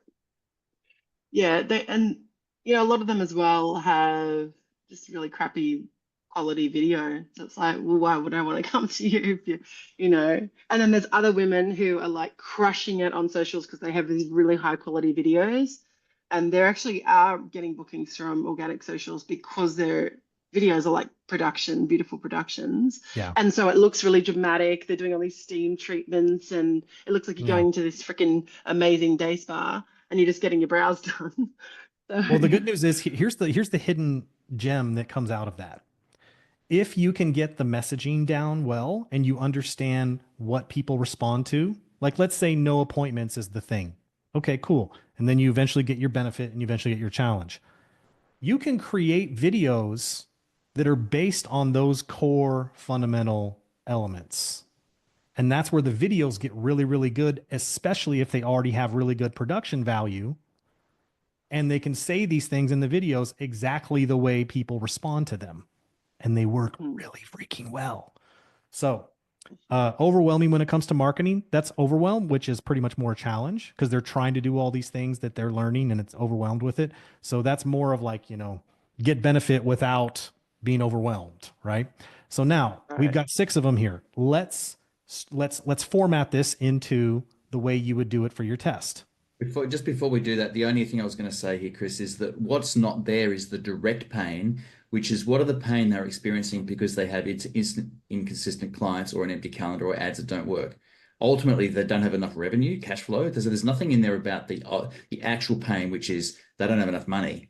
Speaker 3: Yeah, a lot of them as well have just really crappy quality video. So it's like, well, why would I want to come to you if you. And then there's other women who are like crushing it on socials because they have these really high quality videos, and they're actually are getting bookings from organic socials because their videos are like beautiful productions.
Speaker 1: Yeah.
Speaker 3: And so it looks really dramatic. They're doing all these steam treatments, and it looks like you're
Speaker 1: Yeah.
Speaker 3: going to this freaking amazing day spa and you're just getting your brows done. So,
Speaker 1: Well, the good news is here's the hidden gem that comes out of that. If you can get the messaging down well and you understand what people respond to, like let's say no appointments is the thing. Okay, cool. And then you eventually get your benefit and you eventually get your challenge. You can create videos that are based on those core fundamental elements. And that's where the videos get really, really good, especially if they already have really good production value. And they can say these things in the videos exactly the way people respond to them. And they work really freaking well. So overwhelming when it comes to marketing, that's overwhelm, which is pretty much more a challenge because they're trying to do all these things that they're learning and it's overwhelmed with it. So that's more of like, get benefit without being overwhelmed, right? So now we've got 6 of them here. Let's format this into the way you would do it for your test.
Speaker 2: Before we do that, the only thing I was going to say here, Chris, is that what's not there is the direct pain, which is what are the pain they're experiencing because they have inconsistent clients or an empty calendar or ads that don't work. Ultimately, they don't have enough revenue, cash flow. There's nothing in there about the actual pain, which is they don't have enough money.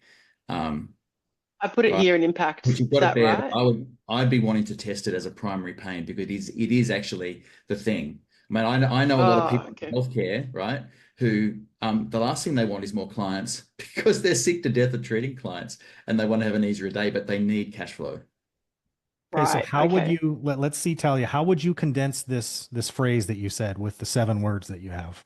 Speaker 3: I put it here in impact.
Speaker 2: Which you've
Speaker 3: Is
Speaker 2: got it
Speaker 3: that
Speaker 2: there.
Speaker 3: right?
Speaker 2: I'd be wanting to test it as a primary pain because it is actually the thing. I mean, I know a lot of people in healthcare, right? Who the last thing they want is more clients because they're sick to death of treating clients and they want to have an easier day, but they need cash flow.
Speaker 1: Okay, so how would you let's see, Talia, how would you condense this phrase that you said with the 7 words that you have?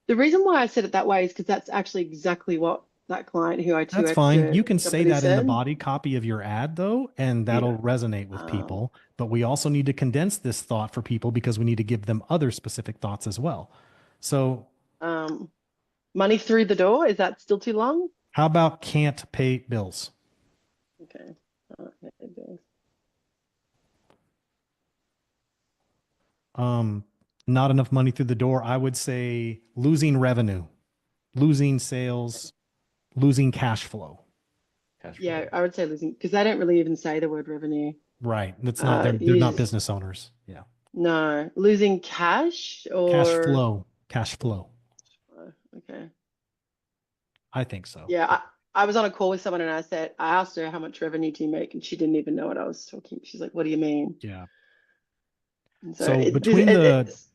Speaker 3: The reason why I said it that way is because that's actually exactly what that client who I 2X
Speaker 1: That's fine. You can say that in the
Speaker 3: said.
Speaker 1: body copy of your ad though, and that'll resonate with people. But we also need to condense this thought for people because we need to give them other specific thoughts as well. So
Speaker 3: money through the door, is that still too long?
Speaker 1: How about can't pay bills?
Speaker 3: Okay.
Speaker 1: Not enough money through the door. I would say losing revenue, losing sales, losing cash flow.
Speaker 2: Cash
Speaker 3: Yeah,
Speaker 2: flow.
Speaker 3: I would say losing because they don't really even say the word revenue.
Speaker 1: Right. That's not, they're not
Speaker 3: Use
Speaker 1: business owners. Yeah.
Speaker 3: no losing cash
Speaker 1: Cash
Speaker 3: or
Speaker 1: flow. Cash flow.
Speaker 3: okay.
Speaker 1: I think so.
Speaker 3: Yeah, I was on a call with someone and I asked her how much revenue do you make, and she didn't even know what I was talking. She's like, "What do you mean?"
Speaker 1: Yeah.
Speaker 3: And so
Speaker 1: So between
Speaker 3: it's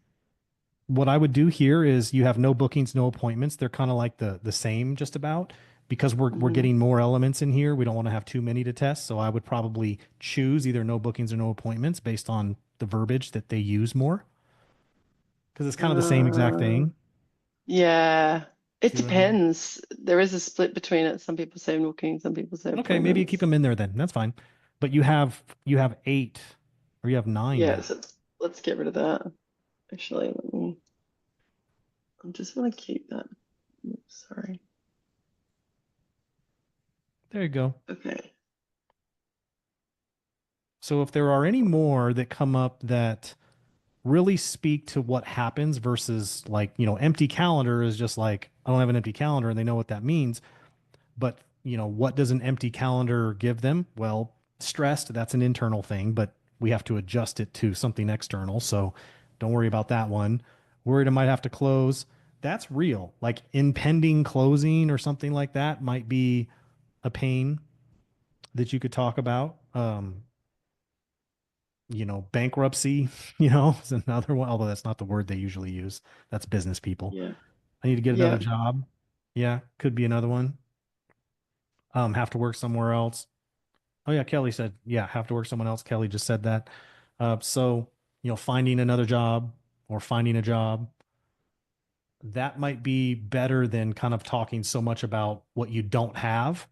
Speaker 1: what I would do here is you have no bookings, no appointments. They're kind of like the same just about because we're
Speaker 3: mhm.
Speaker 1: getting more elements in here. We don't want to have too many to test. So I would probably choose either no bookings or no appointments based on the verbiage that they use more because it's kind of the same exact
Speaker 3: Uh,
Speaker 1: thing.
Speaker 3: yeah, it
Speaker 1: See what I mean?
Speaker 3: depends. There is a split between it. Some people say booking, some people say
Speaker 1: Okay, maybe you keep
Speaker 3: appointments.
Speaker 1: them in there then. That's fine. But you have 8 or you have 9
Speaker 3: Yeah,
Speaker 1: now.
Speaker 3: so let's get rid of that. Actually, I just want to keep that. Oops, sorry.
Speaker 1: There you go.
Speaker 3: Okay.
Speaker 1: So if there are any more that come up that really speak to what happens versus like, empty calendar is just like, I don't have an empty calendar and they know what that means. But, what does an empty calendar give them? Well, stressed, that's an internal thing, but we have to adjust it to something external. So don't worry about that one. Worried I might have to close. That's real. Like impending closing or something like that might be a pain that you could talk about. Bankruptcy, is another one, although that's not the word they usually use. That's business people.
Speaker 3: Yeah.
Speaker 1: I need to get another
Speaker 3: Yeah.
Speaker 1: job. Yeah, could be another one. Have to work somewhere else. Oh yeah, Kelly said, yeah, have to work someone else. Kelly just said that. So, finding another job or finding a job, that might be better than kind of talking so much about what you don't have.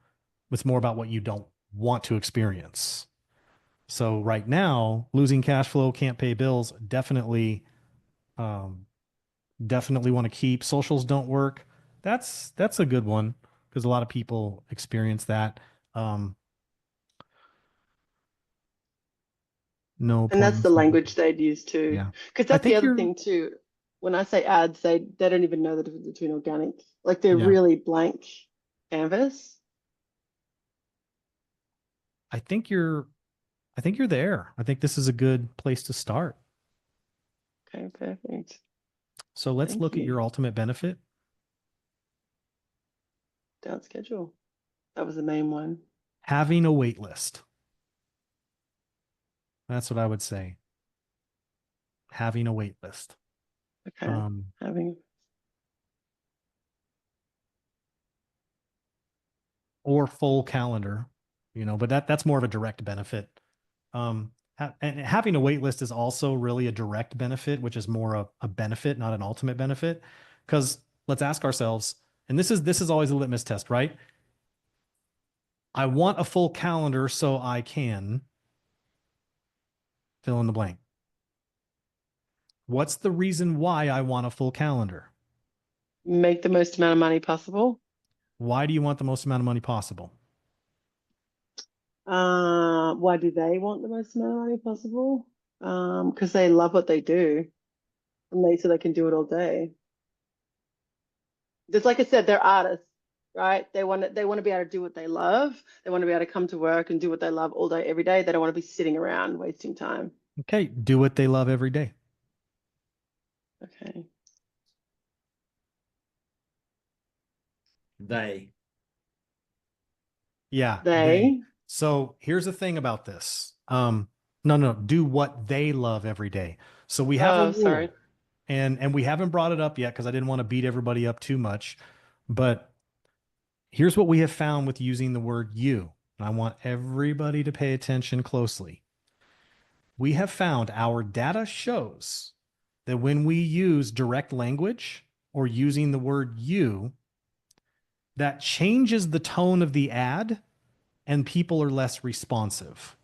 Speaker 1: It's more about what you don't want to experience. So right now, losing cash flow, can't pay bills, um, definitely want to keep. Socials don't work. That's a good one because a lot of people experience that. Um, no
Speaker 3: And that's the
Speaker 1: appointments, no
Speaker 3: language
Speaker 1: bookings.
Speaker 3: they'd use too.
Speaker 1: Yeah.
Speaker 3: Because
Speaker 1: I
Speaker 3: that's the
Speaker 1: think
Speaker 3: other
Speaker 1: you're,
Speaker 3: thing too. When I say ads, they don't even know the difference between organic. Like they're
Speaker 1: yeah,
Speaker 3: really blank canvas.
Speaker 1: I think you're, I think you're there. I think this is a good place to start.
Speaker 3: Okay, perfect.
Speaker 1: So let's
Speaker 3: Thank
Speaker 1: look at
Speaker 3: you.
Speaker 1: your ultimate benefit.
Speaker 3: Down schedule. That was the main one.
Speaker 1: Having a wait list. That's what I would say. Having a wait list.
Speaker 3: Okay.
Speaker 1: Um,
Speaker 3: Having
Speaker 1: or full calendar, but that's more of a direct benefit. And having a wait list is also really a direct benefit, which is more a benefit, not an ultimate benefit. Because let's ask ourselves, and this is always a litmus test, right? I want a full calendar so I can fill in the blank. What's the reason why I want a full calendar?
Speaker 3: make the most amount of money possible.
Speaker 1: Why do you want the most amount of money possible?
Speaker 3: Why do they want the most amount of money possible? Because they love what they do and so they can do it all day. Just like I said, they're artists, right? They want to be able to do what they love. They want to be able to come to work and do what they love all day, every day. They don't want to be sitting around wasting time.
Speaker 1: Okay, do what they love every day.
Speaker 3: Okay.
Speaker 2: They.
Speaker 1: Yeah, they.
Speaker 3: They,
Speaker 1: So here's the thing about this. No, do what they love every day. So we have a
Speaker 3: oh,
Speaker 1: rule,
Speaker 3: sorry.
Speaker 1: and we haven't brought it up yet because I didn't want to beat everybody up too much. But here's what we have found with using the word you. And I want everybody to pay attention closely. We have found our data shows that when we use direct language or using the word you, that changes the tone of the ad and people are less responsive.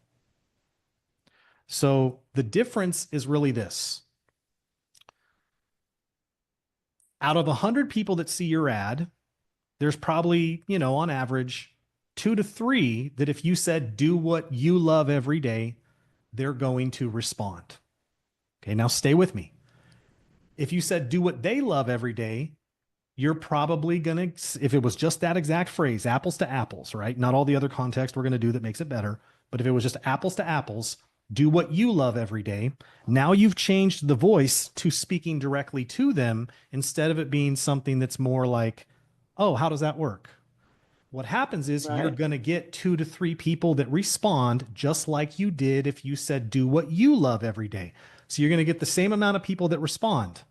Speaker 1: So the difference is really this. Out of 100 people that see your ad, there's probably, on average, 2 to 3 that if you said, do what you love every day, they're going to respond. Okay, now stay with me. If you said, do what they love every day, you're probably going to, if it was just that exact phrase, apples to apples, right? Not all the other context we're going to do that makes it better, but if it was just apples to apples, do what you love every day. Now you've changed the voice to speaking directly to them instead of it being something that's more like, oh, how does that work? What happens is you're
Speaker 3: Right.
Speaker 1: going to get 2 to 3 people that respond just like you did if you said, do what you love every day. So you're going to get the same amount of people that respond.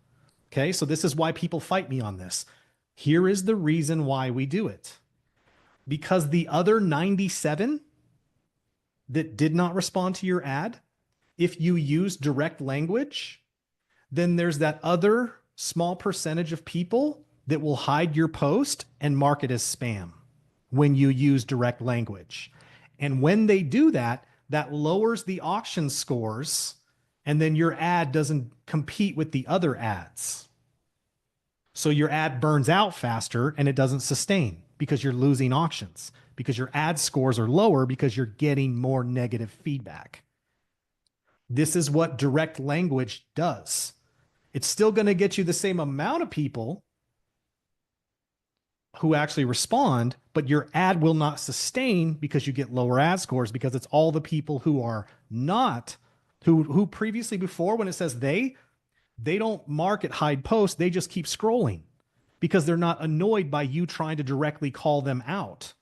Speaker 1: Okay. So this is why people fight me on this. Here is the reason why we do it. Because the other 97 that did not respond to your ad, if you use direct language, then there's that other small percentage of people that will hide your post and mark it as spam when you use direct language. And when they do that, that lowers the auction scores, and then your ad doesn't compete with the other ads. So your ad burns out faster and it doesn't sustain because you're losing auctions, because your ad scores are lower because you're getting more negative feedback. This is what direct language does. It's still going to get you the same amount of people who actually respond, but your ad will not sustain because you get lower ad scores, because it's all the people who are not, who previously, before, when it says they don't mark it hide post, they just keep scrolling because they're not annoyed by you trying to directly call them out.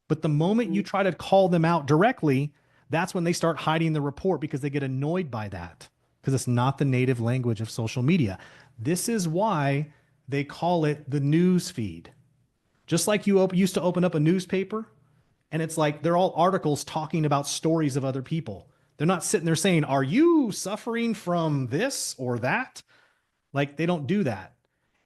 Speaker 1: But the moment you try to call them out directly, that's when they start hiding the report because they get annoyed by that, because it's not the native language of social media. This is why they call it the news feed. Just like you used to open up a newspaper and it's like they're all articles talking about stories of other people. They're not sitting there saying, are you suffering from this or that? Like, they don't do that.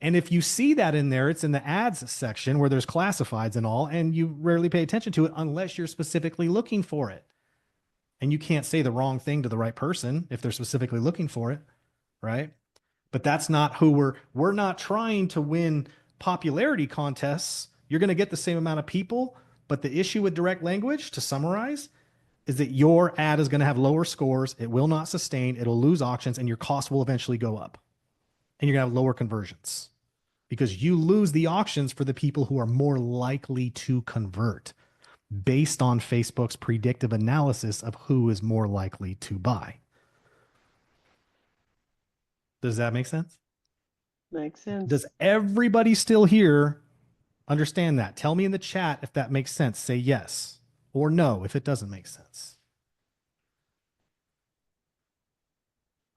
Speaker 1: And if you see that in there, it's in the ads section where there's classifieds and all, and you rarely pay attention to it unless you're specifically looking for it. And you can't say the wrong thing to the right person if they're specifically looking for it, right? But that's not who we're not trying to win popularity contests. You're going to get the same amount of people, but the issue with direct language, to summarize, is that your ad is going to have lower scores. It will not sustain. It'll lose auctions, and your cost will eventually go up. And you're going to have lower conversions because you lose the auctions for the people who are more likely to convert based on Facebook's predictive analysis of who is more likely to buy. Does that make sense?
Speaker 3: Makes sense.
Speaker 1: Does everybody still here understand that? Tell me in the chat if that makes sense. Say yes or no if it doesn't make sense.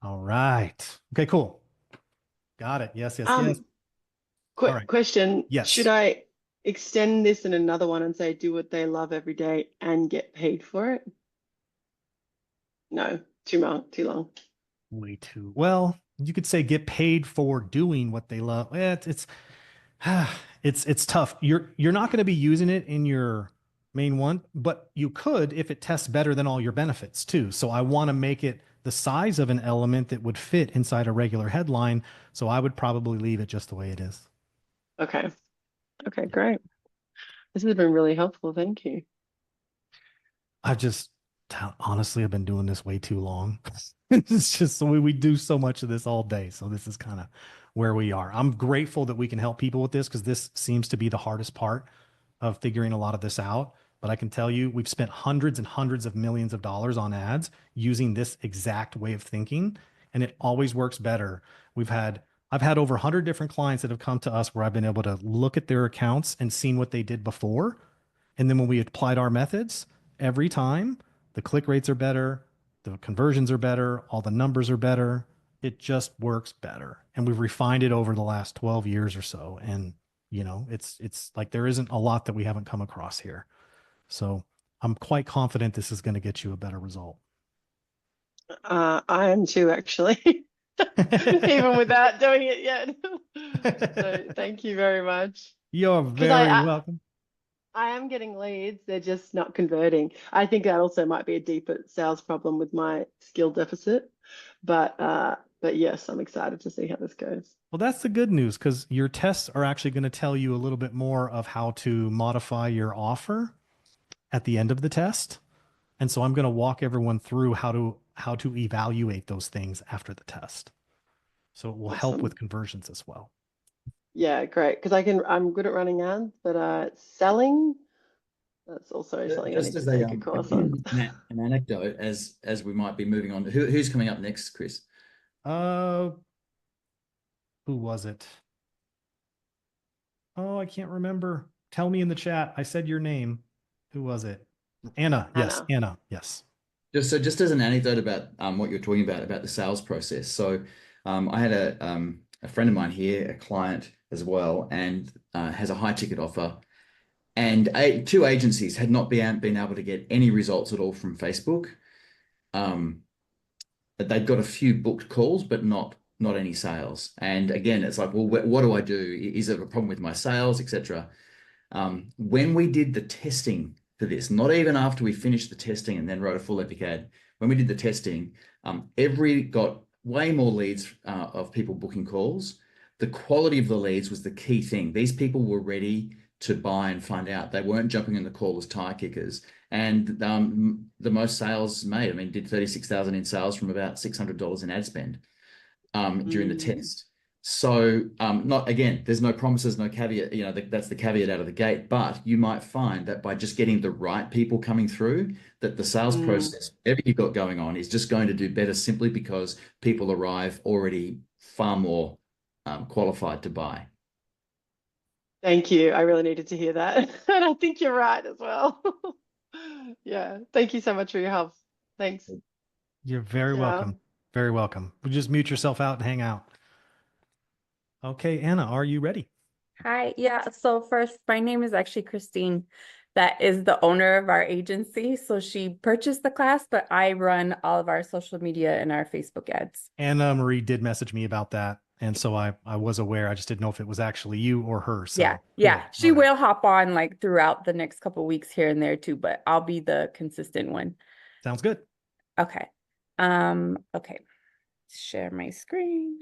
Speaker 1: All right. Okay, cool. Got it. Yes, yes, yes.
Speaker 3: Quick
Speaker 1: All right.
Speaker 3: question.
Speaker 1: Yes.
Speaker 3: Should I extend this in another one and say do what they love every day and get paid for it? No, too long.
Speaker 1: Way too well. You could say get paid for doing what they love. It's tough. You're not going to be using it in your main one, but you could if it tests better than all your benefits too. So I want to make it the size of an element that would fit inside a regular headline. So I would probably leave it just the way it is.
Speaker 3: Okay. Okay, great. This has been really helpful. Thank you.
Speaker 1: Honestly, I've been doing this way too long. It's just so we do so much of this all day. So this is kind of where we are. I'm grateful that we can help people with this because this seems to be the hardest part of figuring a lot of this out. But I can tell you, we've spent hundreds and hundreds of millions of dollars on ads using this exact way of thinking, and it always works better. I've had over 100 different clients that have come to us where I've been able to look at their accounts and seen what they did before. And then when we applied our methods, every time the click rates are better, the conversions are better, all the numbers are better. It just works better. And we've refined it over the last 12 years or so. And, it's like there isn't a lot that we haven't come across here. So I'm quite confident this is going to get you a better result.
Speaker 3: I am too, actually, even without doing it yet. So thank you very much.
Speaker 1: You're very welcome.
Speaker 3: I am getting leads. They're just not converting. I think that also might be a deeper sales problem with my skill deficit. But yes, I'm excited to see how this goes.
Speaker 1: Well, that's the good news because your tests are actually going to tell you a little bit more of how to modify your offer at the end of the test. And so I'm going to walk everyone through how to evaluate those things after the test. So it will help with conversions as well.
Speaker 3: Yeah, great. Because I'm good at running ads, but selling, that's also something I
Speaker 2: Just
Speaker 3: need to
Speaker 2: as a
Speaker 3: take a course on.
Speaker 2: an anecdote, as we might be moving on, who's coming up next, Chris?
Speaker 1: Uh, who was it? Oh, I can't remember. Tell me in the chat. I said your name. Who was it? Anna. Yes,
Speaker 3: Anna.
Speaker 1: Anna. Yes.
Speaker 2: Just as an anecdote about what you're talking about the sales process. So I had a friend of mine here, a client as well, and has a high ticket offer. And two agencies had not been able to get any results at all from Facebook. But they'd got a few booked calls, but not any sales. And again, it's like, well, what do I do? Is it a problem with my sales, etc.? When we did the testing for this, not even after we finished the testing and then wrote a full epic ad, when we did the testing, every got way more leads of people booking calls. The quality of the leads was the key thing. These people were ready to buy and find out. They weren't jumping in the call as tire kickers. And the most sales made, I mean, did 36,000 in sales from about $600 in ad spend during the test. So not again, there's no promises, no caveat, you know, that's the caveat out of the gate, but you might find that by just getting the right people coming through, that the sales process, whatever you've got going on, is just going to do better simply because people arrive already far more qualified to buy.
Speaker 3: Thank you. I really needed to hear that. And I think you're right as well. Yeah. Thank you so much for your help. Thanks.
Speaker 1: You're very
Speaker 3: Yeah.
Speaker 1: welcome. Very welcome. Just mute yourself out and hang out. Okay, Anna, are you ready?
Speaker 6: Hi, yeah. So first, my name is actually Christine. That is the owner of our agency. So she purchased the class, but I run all of our social media and our Facebook ads.
Speaker 1: Anna Marie did message me about that. And so I was aware. I just didn't know if it was actually you or her. So
Speaker 6: Yeah,
Speaker 1: cool.
Speaker 6: yeah. She
Speaker 1: All right.
Speaker 6: will hop on like throughout the next couple of weeks here and there too, but I'll be the consistent one.
Speaker 1: Sounds good.
Speaker 6: Okay. Okay. Share my screen.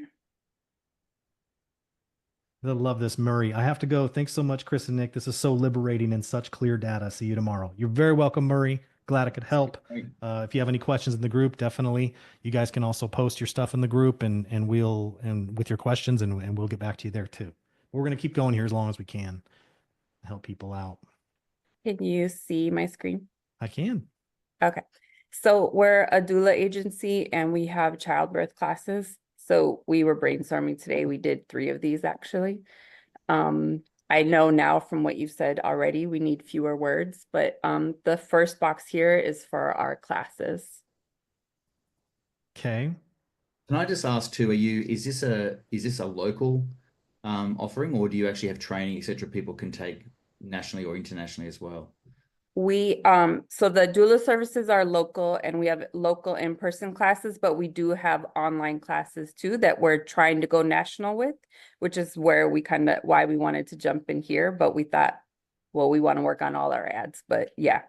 Speaker 1: They'll love this, Murray. I have to go. Thanks so much, Chris and Nick. This is so liberating and such clear data. See you tomorrow. You're very welcome, Murray. Glad I could help. If you have any questions in the group, definitely. You guys can also post your stuff in the group and with your questions and we'll get back to you there too. We're going to keep going here as long as we can. Help people out.
Speaker 6: Can you see my screen?
Speaker 1: I can.
Speaker 6: Okay. So we're a doula agency and we have childbirth classes. So we were brainstorming today. We did 3 of these actually. I know now from what you've said already, we need fewer words, but the first box here is for our classes.
Speaker 1: Okay.
Speaker 2: Can I just ask too, is this a local offering, or do you actually have training, etc., people can take nationally or internationally as well?
Speaker 6: We so the doula services are local and we have local in-person classes, but we do have online classes too that we're trying to go national with, which is where we why we wanted to jump in here, but we thought, well, we want to work on all our ads, but yeah.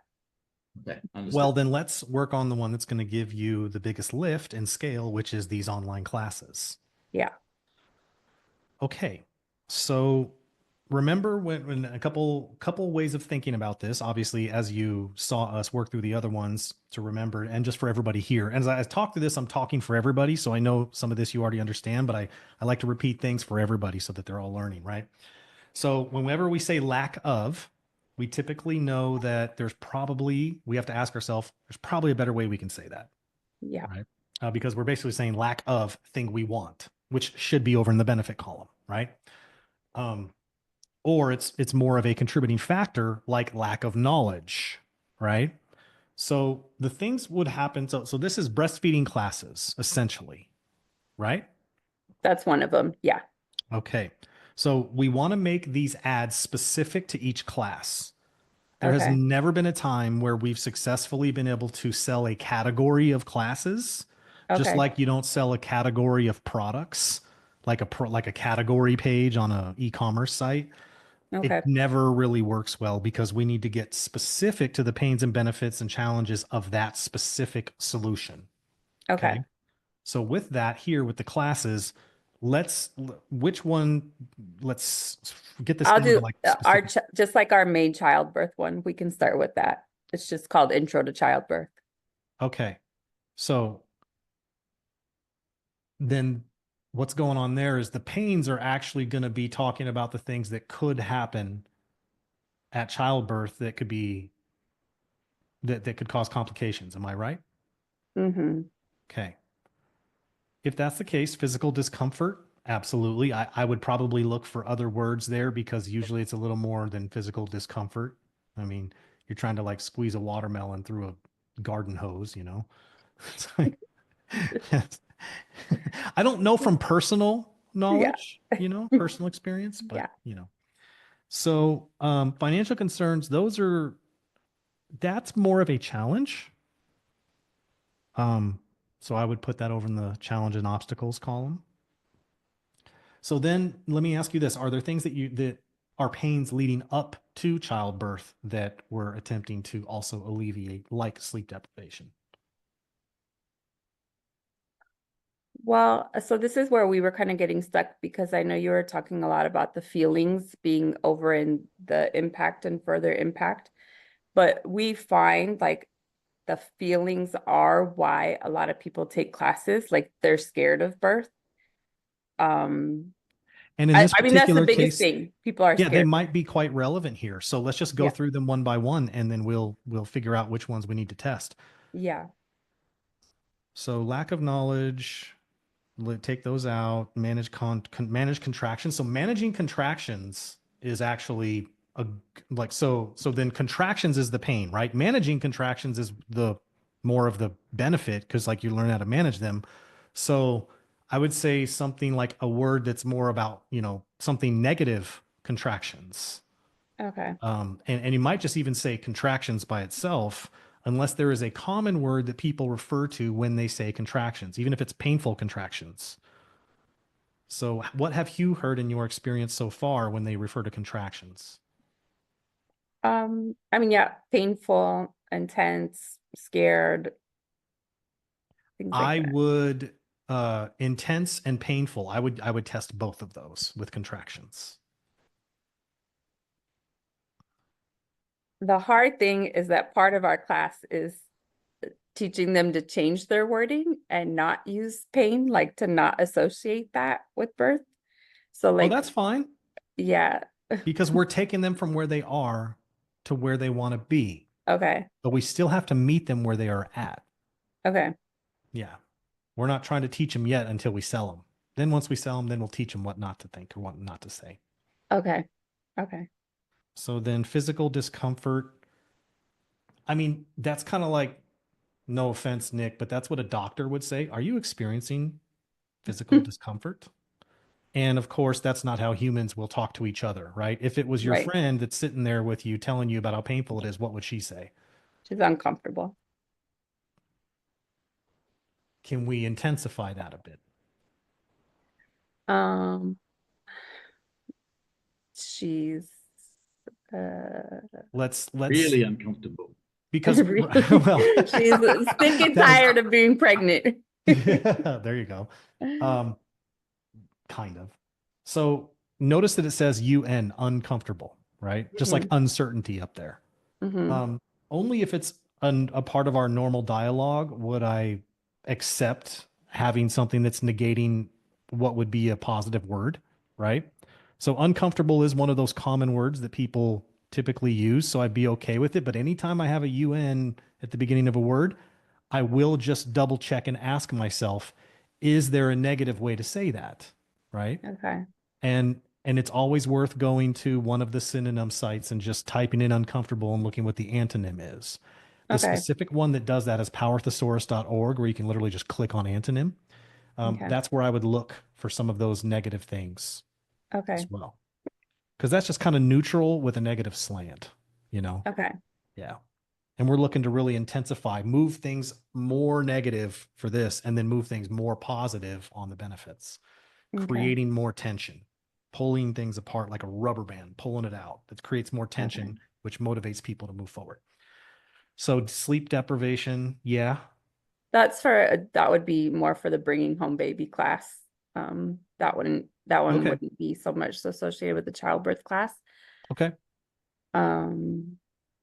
Speaker 2: Okay, understood.
Speaker 1: Well, then let's work on the one that's going to give you the biggest lift and scale, which is these online classes.
Speaker 6: Yeah.
Speaker 1: Okay. So remember when a couple ways of thinking about this, obviously, as you saw us work through the other ones to remember, and just for everybody here. And as I talk through this, I'm talking for everybody. So I know some of this you already understand, but I like to repeat things for everybody so that they're all learning, right? So whenever we say lack of, we typically know that we have to ask ourselves, there's probably a better way we can say that.
Speaker 6: Yeah.
Speaker 1: Right. Because we're basically saying lack of thing we want, which should be over in the benefit column, right? Or it's more of a contributing factor like lack of knowledge, right? So the things would happen. So this is breastfeeding classes, essentially, right?
Speaker 6: That's one of them. Yeah.
Speaker 1: Okay. So we want to make these ads specific to each class. There has
Speaker 6: Okay.
Speaker 1: never been a time where we've successfully been able to sell a category of classes, just
Speaker 6: Okay.
Speaker 1: like you don't sell a category of products, like a category page on an e-commerce site.
Speaker 6: Okay.
Speaker 1: It never really works well because we need to get specific to the pains and benefits and challenges of that specific solution.
Speaker 6: Okay.
Speaker 1: So with that here with the classes, let's get this
Speaker 6: I'll
Speaker 1: down to
Speaker 6: do
Speaker 1: like
Speaker 6: our
Speaker 1: specific.
Speaker 6: just like our main childbirth one. We can start with that. It's just called Intro to Childbirth.
Speaker 1: Okay. So then what's going on there is the pains are actually going to be talking about the things that could happen at childbirth that could be that could cause complications. Am I right?
Speaker 6: Mm-hmm.
Speaker 1: Okay. If that's the case, physical discomfort, absolutely. I would probably look for other words there because usually it's a little more than physical discomfort. I mean, you're trying to like squeeze a watermelon through a garden hose, you know? It's like, I don't know from personal
Speaker 6: Yeah.
Speaker 1: knowledge, you know, personal experience, but
Speaker 6: Yeah.
Speaker 1: you know. So financial concerns, that's more of a challenge. So I would put that over in the challenge and obstacles column. So then let me ask you this. Are there things that are pains leading up to childbirth that we're attempting to also alleviate, like sleep deprivation?
Speaker 6: Well, so this is where we were kind of getting stuck because I know you were talking a lot about the feelings being over in the impact and further impact, but we find like the feelings are why a lot of people take classes, like they're scared of birth. Um,
Speaker 1: And in this
Speaker 6: I mean, that's the
Speaker 1: particular
Speaker 6: biggest
Speaker 1: case,
Speaker 6: thing. People are
Speaker 1: yeah, they
Speaker 6: scared.
Speaker 1: might be quite relevant here. So let's just go
Speaker 6: Yeah.
Speaker 1: through them one by one, and then we'll figure out which ones we need to test.
Speaker 6: Yeah.
Speaker 1: So lack of knowledge, take those out. Manage contractions. So managing contractions is actually so then contractions is the pain, right? Managing contractions is the more of the benefit because like you learn how to manage them. So I would say something like a word that's more about, you know, something negative, contractions.
Speaker 6: Okay.
Speaker 1: And you might just even say contractions by itself, unless there is a common word that people refer to when they say contractions, even if it's painful contractions. So, what have you heard in your experience so far when they refer to contractions?
Speaker 6: I mean, yeah, painful, intense, scared, things like
Speaker 1: I
Speaker 6: that.
Speaker 1: would intense and painful. I would test both of those with contractions.
Speaker 6: The hard thing is that part of our class is teaching them to change their wording and not use pain, like to not associate that with birth. So
Speaker 1: Oh,
Speaker 6: like,
Speaker 1: that's fine
Speaker 6: yeah,
Speaker 1: because we're taking them from where they are to where they want to be,
Speaker 6: okay,
Speaker 1: but we still have to meet them where they are at.
Speaker 6: okay,
Speaker 1: Yeah. We're not trying to teach them yet until we sell them. Then once we sell them, then we'll teach them what not to think or what not to say.
Speaker 6: okay, okay.
Speaker 1: So then physical discomfort. I mean, that's kind of like, no offense, Nick, but that's what a doctor would say. Are you experiencing physical discomfort? And of course, that's not how humans will talk to each other, right? If it was your
Speaker 6: Right.
Speaker 1: friend that's sitting there with you telling you about how painful it is, what would she say?
Speaker 6: She's uncomfortable.
Speaker 1: Can we intensify that a bit?
Speaker 6: Um, she's uh
Speaker 1: Let's
Speaker 2: Really uncomfortable.
Speaker 1: because well,
Speaker 6: she's sick and
Speaker 1: that was
Speaker 6: tired of being pregnant.
Speaker 1: yeah, there you go. Kind of. So notice that it says UN, uncomfortable, right? Just like uncertainty up there.
Speaker 6: Mm-hmm.
Speaker 1: Only if it's a part of our normal dialogue would I accept having something that's negating what would be a positive word, right? So uncomfortable is one of those common words that people typically use. So I'd be okay with it. But anytime I have a UN at the beginning of a word, I will just double check and ask myself, is there a negative way to say that? Right.
Speaker 6: Okay.
Speaker 1: And it's always worth going to one of the synonym sites and just typing in uncomfortable and looking what the antonym is. The
Speaker 6: Okay.
Speaker 1: specific one that does that is powerthesaurus.org, where you can literally just click on antonym.
Speaker 6: Okay.
Speaker 1: That's where I would look for some of those negative things as
Speaker 6: Okay.
Speaker 1: well. Because that's just kind of neutral with a negative slant, you know?
Speaker 6: Okay.
Speaker 1: Yeah. And we're looking to really intensify, move things more negative for this, and then move things more positive on the benefits,
Speaker 6: Okay.
Speaker 1: creating more tension, pulling things apart like a rubber band, pulling it out. That creates more tension,
Speaker 6: Okay.
Speaker 1: which motivates people to move forward. So sleep deprivation, yeah.
Speaker 6: That would be more for the bringing home baby class. That one
Speaker 1: Okay.
Speaker 6: wouldn't be so much associated with the childbirth class.
Speaker 1: Okay.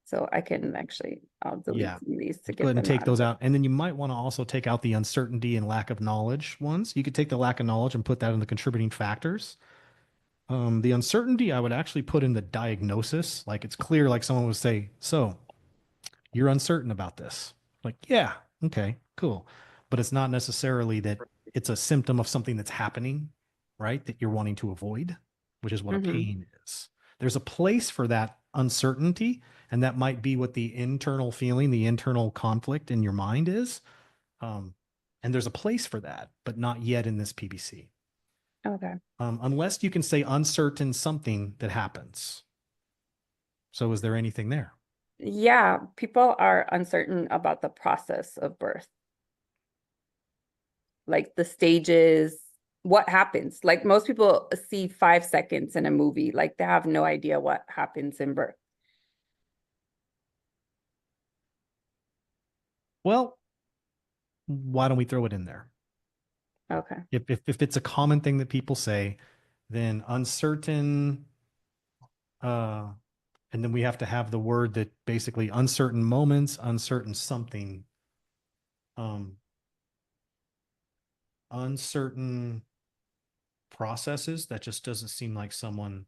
Speaker 6: So I can I'll delete
Speaker 1: Yeah.
Speaker 6: some of these to
Speaker 1: Go
Speaker 6: get
Speaker 1: ahead and
Speaker 6: them
Speaker 1: take
Speaker 6: out
Speaker 1: those
Speaker 6: of it.
Speaker 1: out. And then you might want to also take out the uncertainty and lack of knowledge ones. You could take the lack of knowledge and put that in the contributing factors. The uncertainty I would actually put in the diagnosis. Like it's clear, like someone would say, so you're uncertain about this. Like, yeah, okay, cool. But it's not necessarily that it's a symptom of something that's happening, right? That you're wanting to avoid, which is what a
Speaker 6: Mm-hmm.
Speaker 1: pain is. There's a place for that uncertainty, and that might be what the internal feeling, the internal conflict in your mind is. And there's a place for that, but not yet in this PBC.
Speaker 6: Okay.
Speaker 1: Unless you can say uncertain something that happens. So is there anything there?
Speaker 6: Yeah, people are uncertain about the process of birth, like the stages, what happens. Like most people see 5 seconds in a movie, like they have no idea what happens in birth.
Speaker 1: Well, why don't we throw it in there?
Speaker 6: Okay.
Speaker 1: If it's a common thing that people say, then uncertain, and then we have to have the word that basically uncertain moments, uncertain something, uncertain processes. That just doesn't seem like someone.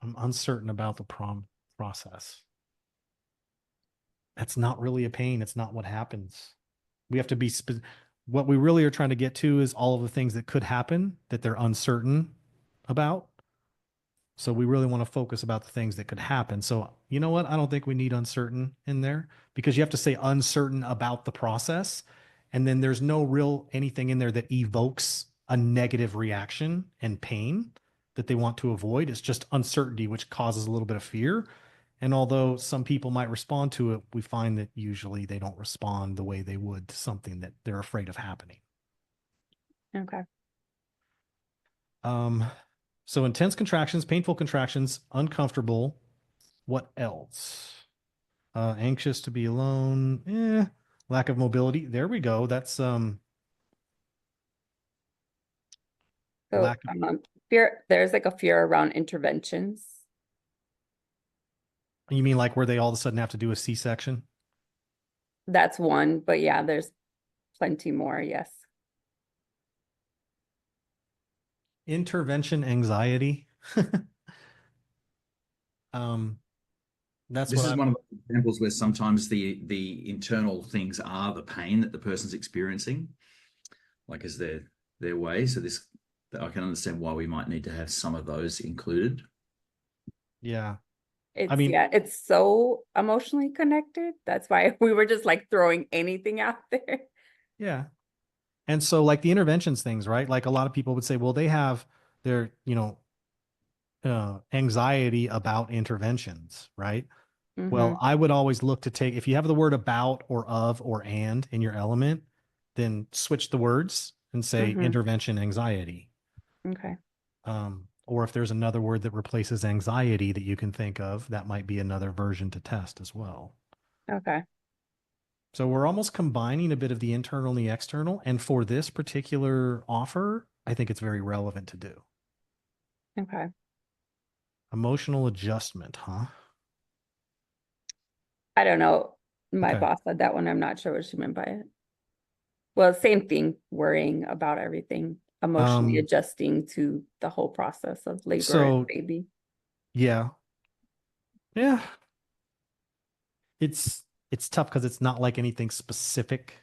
Speaker 1: I'm uncertain about the process. That's not really a pain. It's not what happens. We have to be what we really are trying to get to is all of the things that could happen that they're uncertain about. So we really want to focus about the things that could happen. So you know what? I don't think we need uncertain in there because you have to say uncertain about the process. And then there's no real anything in there that evokes a negative reaction and pain that they want to avoid. It's just uncertainty, which causes a little bit of fear. And although some people might respond to it, we find that usually they don't respond the way they would to something that they're afraid of happening.
Speaker 6: Okay.
Speaker 1: So intense contractions, painful contractions, uncomfortable. What else? Anxious to be alone. Lack of mobility. There we go. That's
Speaker 6: So
Speaker 1: lack of,
Speaker 6: fear, there's like a fear around interventions.
Speaker 1: you mean like where they all of a sudden have to do a C-section?
Speaker 6: That's one, but yeah, there's plenty more. Yes.
Speaker 1: Intervention anxiety. um, that's
Speaker 2: This
Speaker 1: what
Speaker 2: is
Speaker 1: I
Speaker 2: one of the examples where sometimes the internal things are the pain that the person's experiencing, like as their way. So this, I can understand why we might need to have some of those included.
Speaker 1: yeah.
Speaker 6: It's
Speaker 1: mean,
Speaker 6: it's so emotionally connected. That's why we were just like throwing anything out there.
Speaker 1: Yeah. And so like the interventions things, right? Like a lot of people would say, well, they have their, anxiety about interventions, right? Well, I would always look to take, if you have the word about or of or and in your element, then switch the words and say intervention anxiety.
Speaker 6: Okay.
Speaker 1: Or if there's another word that replaces anxiety that you can think of, that might be another version to test as well.
Speaker 6: Okay.
Speaker 1: So we're almost combining a bit of the internal and the external. And for this particular offer, I think it's very relevant to do.
Speaker 6: Okay.
Speaker 1: Emotional adjustment, huh?
Speaker 6: I don't know. My
Speaker 1: Okay.
Speaker 6: boss said that one. I'm not sure what she meant by it. Well, same thing, worrying about everything, emotionally adjusting to the whole process of labor and baby.
Speaker 1: Yeah. Yeah. It's tough because it's not like anything specific.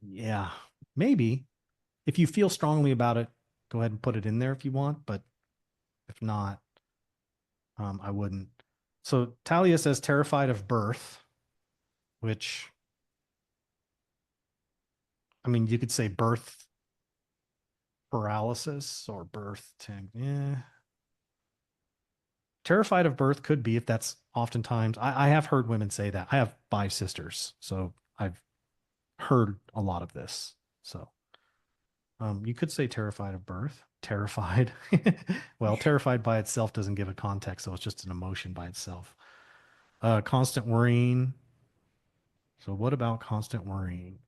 Speaker 1: Yeah. Maybe. If you feel strongly about it, go ahead and put it in there if you want, but if not, I wouldn't. So Talia says terrified of birth, which, I mean, you could say birth paralysis or birth terrified of birth could be, if that's oftentimes, I have heard women say that. I have 5 sisters, so I've heard a lot of this. So you could say terrified of birth, terrified. Well, terrified by itself doesn't give a context, so it's just an emotion by itself. Constant worrying. So what about constant worrying?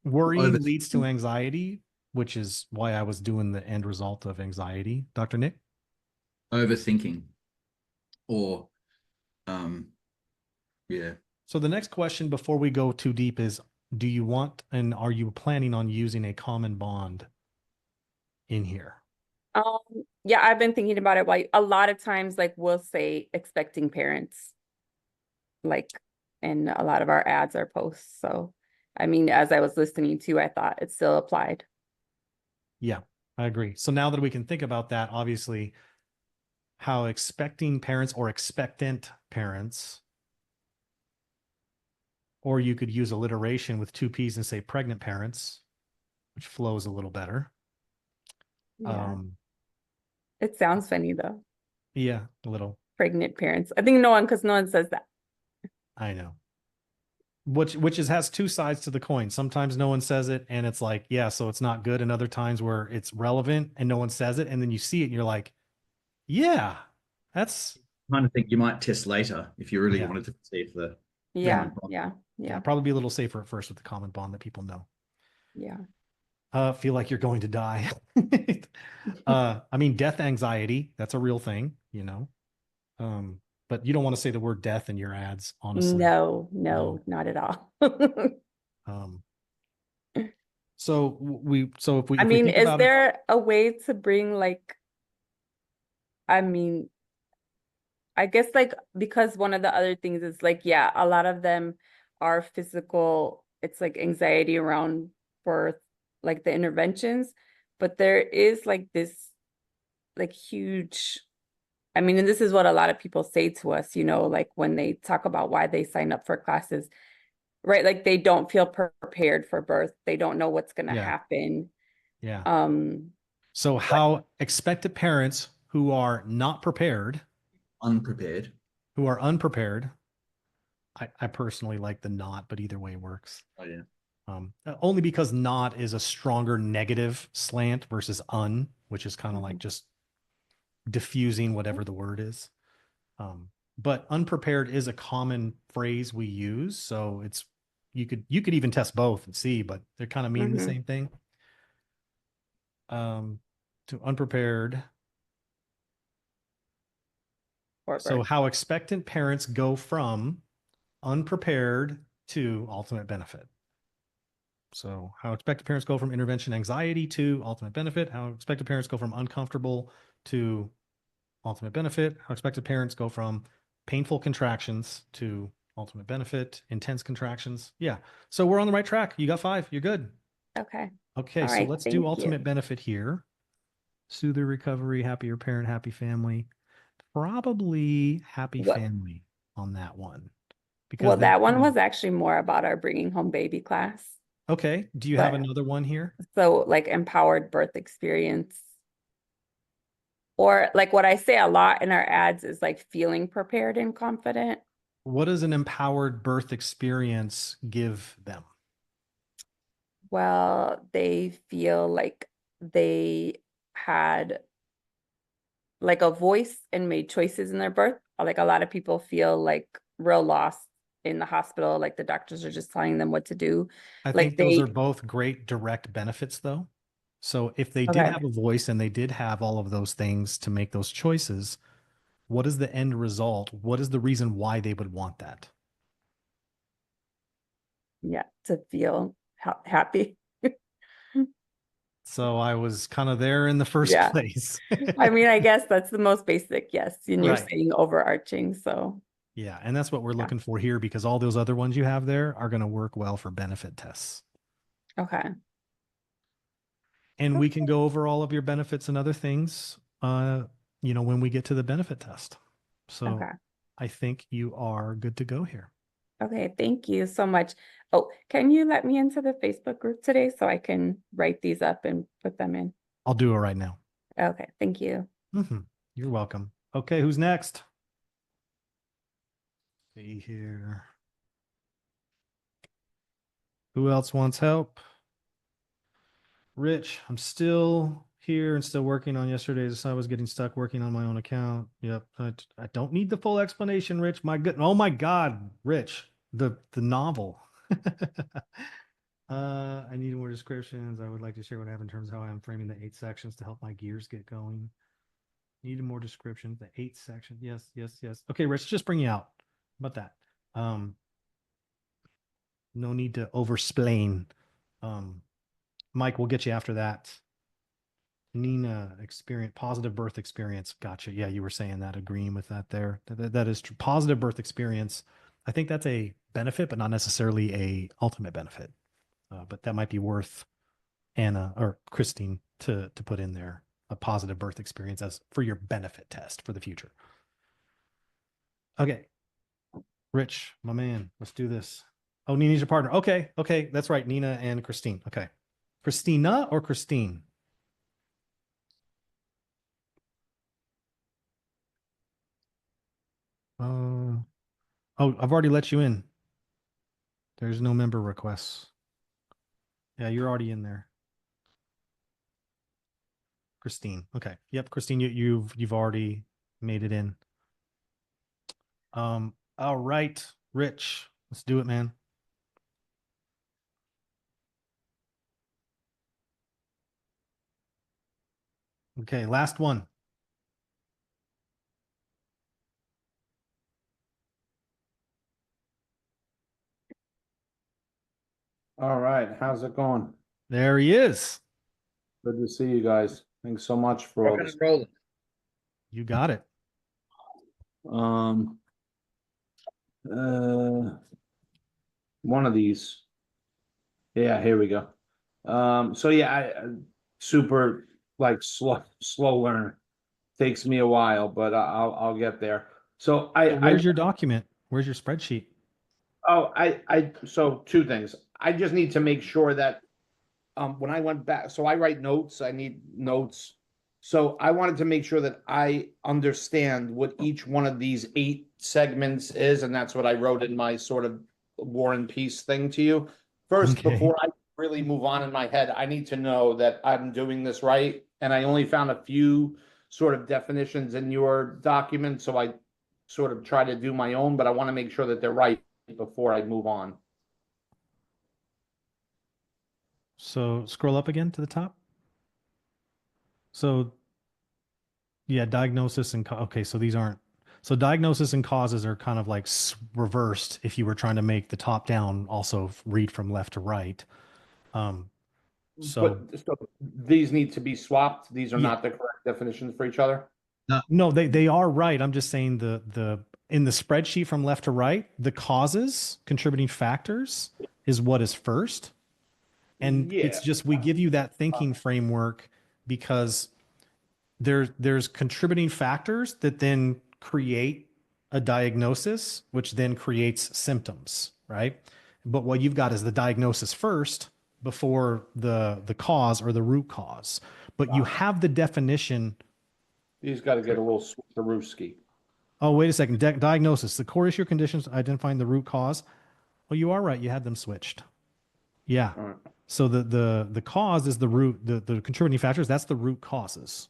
Speaker 1: Worrying leads to anxiety. which is why I was doing the end result of anxiety. Dr. Nick?
Speaker 2: Overthinking or, yeah.
Speaker 1: So the next question before we go too deep is, do you want and are you planning on using a common bond in here?
Speaker 6: Yeah, I've been thinking about it. Like a lot of times, like we'll say expecting parents, like in a lot of our ads or posts. So, I mean, as I was listening to, I thought it still applied.
Speaker 1: Yeah, I agree. So now that we can think about that, obviously, how expecting parents or expectant parents, or you could use alliteration with two P's and say pregnant parents, which flows a little better.
Speaker 6: Yeah. It sounds funny though.
Speaker 1: Yeah, a little.
Speaker 6: Pregnant parents. I think because no one says that.
Speaker 1: I know. Which has two sides to the coin. Sometimes no one says it and it's like, yeah, so it's not good. And other times where it's relevant and no one says it. And then you see it and you're like, yeah, that's
Speaker 2: Kind of think you might test later if you really
Speaker 1: Yeah.
Speaker 2: wanted to see if the
Speaker 6: Yeah,
Speaker 2: common bond.
Speaker 1: yeah, probably be a little safer at first with the common bond that people know.
Speaker 6: yeah.
Speaker 1: Feel like you're going to die. I mean, death anxiety, that's a real thing, you know. But you don't want to say the word death in your ads, honestly.
Speaker 6: No,
Speaker 1: No.
Speaker 6: not at all.
Speaker 1: So if we
Speaker 6: I mean,
Speaker 1: think
Speaker 6: is
Speaker 1: about it,
Speaker 6: there a way to bring like, I mean, I guess like because one of the other things is like, yeah, a lot of them are physical, it's like anxiety around birth, like the interventions, but there is like this like huge, I mean, and this is what a lot of people say to us, you know, like when they talk about why they sign up for classes, right? Like they don't feel prepared for birth. They don't know what's going to
Speaker 1: Yeah.
Speaker 6: happen.
Speaker 1: yeah.
Speaker 6: Um,
Speaker 1: So how expected parents who are not prepared,
Speaker 2: Unprepared.
Speaker 1: who are unprepared, I personally like the not, but either way works.
Speaker 2: Oh yeah.
Speaker 1: Only because not is a stronger negative slant versus un, which is kind of like just diffusing whatever the word is. But unprepared is a common phrase we use. So it's, you could even test both and see, but they're kind of mean the same thing. To unprepared. So how expectant parents go from unprepared to ultimate benefit. So how expected parents go from intervention anxiety to ultimate benefit. How expected parents go from uncomfortable to ultimate benefit. How expected parents go from painful contractions to ultimate benefit, intense contractions. Yeah. So we're on the right track. You got 5. You're good.
Speaker 6: Okay.
Speaker 1: Okay.
Speaker 6: All
Speaker 1: So
Speaker 6: right,
Speaker 1: let's
Speaker 6: thank
Speaker 1: do ultimate
Speaker 6: you.
Speaker 1: benefit here. Soother recovery, happier parent, happy family. Probably happy
Speaker 6: What?
Speaker 1: family on that one. Because
Speaker 6: Well, that one was actually more about our bringing home baby class.
Speaker 1: Okay. Do you have another one here?
Speaker 6: So like empowered birth experience. Or like what I say a lot in our ads is like feeling prepared and confident.
Speaker 1: What does an empowered birth experience give them?
Speaker 6: Well, they feel like they had like a voice and made choices in their birth. Like a lot of people feel like real lost in the hospital, like the doctors are just telling them what to do.
Speaker 1: I
Speaker 6: Like
Speaker 1: think those are both great direct benefits, though. So if they did
Speaker 6: Okay.
Speaker 1: have a voice and they did have all of those things to make those choices, what is the end result? What is the reason why they would want that?
Speaker 6: Yeah, to feel happy.
Speaker 1: So I was kind of there in the first
Speaker 6: Yeah.
Speaker 1: place.
Speaker 6: I mean, I guess that's the most basic, yes. And you're
Speaker 1: Right.
Speaker 6: saying overarching, so
Speaker 1: Yeah, and that's what we're
Speaker 6: Yeah.
Speaker 1: looking for here because all those other ones you have there are going to work well for benefit tests.
Speaker 6: okay.
Speaker 1: And we can go over all of your benefits and other things, when we get to the benefit test. So
Speaker 6: Okay.
Speaker 1: I think you are good to go here.
Speaker 6: Okay, thank you so much. Oh, can you let me into the Facebook group today so I can write these up and put them in?
Speaker 1: I'll do it right now.
Speaker 6: Okay, thank you.
Speaker 1: You're welcome. Okay, who's next? See here. Who else wants help? Rich, I'm still here and still working on yesterday's. I was getting stuck working on my own account. Yep. I don't need the full explanation, Rich. Oh my God, Rich, the novel. I need more descriptions. I would like to share what happened in terms of how I'm framing the 8 sections to help my gears get going. Needed more description. The 8 section. Yes, yes, yes. Okay, Rich, just bring you out. How about that? No need to oversplain. Mike, we'll get you after that. Nina, experience, positive birth experience. Gotcha. Yeah, you were saying that, agreeing with that there. That is true. Positive birth experience. I think that's a benefit, but not necessarily a ultimate benefit. But that might be worth Anna or Christine to put in there, a positive birth experience as for your benefit test for the future. Okay. Rich, my man, let's do this. Oh, Nina's your partner. Okay. Okay. That's right. Nina and Christine. Okay. Christina or Christine? Oh, I've already let you in. There's no member requests. Yeah, you're already in there. Christine. Okay. Yep, Christine, you've already made it in. All right, Rich, let's do it, man. Okay, last one.
Speaker 7: All right, how's it going?
Speaker 1: There he is.
Speaker 7: Good to see you guys. Thanks so much for all this.
Speaker 1: You got it.
Speaker 7: Um, one of these. Yeah, here we go. So yeah, I super like slow learner. Takes me a while, but I'll get there. So
Speaker 1: Where's your document? Where's your spreadsheet?
Speaker 7: So two things. I just need to make sure that when I went back, so I write notes, I need notes. So I wanted to make sure that I understand what each one of these 8 segments is, and that's what I wrote in my sort of War and Peace thing to you. First,
Speaker 1: Okay.
Speaker 7: before I really move on in my head, I need to know that I'm doing this right. And I only found a few sort of definitions in your document, so I sort of try to do my own, but I want to make sure that they're right before I move on.
Speaker 1: So scroll up again to the top. So yeah, diagnosis and okay, so these aren't. So diagnosis and causes are kind of like reversed if you were trying to make the top down also read from left to right. So
Speaker 7: these need to be swapped. These are
Speaker 1: Yeah.
Speaker 7: not the correct definitions for each other.
Speaker 1: No, they are right. I'm just saying the in the spreadsheet from left to right, the causes, contributing factors is what is first. And it's just we give you that thinking framework because there's contributing factors that then create a diagnosis, which then creates symptoms, right? But what you've got is the diagnosis first before the cause or the root cause. But you have the definition.
Speaker 7: These got to get a little switcherooski.
Speaker 1: Oh, wait a second. Diagnosis, the core issue conditions identifying the root cause. Well, you are right. You had them switched. Yeah.
Speaker 7: All right.
Speaker 1: So the cause is the root, the contributing factors, that's the root causes,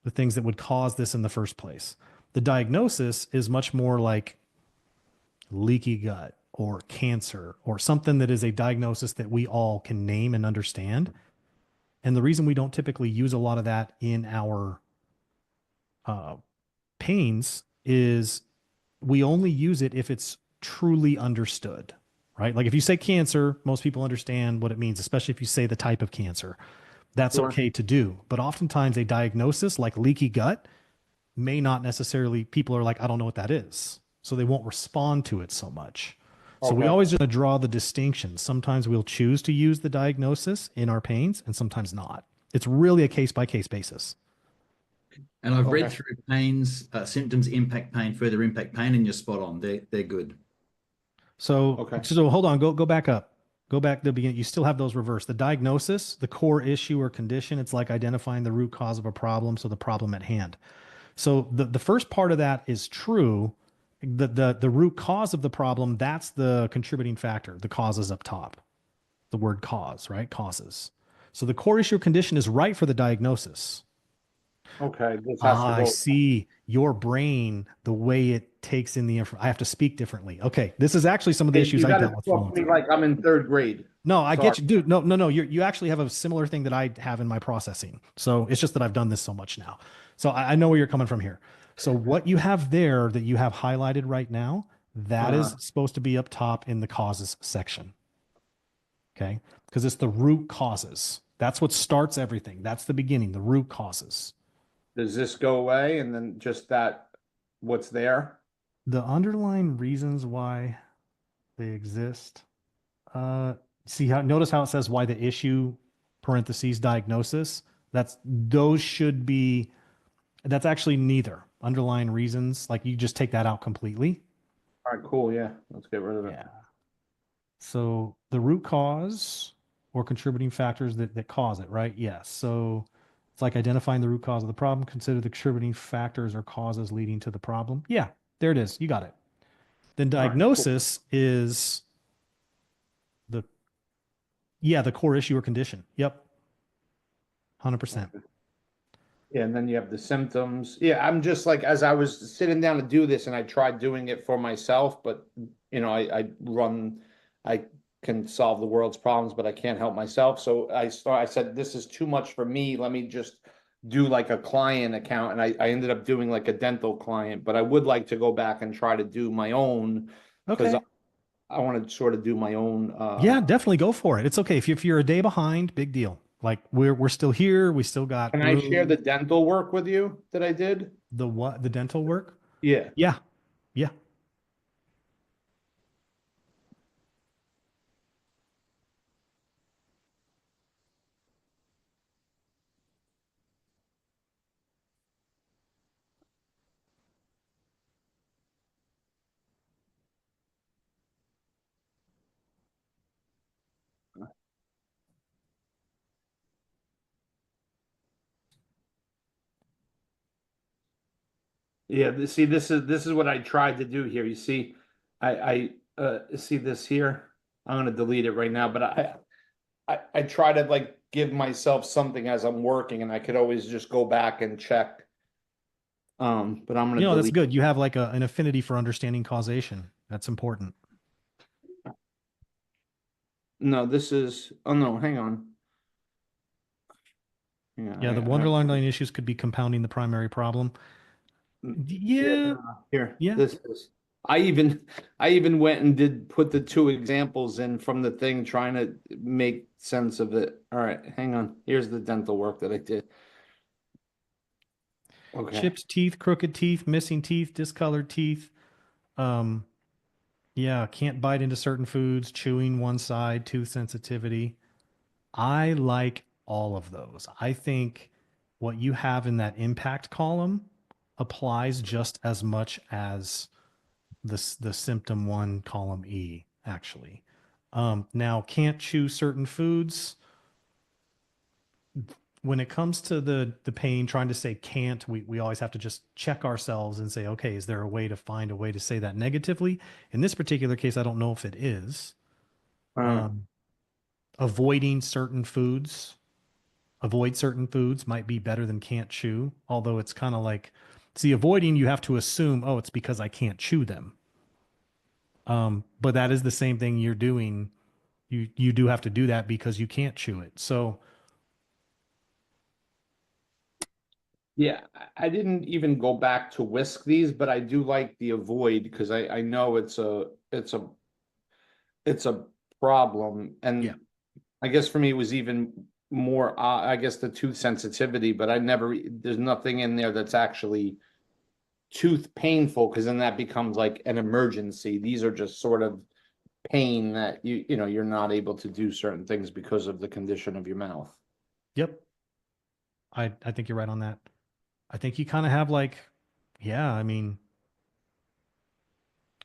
Speaker 1: the things that would cause this in the first place. The diagnosis is much more like leaky gut or cancer or something that is a diagnosis that we all can name and understand. And the reason we don't typically use a lot of that in our pains is we only use it if it's truly understood, right? Like if you say cancer, most people understand what it means, especially if you say the type of cancer. That's
Speaker 7: Sure.
Speaker 1: okay to do. But oftentimes a diagnosis like leaky gut may not necessarily, people are like, I don't know what that is. So they won't respond to it so much. So we
Speaker 7: Okay.
Speaker 1: always just draw the distinction. Sometimes we'll choose to use the diagnosis in our pains and sometimes not. It's really a case by case basis.
Speaker 2: And I've read
Speaker 7: Okay.
Speaker 2: through pains, symptoms impact pain, further impact pain, and you're spot on. They're good.
Speaker 1: So,
Speaker 7: Okay.
Speaker 1: so hold on, go back up. Go back to the beginning. You still have those reversed. The diagnosis, the core issue or condition, it's like identifying the root cause of a problem, so the problem at hand. So the first part of that is true. The root cause of the problem, that's the contributing factor. The cause is up top. The word cause, right? Causes. So the core issue or condition is right for the diagnosis.
Speaker 7: Okay. This has to
Speaker 1: I
Speaker 7: go.
Speaker 1: see your brain, the way it takes in the information. I have to speak differently. Okay. This is actually some of the issues
Speaker 7: You
Speaker 1: I
Speaker 7: gotta
Speaker 1: dealt with.
Speaker 7: talk to me like I'm in 3rd grade.
Speaker 1: No, I
Speaker 7: Sorry.
Speaker 1: get you, dude. No. You actually have a similar thing that I have in my processing. So it's just that I've done this so much now. So I know where you're coming from here. So what you have there that you have highlighted right now, that is supposed to be up top in the causes section. Okay. Because it's the root causes. That's what starts everything. That's the beginning, the root causes.
Speaker 7: Does this go away and then just that what's there?
Speaker 1: The underlying reasons why they exist. See how notice how it says why the issue parentheses diagnosis. Those should be that's actually neither underlying reasons. Like you just take that out completely.
Speaker 7: All right, cool. Yeah, let's get rid of it.
Speaker 1: Yeah. So the root cause or contributing factors that cause it, right? Yes. So it's like identifying the root cause of the problem. Consider the contributing factors or causes leading to the problem. Yeah, there it is. You got it. Then
Speaker 7: All right, cool.
Speaker 1: diagnosis is the the core issue or condition. Yep. 100%.
Speaker 7: Yeah, and then you have the symptoms. Yeah, I'm just like, as I was sitting down to do this and I tried doing it for myself, but I can solve the world's problems, but I can't help myself. So I said, this is too much for me. Let me just do like a client account. And I ended up doing like a dental client, but I would like to go back and try to do my own because
Speaker 1: Okay.
Speaker 7: I want to sort of do my own.
Speaker 1: Yeah, definitely go for it. It's okay. If you're a day behind, big deal. Like we're still here. We still got
Speaker 7: Can I share the dental work with you that I did?
Speaker 1: the what? The dental work?
Speaker 7: Yeah.
Speaker 1: Yeah. Yeah.
Speaker 7: Yeah, see, this is what I tried to do here. You see, I see this here. I'm gonna delete it right now, but I try to like give myself something as I'm working, and I could always just go back and check. But I'm gonna
Speaker 1: That's
Speaker 7: delete.
Speaker 1: good. You have like an affinity for understanding causation. That's important.
Speaker 7: No, this is. Oh no, hang on.
Speaker 1: Yeah, the underlying issues could be compounding the primary problem. Yeah.
Speaker 7: Here,
Speaker 1: Yeah.
Speaker 7: this is. I even went and did put the two examples in from the thing, trying to make sense of it. All right, hang on. Here's the dental work that I did. Okay.
Speaker 1: Chipped teeth, crooked teeth, missing teeth, discolored teeth. Um, yeah, can't bite into certain foods, chewing one side, tooth sensitivity. I like all of those. I think what you have in that impact column applies just as much as the symptom one column E, actually. Now, can't chew certain foods. When it comes to the pain, trying to say can't, we always have to just check ourselves and say, okay, is there a way to find a way to say that negatively? In this particular case, I don't know if it is. Avoiding certain foods, avoid certain foods might be better than can't chew, although it's kind of like, see, avoiding, you have to assume, oh, it's because I can't chew them. But that is the same thing you're doing. You do have to do that because you can't chew it. So
Speaker 7: Yeah, I didn't even go back to whisk these, but I do like the avoid because I know it's a problem. And
Speaker 1: yeah,
Speaker 7: I guess for me it was even more I guess the tooth sensitivity, but there's nothing in there that's actually tooth painful, because then that becomes like an emergency. These are just sort of pain that you're not able to do certain things because of the condition of your mouth.
Speaker 1: yep. I think you're right on that. I think you kind of have like, yeah, I mean,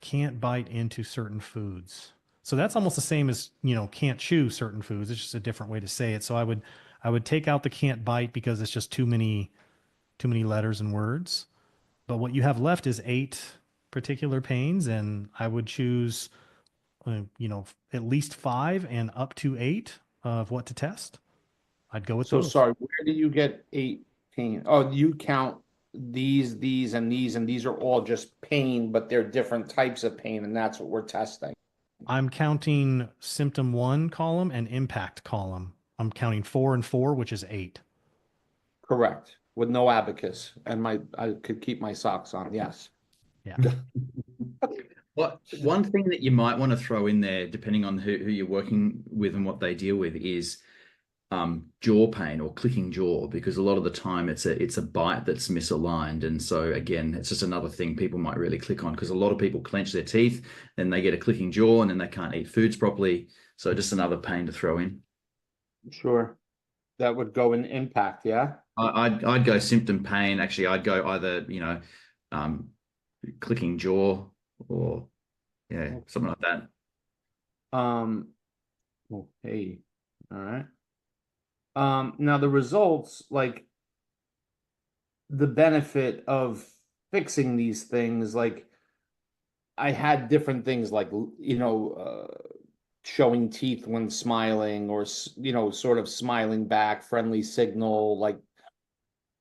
Speaker 1: can't bite into certain foods. So that's almost the same as, can't chew certain foods. It's just a different way to say it. So I would take out the can't bite because it's just too many letters and words. But what you have left is 8 particular pains, and I would choose, at least 5 and up to 8 of what to test. I'd go with
Speaker 7: So
Speaker 1: those.
Speaker 7: sorry, where do you get 18? Oh, you count these, and these are all just pain, but they're different types of pain, and that's what we're testing.
Speaker 1: I'm counting symptom 1 column and impact column. I'm counting 4 and 4, which is 8.
Speaker 7: Correct. With no abacus, and I could keep my socks on. Yes.
Speaker 1: Yeah.
Speaker 2: One thing that you might want to throw in there, depending on who you're working with and what they deal with, is jaw pain or clicking jaw, because a lot of the time it's a bite that's misaligned. And so again, it's just another thing people might really click on, because a lot of people clench their teeth, then they get a clicking jaw, and then they can't eat foods properly. So just another pain to throw in.
Speaker 7: Sure. That would go in impact, yeah?
Speaker 2: I'd go symptom pain. Actually, I'd go either, clicking jaw or something like that.
Speaker 7: Okay. All right. Now the results, like the benefit of fixing these things, like I had different things like, showing teeth when smiling, or, sort of smiling back, friendly signal, like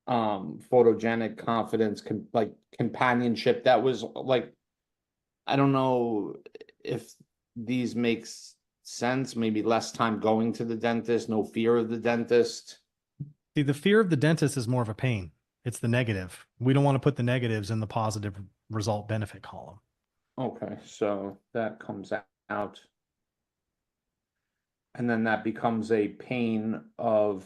Speaker 7: photogenic confidence, like companionship. That was like, I don't know if these makes sense. Maybe less time going to the dentist, no fear of the dentist.
Speaker 1: See, the fear of the dentist is more of a pain. It's the negative. We don't want to put the negatives in the positive result benefit column.
Speaker 7: Okay, so that comes out. And then that becomes a pain of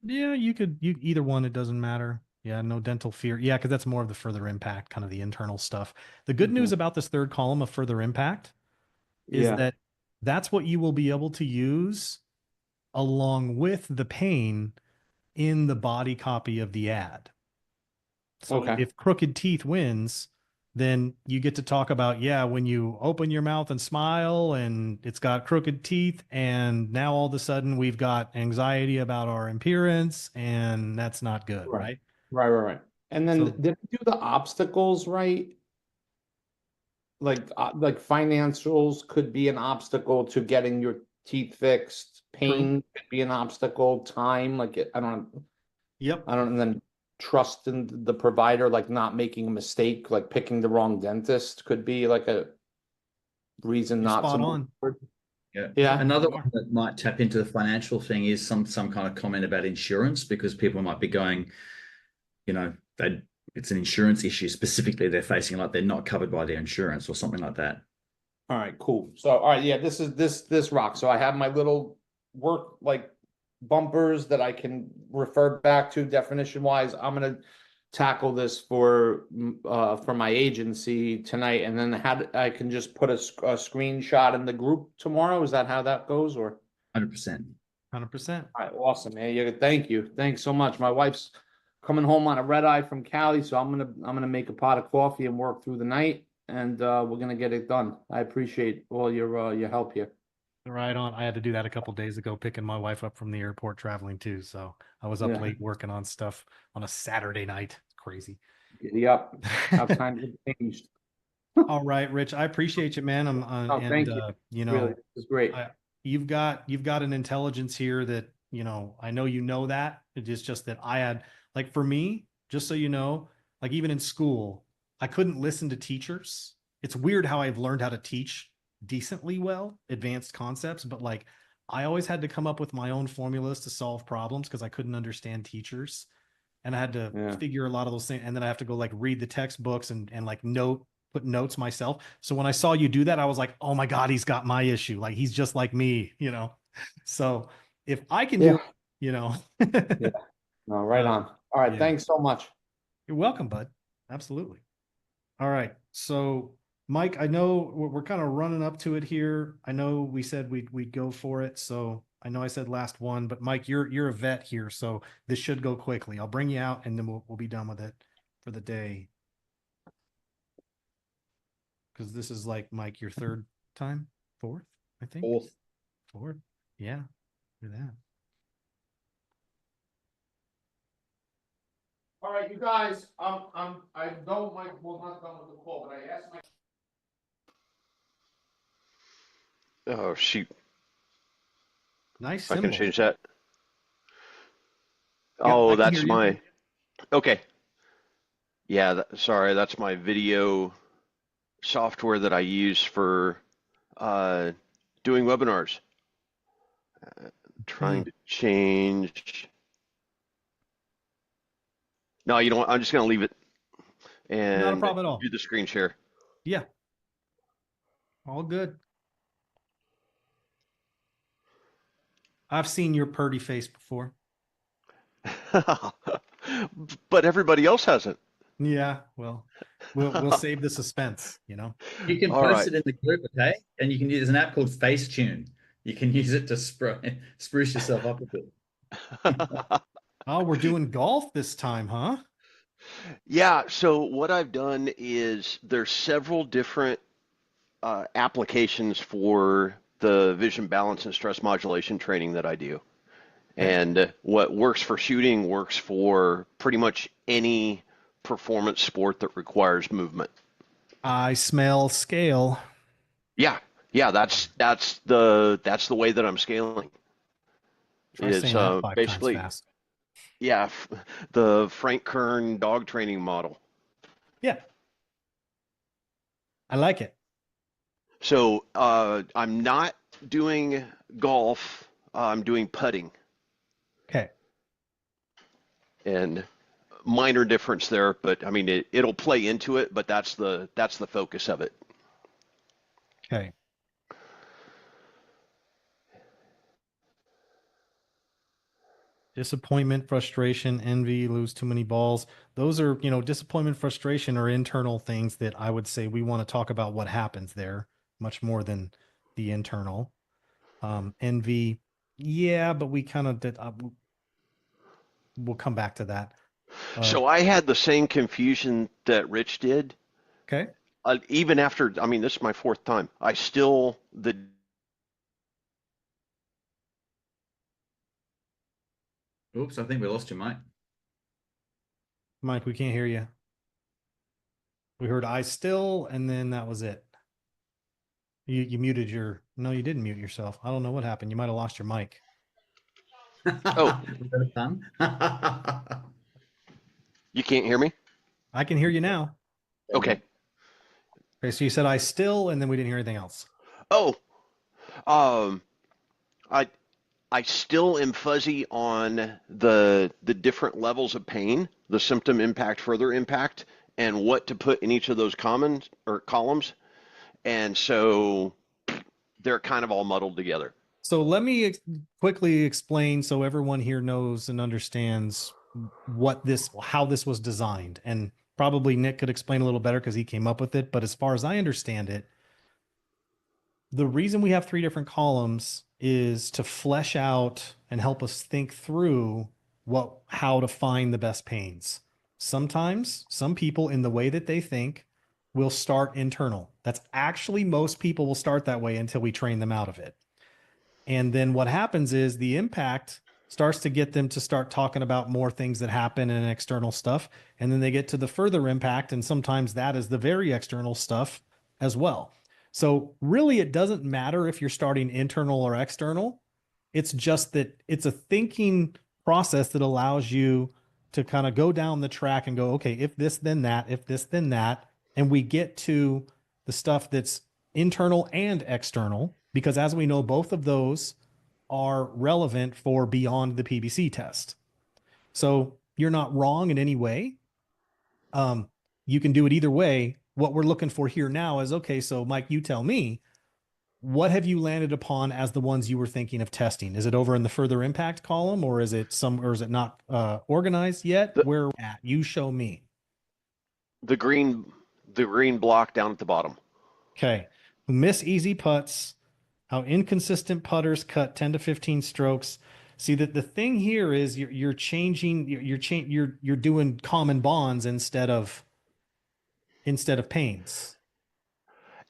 Speaker 1: Yeah, you either one, it doesn't matter. Yeah, no dental fear. Yeah, because that's more of the further impact, kind of the internal stuff. The good news about this third column of further impact is
Speaker 7: yeah.
Speaker 1: that that's what you will be able to use along with the pain in the body copy of the ad. So
Speaker 7: Okay.
Speaker 1: if crooked teeth wins, then you get to talk about, yeah, when you open your mouth and smile and it's got crooked teeth, and now all of a sudden we've got anxiety about our appearance, and that's not good, right?
Speaker 7: Right. And then
Speaker 1: So
Speaker 7: did I do the obstacles right? Like financials could be an obstacle to getting your teeth fixed. Pain could be an obstacle. Time, like
Speaker 1: yep.
Speaker 7: and then trust in the provider, like not making a mistake, like picking the wrong dentist could be like a reason
Speaker 1: You're
Speaker 7: not to
Speaker 1: spot
Speaker 7: move
Speaker 1: on.
Speaker 7: forward.
Speaker 2: Yeah.
Speaker 7: Yeah.
Speaker 2: Another
Speaker 1: You
Speaker 2: one
Speaker 1: are.
Speaker 2: that might tap into the financial thing is some kind of comment about insurance, because people might be going, they it's an insurance issue specifically they're facing, like they're not covered by their insurance or something like that.
Speaker 7: All right, cool. So, all right, yeah, this rock. So I have my little work like bumpers that I can refer back to definition wise. I'm gonna tackle this for my agency tonight, and then I can just put a screenshot in the group tomorrow. Is that how that goes, or?
Speaker 2: 100%.
Speaker 1: 100%.
Speaker 7: All right, awesome, man. Yeah, thank you. Thanks so much. My wife's coming home on a red eye from Cali, so I'm gonna make a pot of coffee and work through the night, and we're gonna get it done. I appreciate all your help here.
Speaker 1: Right on. I had to do that a couple days ago, picking my wife up from the airport traveling too. So I was up
Speaker 7: Yeah.
Speaker 1: late working on stuff on a Saturday night. It's crazy.
Speaker 7: Yep. How times have changed.
Speaker 1: All right, Rich. I appreciate you, man.
Speaker 7: Oh, thank you. Really, this is great.
Speaker 1: You've got an intelligence here that, I know that. It is just that I had, like, for me, just so you know, like even in school, I couldn't listen to teachers. It's weird how I've learned how to teach decently well, advanced concepts, but like I always had to come up with my own formulas to solve problems because I couldn't understand teachers. And I had to figure a lot of those things. And then I have to go like read the textbooks and like put notes myself. So when I saw you do that, I was like, oh my God, he's got my issue. Like he's just like me, So if I can do it,
Speaker 7: Yeah. No, right on. All right.
Speaker 1: yeah.
Speaker 7: Thanks so much.
Speaker 1: You're welcome, bud. Absolutely. All right. So Mike, I know we're kind of running up to it here. I know we said we'd go for it. So I know I said last one, but Mike, you're a vet here, so this should go quickly. I'll bring you out and then we'll be done with it for the day. Because this is like, Mike, your third time? Fourth, I think. Fourth. Yeah. Do that.
Speaker 7: All right, you guys. I know Mike will not done with the call, but I asked Mike.
Speaker 8: Oh shoot.
Speaker 1: Nice
Speaker 8: I can
Speaker 1: symbol.
Speaker 8: change that. Oh,
Speaker 1: I can
Speaker 8: that's
Speaker 1: hear you.
Speaker 8: my, okay. Yeah, sorry, that's my video software that I use for uh, doing webinars. Trying to change. No, you know what? I'm just going to leave it
Speaker 1: Not a
Speaker 8: and
Speaker 1: problem at all.
Speaker 8: do the screen share.
Speaker 1: Yeah, all good. I've seen your purdy face before.
Speaker 8: But everybody else hasn't.
Speaker 1: Yeah, well, we'll save the suspense, you know.
Speaker 2: You can
Speaker 8: All
Speaker 2: post
Speaker 8: right.
Speaker 2: it in the group, okay? And you can use an app called Facetune. You can use it to spruce yourself up a bit.
Speaker 1: Oh, we're doing golf this time, huh?
Speaker 8: Yeah, so what I've done is there's several different applications for the vision balance and stress modulation training that I do.
Speaker 1: Okay.
Speaker 8: And what works for shooting works for pretty much any performance sport that requires movement.
Speaker 1: I smell scale.
Speaker 8: Yeah, yeah, that's the way that I'm scaling.
Speaker 1: Try
Speaker 8: Is
Speaker 1: saying that 5 times
Speaker 8: basically,
Speaker 1: fast.
Speaker 8: yeah, the Frank Kern dog training model.
Speaker 1: Yeah, I like it.
Speaker 8: So I'm not doing golf. I'm doing putting,
Speaker 1: Okay.
Speaker 8: and minor difference there, but I mean it'll play into it, but that's the focus of it.
Speaker 1: Okay. Disappointment, frustration, envy, lose too many balls. Those are, disappointment, frustration are internal things that I would say we want to talk about what happens there much more than the internal. Envy, yeah, but we kind of did. We'll come back to that.
Speaker 8: So I had the same confusion that Rich did.
Speaker 1: Okay.
Speaker 8: Even after, I mean, this is my fourth time. I still the
Speaker 2: Oops, I think we lost you, Mike.
Speaker 1: Mike, we can't hear you. We heard I still, and then that was it. You muted no, you didn't mute yourself. I don't know what happened. You might have lost your mic.
Speaker 8: Oh.
Speaker 2: Was that fun?
Speaker 8: you can't hear me?
Speaker 1: I can hear you now.
Speaker 8: Okay.
Speaker 1: Okay, so you said I still, and then we didn't hear anything else.
Speaker 8: Oh, um, I still am fuzzy on the different levels of pain, the symptom impact, further impact, and what to put in each of those columns. And so they're kind of all muddled together.
Speaker 1: So let me quickly explain so everyone here knows and understands how this was designed. And probably Nick could explain a little better because he came up with it. But as far as I understand it, the reason we have 3 different columns is to flesh out and help us think through how to find the best pains. Sometimes some people, in the way that they think, will start internal. That's actually most people will start that way until we train them out of it. And then what happens is the impact starts to get them to start talking about more things that happen in external stuff. And then they get to the further impact. And sometimes that is the very external stuff as well. So really, it doesn't matter if you're starting internal or external. It's just that it's a thinking process that allows you to kind of go down the track and go, okay, if this, then that, if this, then that. And we get to the stuff that's internal and external, because as we know, both of those are relevant for beyond the PBC test. So you're not wrong in any way. You can do it either way. What we're looking for here now is, okay, so Mike, you tell me, what have you landed upon as the ones you were thinking of testing? Is it over in the further impact column, or is it not organized yet? Where at? You show me.
Speaker 8: The green block down at the bottom.
Speaker 1: Okay. Miss easy putts, how inconsistent putters cut 10 to 15 strokes. See that the thing here is you're doing common bonds instead of pains.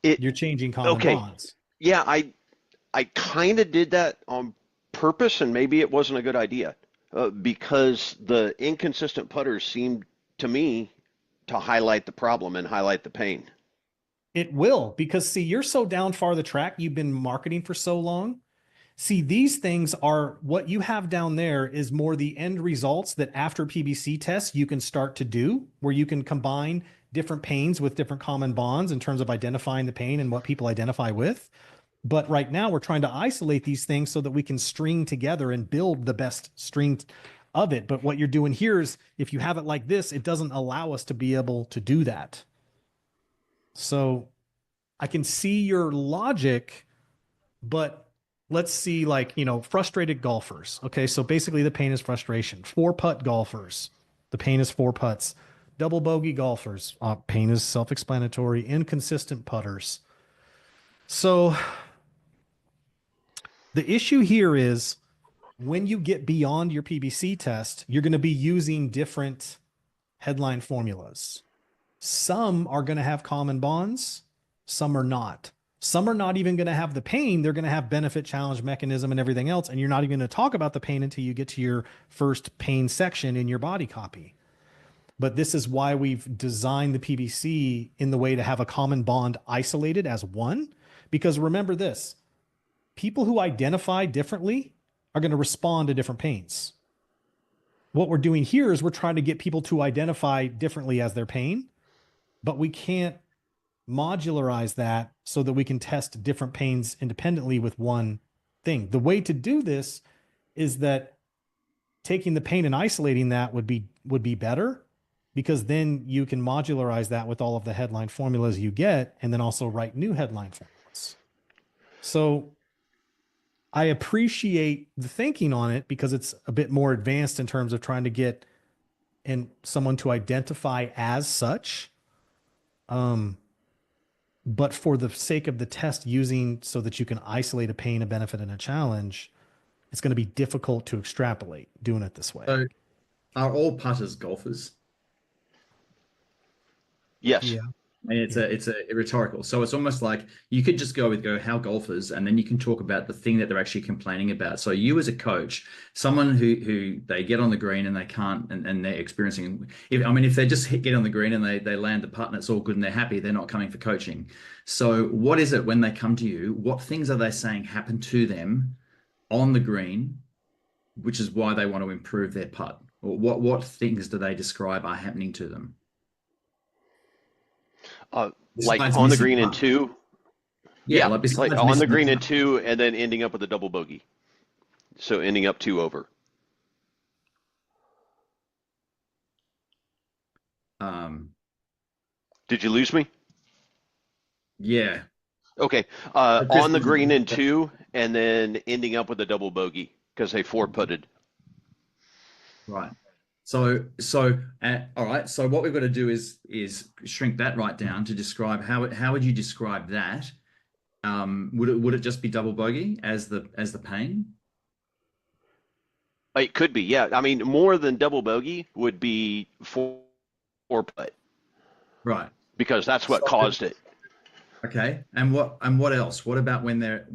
Speaker 1: You're changing common bonds.
Speaker 8: Yeah, I kind of did that on purpose, and maybe it wasn't a good idea because the inconsistent putters seemed to me to highlight the problem and highlight the pain.
Speaker 1: It will, because see, you're so down far the track, you've been marketing for so long See, these things are what you have down there is more the end results that after PBC tests you can start to do, where you can combine different pains with different common bonds in terms of identifying the pain and what people identify with. But right now we're trying to isolate these things so that we can string together and build the best string of it. But what you're doing here is if you have it like this, it doesn't allow us to be able to do that. So I can see your logic, but let's see, like, frustrated golfers. Okay. So basically the pain is frustration. 4-putt golfers, the pain is 4 putts. Double bogey golfers, pain is self-explanatory. Inconsistent putters. So the issue here is when you get beyond your PBC test, you're going to be using different headline formulas. Some are going to have common bonds, some are not. Some are not even going to have the pain. They're going to have benefit, challenge, mechanism, and everything else. And you're not even going to talk about the pain until you get to your first pain section in your body copy. But this is why we've designed the PBC in the way to have a common bond isolated as one. Because remember this, people who identify differently are going to respond to different pains. What we're doing here is we're trying to get people to identify differently as their pain, but we can't modularize that so that we can test different pains independently with one thing. The way to do this is that taking the pain and isolating that would be better, because then you can modularize that with all of the headline formulas you get, and then also write new headline formulas. So I appreciate the thinking on it because it's a bit more advanced in terms of trying to get someone to identify as such. But for the sake of the test using so that you can isolate a pain, a benefit, and a challenge, it's going to be difficult to extrapolate doing it this way.
Speaker 2: So are all putters golfers?
Speaker 8: Yes.
Speaker 1: Yeah.
Speaker 2: And it's a rhetorical. So it's almost like you could just go how golfers, and then you can talk about the thing that they're actually complaining about. So you as a coach, someone who they get on the green and they can't, and they're experiencing, if they just get on the green and they land the putt and it's all good and they're happy, they're not coming for coaching. So what is it when they come to you? What things are they saying happen to them on the green, which is why they want to improve their putt? Or what things do they describe are happening to them?
Speaker 8: Like
Speaker 2: Besides
Speaker 8: on the
Speaker 2: missing
Speaker 8: green in
Speaker 2: putt.
Speaker 8: 2.
Speaker 2: Yeah,
Speaker 8: Like
Speaker 2: besides
Speaker 8: on the
Speaker 2: missing
Speaker 8: green in
Speaker 2: putt.
Speaker 8: 2 and then ending up with a double bogey. So ending up 2 over. Did you lose me?
Speaker 2: Yeah.
Speaker 8: Okay. On the green in 2 and then ending up with a double bogey because they 4-putted.
Speaker 2: Right. So all right. So what we've got to do is shrink that right down to describe how would you describe that? Would it just be double bogey as the pain?
Speaker 8: It could be, yeah. I mean, more than double bogey would be 4-putt.
Speaker 2: Right.
Speaker 8: Because that's what caused it.
Speaker 2: Okay. And what else? What about when they're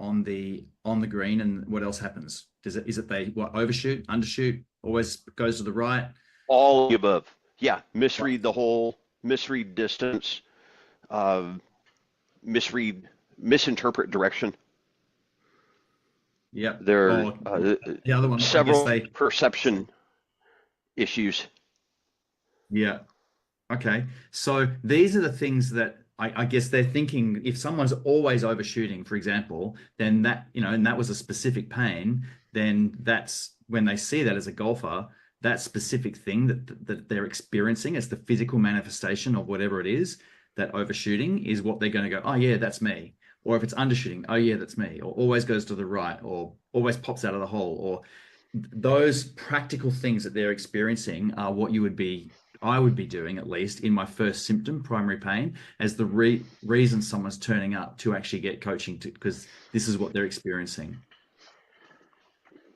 Speaker 2: on the green, and what else happens? Is it they overshoot, undershoot, always goes to the right?
Speaker 8: All of the above. Yeah. Misread the hole, misread distance, misinterpret direction.
Speaker 2: Yep.
Speaker 8: There
Speaker 2: Or the other one,
Speaker 8: several
Speaker 2: I guess
Speaker 8: perception issues.
Speaker 2: Yeah. Okay. So these are the things that I guess they're thinking, if someone's always overshooting, for example, then that, and that was a specific pain, then that's when they see that as a golfer, that specific thing that they're experiencing as the physical manifestation of whatever it is, that overshooting is what they're going to go, oh yeah, that's me. Or if it's undershooting, oh yeah, that's me. Or always goes to the right, or always pops out of the hole, or those practical things that they're experiencing are what I would be doing, at least in my first symptom, primary pain, as the reason someone's turning up to actually get coaching, because this is what they're experiencing.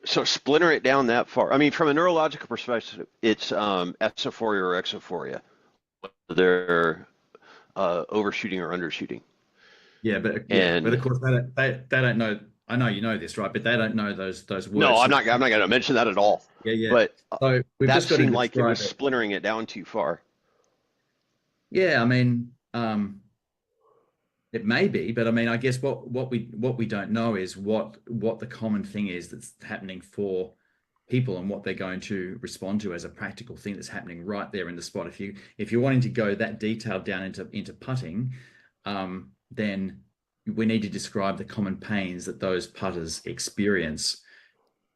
Speaker 8: So splinter it down that far. I mean, from a neurological perspective, it's esophoria or exophoria. They're overshooting or undershooting.
Speaker 2: Yeah, but of course they don't know. I know you know this, right? But they don't know those words.
Speaker 8: No, I'm not going to mention that at all.
Speaker 2: Yeah.
Speaker 8: But
Speaker 2: so we've
Speaker 8: that
Speaker 2: just got to
Speaker 8: seemed like it was
Speaker 2: describe
Speaker 8: splintering it down too far.
Speaker 2: Yeah, I mean, It may be, but I mean, I guess what we don't know is what the common thing is that's happening for people and what they're going to respond to as a practical thing that's happening right there in the spot. If you're wanting to go that detailed down into putting, then we need to describe the common pains that those putters experience,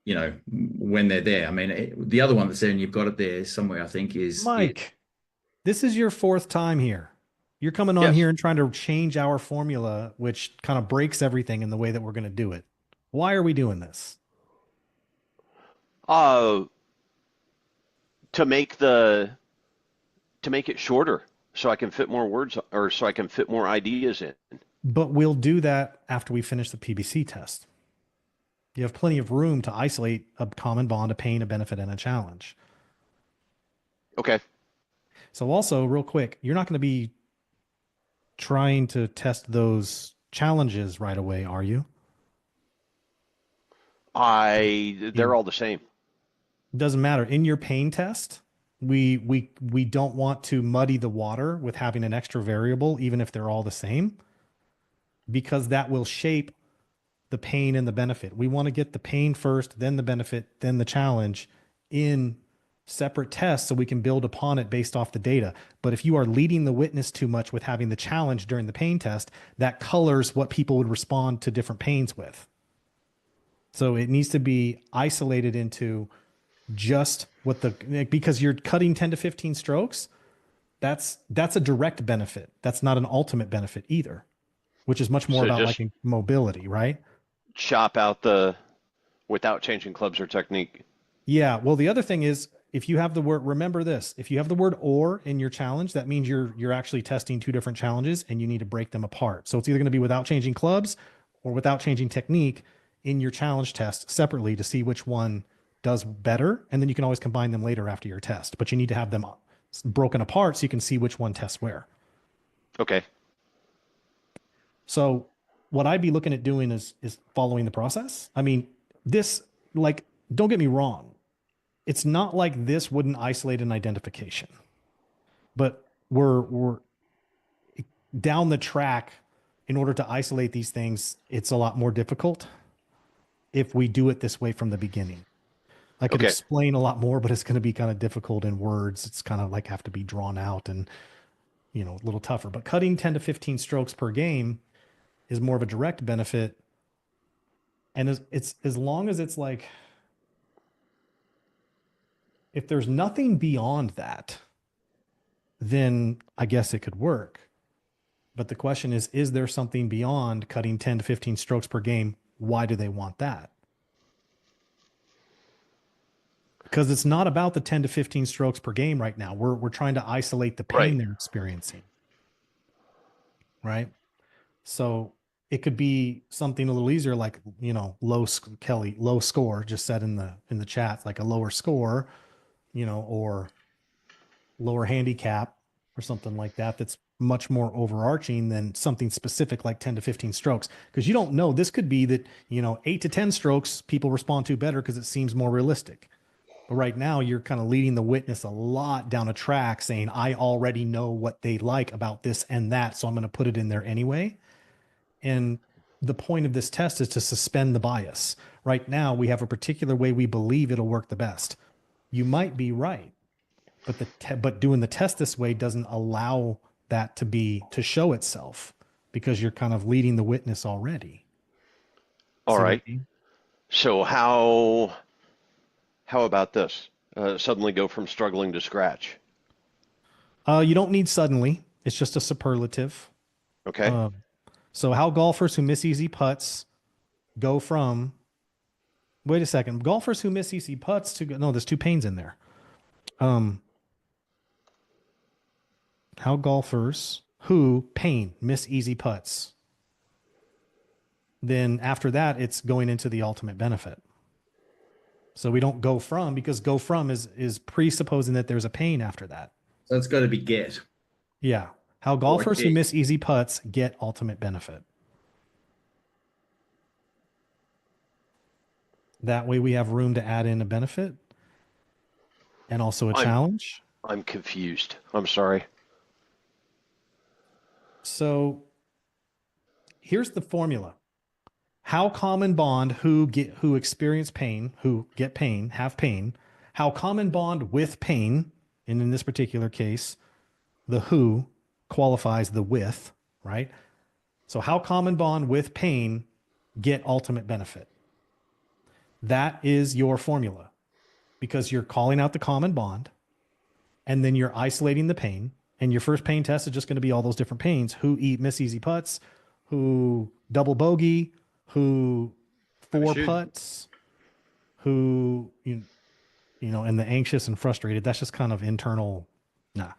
Speaker 2: you know, when they're there. I mean, the other one that's there, and you've got it there somewhere, I think, is
Speaker 1: Mike, this is your fourth time here. You're coming on
Speaker 8: Yes.
Speaker 1: here and trying to change our formula, which kind of breaks everything in the way that we're going to do it. Why are we doing this?
Speaker 8: To make it shorter so I can fit more words or so I can fit more ideas in.
Speaker 1: But we'll do that after we finish the PBC test. You have plenty of room to isolate a common bond, a pain, a benefit, and a challenge.
Speaker 8: Okay.
Speaker 1: So also, real quick, you're not going to be trying to test those challenges right away, are you?
Speaker 8: They're all the same.
Speaker 1: It doesn't matter. In your pain test, we don't want to muddy the water with having an extra variable, even if they're all the same, because that will shape the pain and the benefit. We want to get the pain first, then the benefit, then the challenge in separate tests so we can build upon it based off the data. But if you are leading the witness too much with having the challenge during the pain test, that colors what people would respond to different pains with. So it needs to be isolated into just what because you're cutting 10 to 15 strokes, that's a direct benefit. That's not an ultimate benefit either, which is much more
Speaker 8: So
Speaker 1: about
Speaker 8: just
Speaker 1: like mobility, right?
Speaker 8: chop out without changing clubs or technique.
Speaker 1: Yeah. Well, the other thing is if you have the word, remember this, if you have the word or in your challenge, that means you're actually testing two different challenges and you need to break them apart. So it's either going to be without changing clubs or without changing technique in your challenge test separately to see which one does better. And then you can always combine them later after your test, but you need to have them broken apart so you can see which one tests where.
Speaker 8: Okay.
Speaker 1: So what I'd be looking at doing is following the process. I mean, this, like, don't get me wrong. It's not like this wouldn't isolate an identification, but we're down the track. In order to isolate these things, it's a lot more difficult if we do it this way from the beginning. I could
Speaker 8: Okay.
Speaker 1: explain a lot more, but it's going to be kind of difficult in words. It's kind of like have to be drawn out and, you know, a little tougher. But cutting 10 to 15 strokes per game is more of a direct benefit. And it's as long as it's like, if there's nothing beyond that, then I guess it could work. But the question is there something beyond cutting 10 to 15 strokes per game? Why do they want that? Because it's not about the 10 to 15 strokes per game right now. We're trying to isolate the pain
Speaker 8: Right.
Speaker 1: they're experiencing. Right? So it could be something a little easier, like, you know, low score, just said in the chat, like a lower score, you know, or lower handicap or something like that. That's much more overarching than something specific like 10 to 15 strokes. Because you don't know, this could be that, you know, 8 to 10 strokes people respond to better because it seems more realistic. But right now you're kind of leading the witness a lot down a track saying, I already know what they like about this and that, so I'm going to put it in there anyway. And the point of this test is to suspend the bias. Right now we have a particular way we believe it'll work the best. You might be right, but doing the test this way doesn't allow that to show itself because you're kind of leading the witness already.
Speaker 8: All
Speaker 1: See what I
Speaker 8: right.
Speaker 1: mean?
Speaker 8: So how about this? Suddenly go from struggling to scratch.
Speaker 1: You don't need suddenly. It's just a superlative.
Speaker 8: Okay.
Speaker 1: So how golfers who miss easy putts go from, wait a second, golfers who miss easy putts to, no, there's two pains in there. How golfers who miss easy putts. Then after that, it's going into the ultimate benefit. So we don't go from, because go from is presupposing that there's a pain after that.
Speaker 2: So it's got to be get.
Speaker 1: Yeah. How golfers who
Speaker 2: achieve.
Speaker 1: miss easy putts get ultimate benefit. That way we have room to add in a benefit and also a challenge.
Speaker 8: I'm confused. I'm sorry.
Speaker 1: So here's the formula. How common bond who experience pain, who get pain, have pain. How common bond with pain, and in this particular case, the who qualifies the with, right? So how common bond with pain get ultimate benefit. That is your formula, because you're calling out the common bond and then you're isolating the pain. And your first pain test is just going to be all those different pains: who miss easy putts, who double bogey, who four putts, who, you know, and the anxious and frustrated. That's just kind of internal. Nah.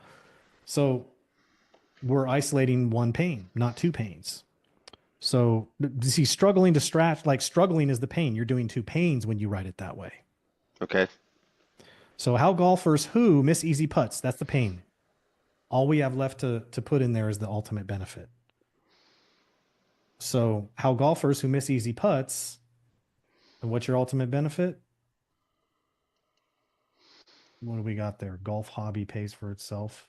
Speaker 1: So we're isolating one pain, not two pains. So you see, struggling to stretch, like struggling is the pain. You're doing two pains when you write it that way.
Speaker 8: Okay.
Speaker 1: So how golfers who miss easy putts, that's the pain. All we have left to put in there is the ultimate benefit. So how golfers who miss easy putts, and what's your ultimate benefit? What do we got there? Golf hobby pays for itself.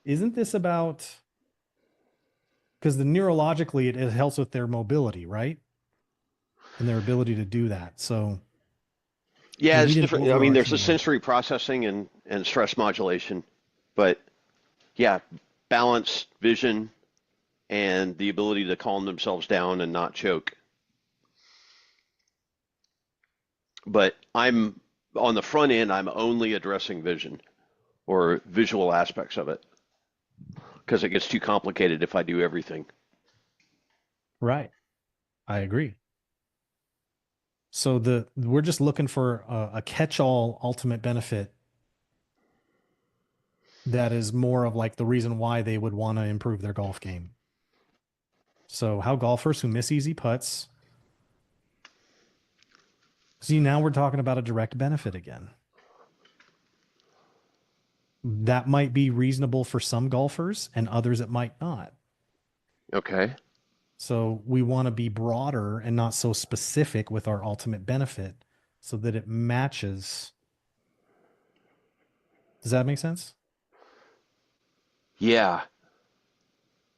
Speaker 1: Isn't this about, because the neurologically it helps with their mobility, right? And their ability to do that. So
Speaker 8: yeah,
Speaker 1: we
Speaker 8: it's
Speaker 1: need an
Speaker 8: different. I mean, there's the
Speaker 1: overarching-
Speaker 8: sensory processing and stress modulation, but yeah, balance, vision, and the ability to calm themselves down and not choke. But I'm on the front end, I'm only addressing vision or visual aspects of it, because it gets too complicated if I do everything.
Speaker 1: Right. I agree. So we're just looking for a catch-all ultimate benefit that is more of like the reason why they would want to improve their golf game. So how golfers who miss easy putts. See, now we're talking about a direct benefit again. That might be reasonable for some golfers and others it might not.
Speaker 8: Okay.
Speaker 1: So we want to be broader and not so specific with our ultimate benefit so that it matches. Does that make sense?
Speaker 8: Yeah.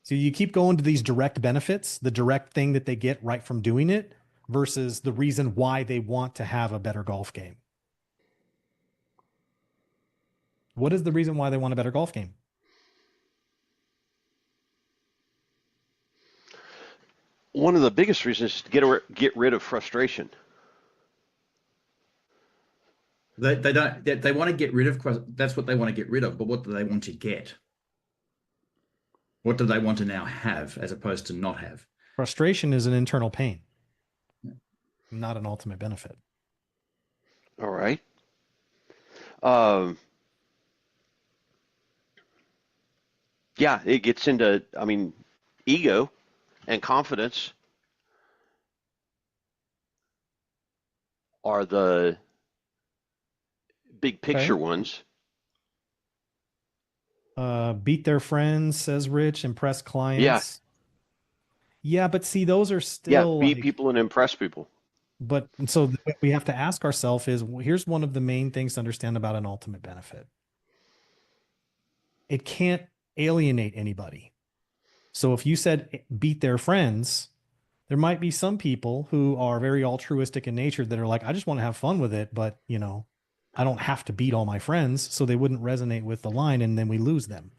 Speaker 1: So you keep going to these direct benefits, the direct thing that they get right from doing it versus the reason why they want to have a better golf game. What is the reason why they want a better golf game?
Speaker 8: One of the biggest reasons is to get rid of frustration.
Speaker 2: They don't, they want to get rid of, that's what they want to get rid of, but what do they want to get? What do they want to now have as opposed to not have?
Speaker 1: Frustration is an internal pain, not an ultimate benefit.
Speaker 8: All right. Yeah, it gets into, I mean, ego and confidence are the big picture ones.
Speaker 1: Beat their friends, says Rich, impress clients. Yeah, but see, those are still
Speaker 8: beat
Speaker 1: like,
Speaker 8: people and impress people.
Speaker 1: But so what we have to ask ourselves is, here's one of the main things to understand about an ultimate benefit. It can't alienate anybody. So if you said beat their friends, there might be some people who are very altruistic in nature that are like, I just want to have fun with it, but you know, I don't have to beat all my friends. So they wouldn't resonate with the line, and then we lose them.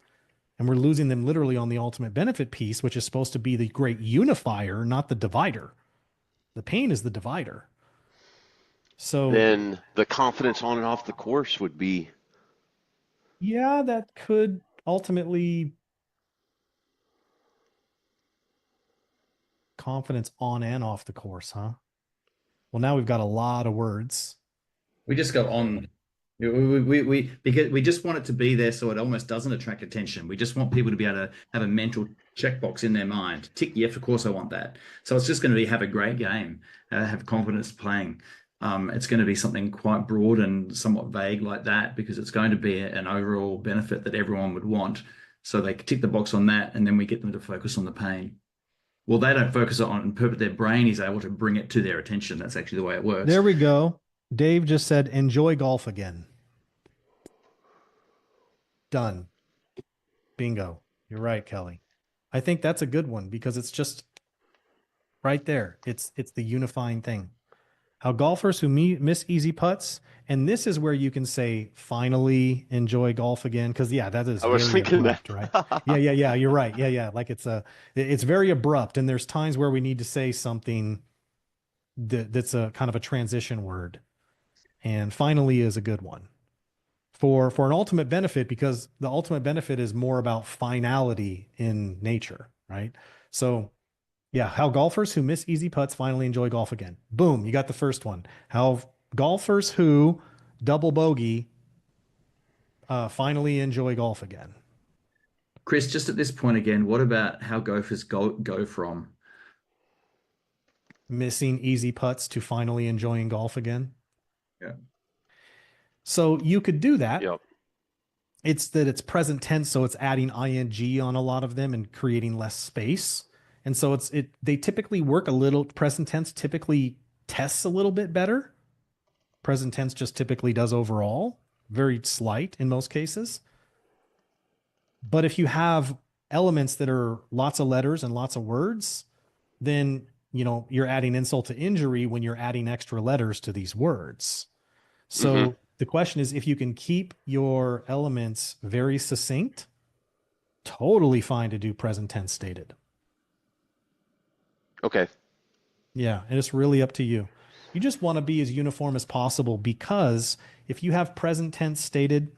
Speaker 1: And we're losing them literally on the ultimate benefit piece, which is supposed to be the great unifier, not the divider. The pain is the divider. So
Speaker 8: then the confidence on and off the course would be.
Speaker 1: Yeah, that could ultimately confidence on and off the course, huh? Well, now we've got a lot of words.
Speaker 2: We just go on. Because we just want it to be there so it almost doesn't attract attention. We just want people to be able to have a mental checkbox in their mind. Tick, yes, of course I want that. So it's just going to be have a great game, have confidence playing. It's going to be something quite broad and somewhat vague like that, because it's going to be an overall benefit that everyone would want. So they tick the box on that, and then we get them to focus on the pain. Well, they don't focus on it, but their brain is able to bring it to their attention. That's actually the way it works.
Speaker 1: There we go. Dave just said, enjoy golf again. Done. Bingo. You're right, Kelly. I think that's a good one because it's just right there. It's the unifying thing. How golfers who miss easy putts, and this is where you can say finally enjoy golf again, because yeah, that is
Speaker 8: I was
Speaker 1: very
Speaker 8: thinking
Speaker 1: abrupt, right? Yeah, you're right. Yeah, like it's very abrupt, and there's times where we need to say something that's a kind of a transition word, and finally is a good one for an ultimate benefit, because the ultimate benefit is more about finality in nature, right? So yeah, how golfers who miss easy putts finally enjoy golf again. Boom, you got the first one. How golfers who double bogey finally enjoy golf again.
Speaker 2: Chris, just at this point again, what about how golfers go from?
Speaker 1: Missing easy putts to finally enjoying golf again.
Speaker 2: Yeah.
Speaker 1: So you could do that.
Speaker 8: Yep.
Speaker 1: It's that it's present tense, so it's adding ing on a lot of them and creating less space. And so they typically work a little. Present tense typically tests a little bit better. Present tense just typically does overall, very slight in most cases. But if you have elements that are lots of letters and lots of words, then you're adding insult to injury when you're adding extra letters to these words. So the question is, if you can keep your elements very succinct, totally fine to do present tense stated.
Speaker 8: Okay.
Speaker 1: Yeah, and it's really up to you. You just want to be as uniform as possible, because if you have present tense stated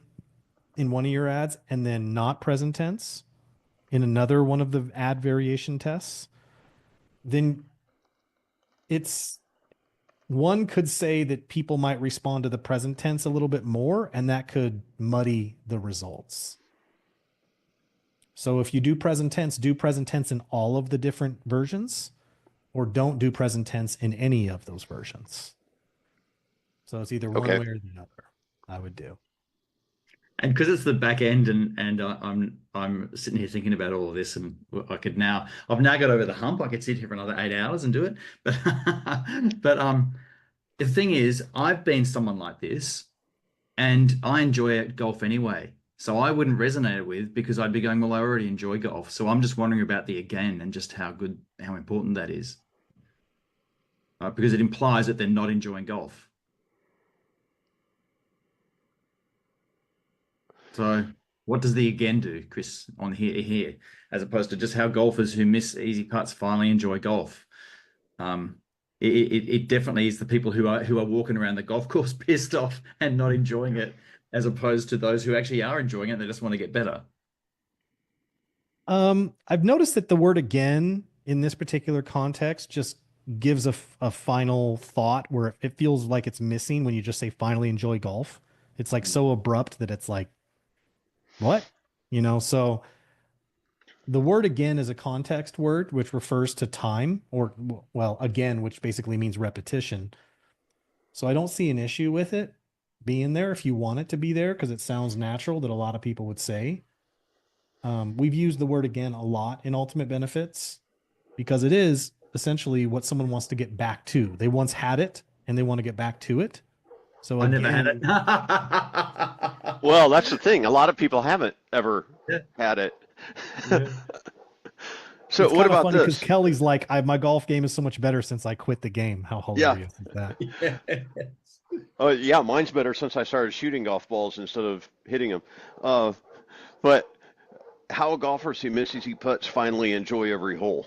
Speaker 1: in one of your ads and then not present tense in another one of the ad variation tests, then one could say that people might respond to the present tense a little bit more, and that could muddy the results. So if you do present tense in all of the different versions, or don't do present tense in any of those versions. So it's either one way or the other, I would do.
Speaker 2: And because it's the back end, and I'm sitting here thinking about all of this, and I've now got over the hump. I could sit here for another 8 hours and do it. But the thing is, I've been someone like this, and I enjoy golf anyway. So I wouldn't resonate with, because I'd be going, well, I already enjoy golf. So I'm just wondering about the again and just how important that is. Because it implies that they're not enjoying golf. So what does the again do, Chris, on here, as opposed to just how golfers who miss easy putts finally enjoy golf? It definitely is the people who are walking around the golf course pissed off and not enjoying it, as opposed to those who actually are enjoying it. They just want to get better.
Speaker 1: I've noticed that the word again in this particular context just gives a final thought where it feels like it's missing when you just say finally enjoy golf. It's like so abrupt that it's like, what? So the word again is a context word, which refers to time, or, well, again, which basically means repetition. So I don't see an issue with it being there if you want it to be there, because it sounds natural that a lot of people would say. We've used the word again a lot in Ultimate Benefits, because it is essentially what someone wants to get back to. They once had it and they want to get back to it. So
Speaker 2: I
Speaker 1: again,
Speaker 2: never had it.
Speaker 8: Well, that's the thing. A lot of people haven't ever had it. So
Speaker 1: it's
Speaker 8: what
Speaker 1: kind of
Speaker 8: about
Speaker 1: funny because
Speaker 8: this?
Speaker 1: Kelly's like, my golf game is so much better since I quit the game. How hilarious is that?
Speaker 8: Oh yeah, mine's better since I started shooting golf balls instead of hitting them. But how golfers who miss easy putts finally enjoy every hole.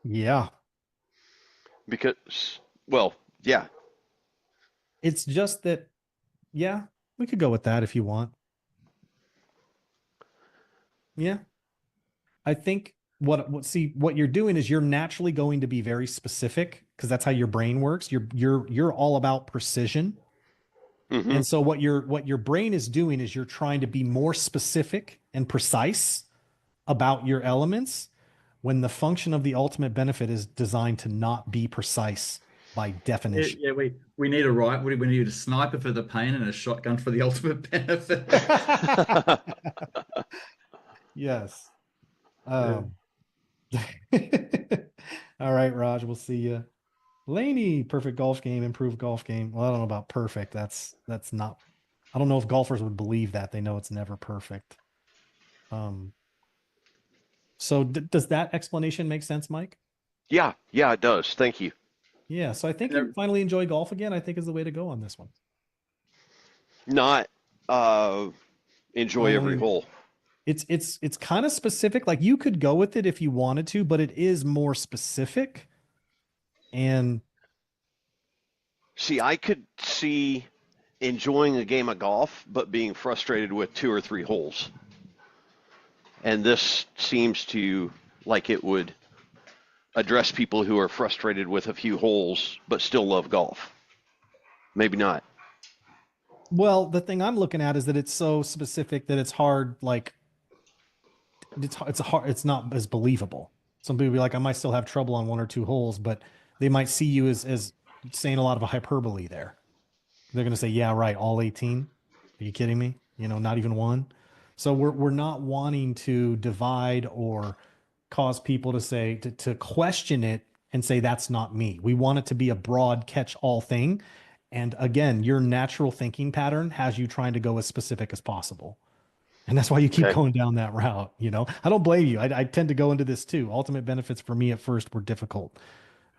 Speaker 1: Yeah.
Speaker 8: Because, well, yeah.
Speaker 1: It's just that, yeah, we could go with that if you want. Yeah. I think what you're doing is you're naturally going to be very specific, because that's how your brain works. You're all about precision. And so what your brain is doing is you're trying to be more specific and precise about your elements, when the function of the ultimate benefit is designed to not be precise by definition.
Speaker 2: Yeah, we need we need a sniper for the pain and a shotgun for the ultimate benefit.
Speaker 1: Yes. All right, Raj, we'll see you. Laney, perfect golf game, improved golf game. Well, I don't know about perfect. That's not I don't know if golfers would believe that. They know it's never perfect. So does that explanation make sense, Mike?
Speaker 8: Yeah, yeah, it does. Thank you.
Speaker 1: Yeah. So I think
Speaker 2: And
Speaker 1: you finally enjoy golf again, I think is the way to go on this one.
Speaker 8: Not enjoy every
Speaker 1: Um,
Speaker 8: hole.
Speaker 1: it's kind of specific. Like you could go with it if you wanted to, but it is more specific. And
Speaker 8: See, I could see enjoying a game of golf, but being frustrated with 2 or 3 holes. And this seems to like it would address people who are frustrated with a few holes, but still love golf. Maybe not.
Speaker 1: well, the thing I'm looking at is that it's so specific that it's hard, like it's not as believable. Some people be like, I might still have trouble on 1 or 2 holes, but they might see you as saying a lot of a hyperbole there. They're going to say, yeah, right, all 18. Are you kidding me? Not even one. So we're not wanting to divide or cause people to say to question it and say that's not me. We want it to be a broad catch-all thing. And again, your natural thinking pattern has you trying to go as specific as possible. And that's why you keep
Speaker 8: Okay.
Speaker 1: going down that route. I don't blame you. I tend to go into this too. Ultimate benefits for me at first were difficult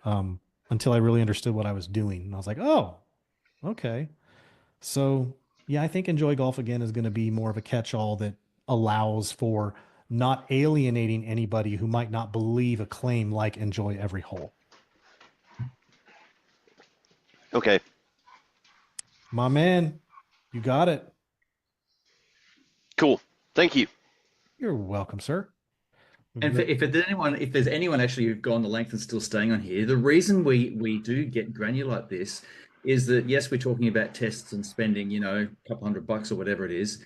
Speaker 1: until I really understood what I was doing. And I was like, oh, okay. So yeah, I think Enjoy Golf again is going to be more of a catch-all that allows for not alienating anybody who might not believe a claim like enjoy every hole.
Speaker 8: Okay.
Speaker 1: My man, you got it.
Speaker 8: Cool. Thank you.
Speaker 1: You're welcome, sir.
Speaker 2: And if there's anyone actually who've gone the length and still staying on here, the reason we do get granular like this is that yes, we're talking about tests and spending, a couple $100 or whatever it is,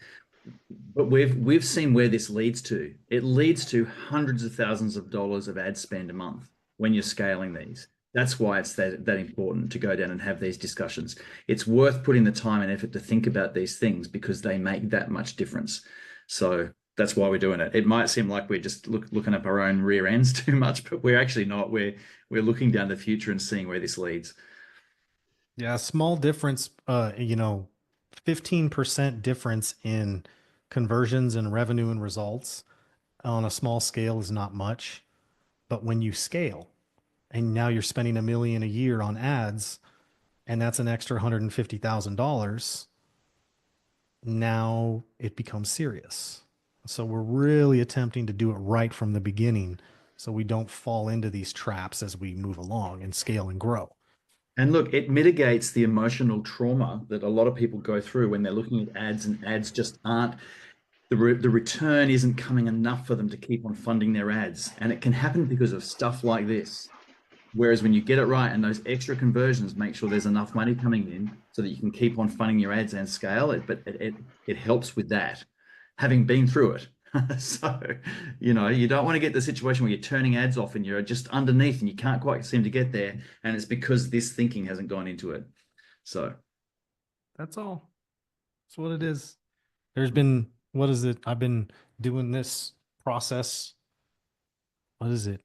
Speaker 2: but we've seen where this leads to. It leads to hundreds of thousands of dollars of ad spend a month when you're scaling these. That's why it's that important to go down and have these discussions. It's worth putting the time and effort to think about these things because they make that much difference. So that's why we're doing it. It might seem like we're just looking up our own rear ends too much, but we're actually not. We're looking down the future and seeing where this leads.
Speaker 1: Yeah, small difference, 15% difference in conversions and revenue and results on a small scale is not much. But when you scale and now you're spending $1 million a year on ads, and that's an extra $150,000, now it becomes serious. So we're really attempting to do it right from the beginning so we don't fall into these traps as we move along and scale and grow.
Speaker 2: And look, it mitigates the emotional trauma that a lot of people go through when they're looking at ads, and ads just aren't, the return isn't coming enough for them to keep on funding their ads. And it can happen because of stuff like this. Whereas when you get it right and those extra conversions make sure there's enough money coming in so that you can keep on funding your ads and scale it, but it helps with that, having been through it. So, you don't want to get the situation where you're turning ads off and you're just underneath and you can't quite seem to get there. And it's because this thinking hasn't gone into it. So
Speaker 1: That's all. That's what it is. There's been, what is it? I've been doing this process. What is it?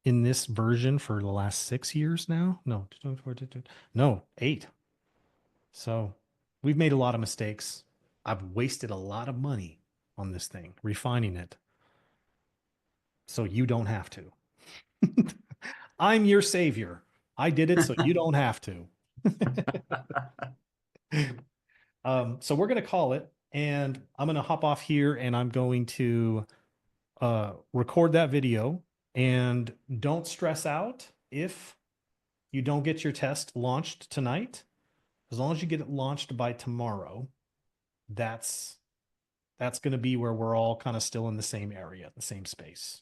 Speaker 1: In this version for the last 6 years now? No, 8. So we've made a lot of mistakes. I've wasted a lot of money on this thing, refining it. So you don't have to. I'm your savior. I did it so you don't have to. So we're going to call it, and I'm going to hop off here and I'm going to record that video. And don't stress out if you don't get your test launched tonight. As long as you get it launched by tomorrow, that's going to be where we're all kind of still in the same area, the same space.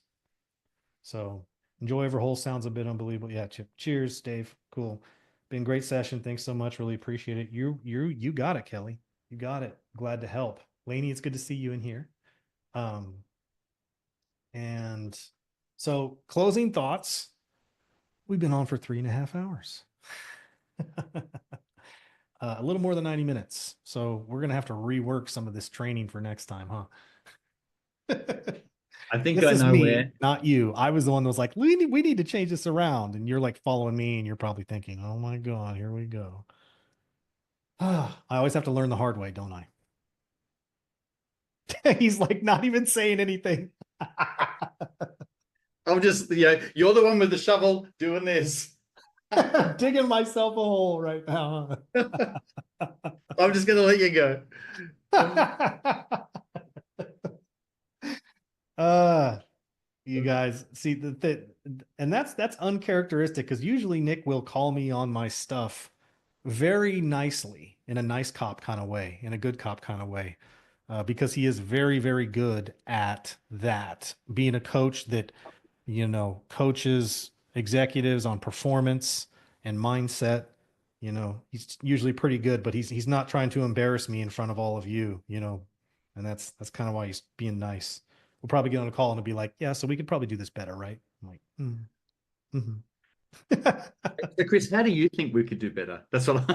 Speaker 1: So enjoy every hole. Sounds a bit unbelievable. Yeah. Cheers, Dave. Cool. Been a great session. Thanks so much. Really appreciate it. You got it, Kelly. You got it. Glad to help. Lainey, it's good to see you in here. And so closing thoughts. We've been on for 3.5 hours. A little more than 90 minutes. So we're going to have to rework some of this training for next time, huh?
Speaker 2: I think
Speaker 1: This
Speaker 2: I
Speaker 1: is
Speaker 2: know
Speaker 1: me,
Speaker 2: where.
Speaker 1: not you. I was the one that was like, we need to change this around. And you're like following me and you're probably thinking, oh my God, here we go. I always have to learn the hard way, don't I? He's like not even saying anything.
Speaker 2: I'm just, you're the one with the shovel doing this.
Speaker 1: Digging myself a hole right now.
Speaker 2: I'm just gonna let you go.
Speaker 1: You guys see and that's uncharacteristic because usually Nick will call me on my stuff very nicely in a nice cop kind of way, in a good cop kind of way, because he is very, very good at that. Being a coach that, coaches executives on performance and mindset. He's usually pretty good, but he's not trying to embarrass me in front of all of you, and that's kind of why he's being nice. We'll probably get on a call and it'll be like, yeah, so we could probably do this better, right? I'm like, mm-hmm.
Speaker 2: So Chris, how do you think we could do better? That's what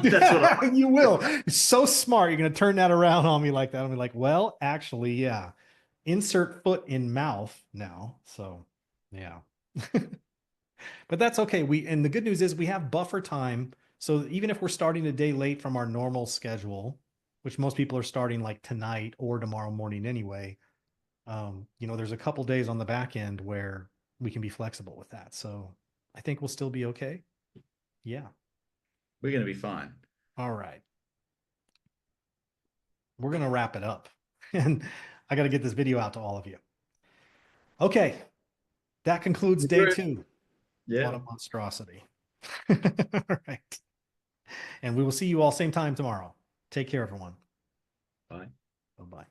Speaker 1: You will. You're so smart. You're going to turn that around on me like that. I'll be like, well, actually, yeah. Insert foot in mouth now. So, yeah. But that's okay. And the good news is we have buffer time. So even if we're starting a day late from our normal schedule, which most people are starting like tonight or tomorrow morning anyway, there's a couple days on the back end where we can be flexible with that. So I think we'll still be okay. Yeah.
Speaker 2: We're going to be fine.
Speaker 1: All right. We're going to wrap it up. And I got to get this video out to all of you. Okay. That concludes day 2.
Speaker 2: Yeah.
Speaker 1: What a monstrosity. All right. And we will see you all same time tomorrow. Take care, everyone.
Speaker 2: Bye.
Speaker 1: Bye-bye.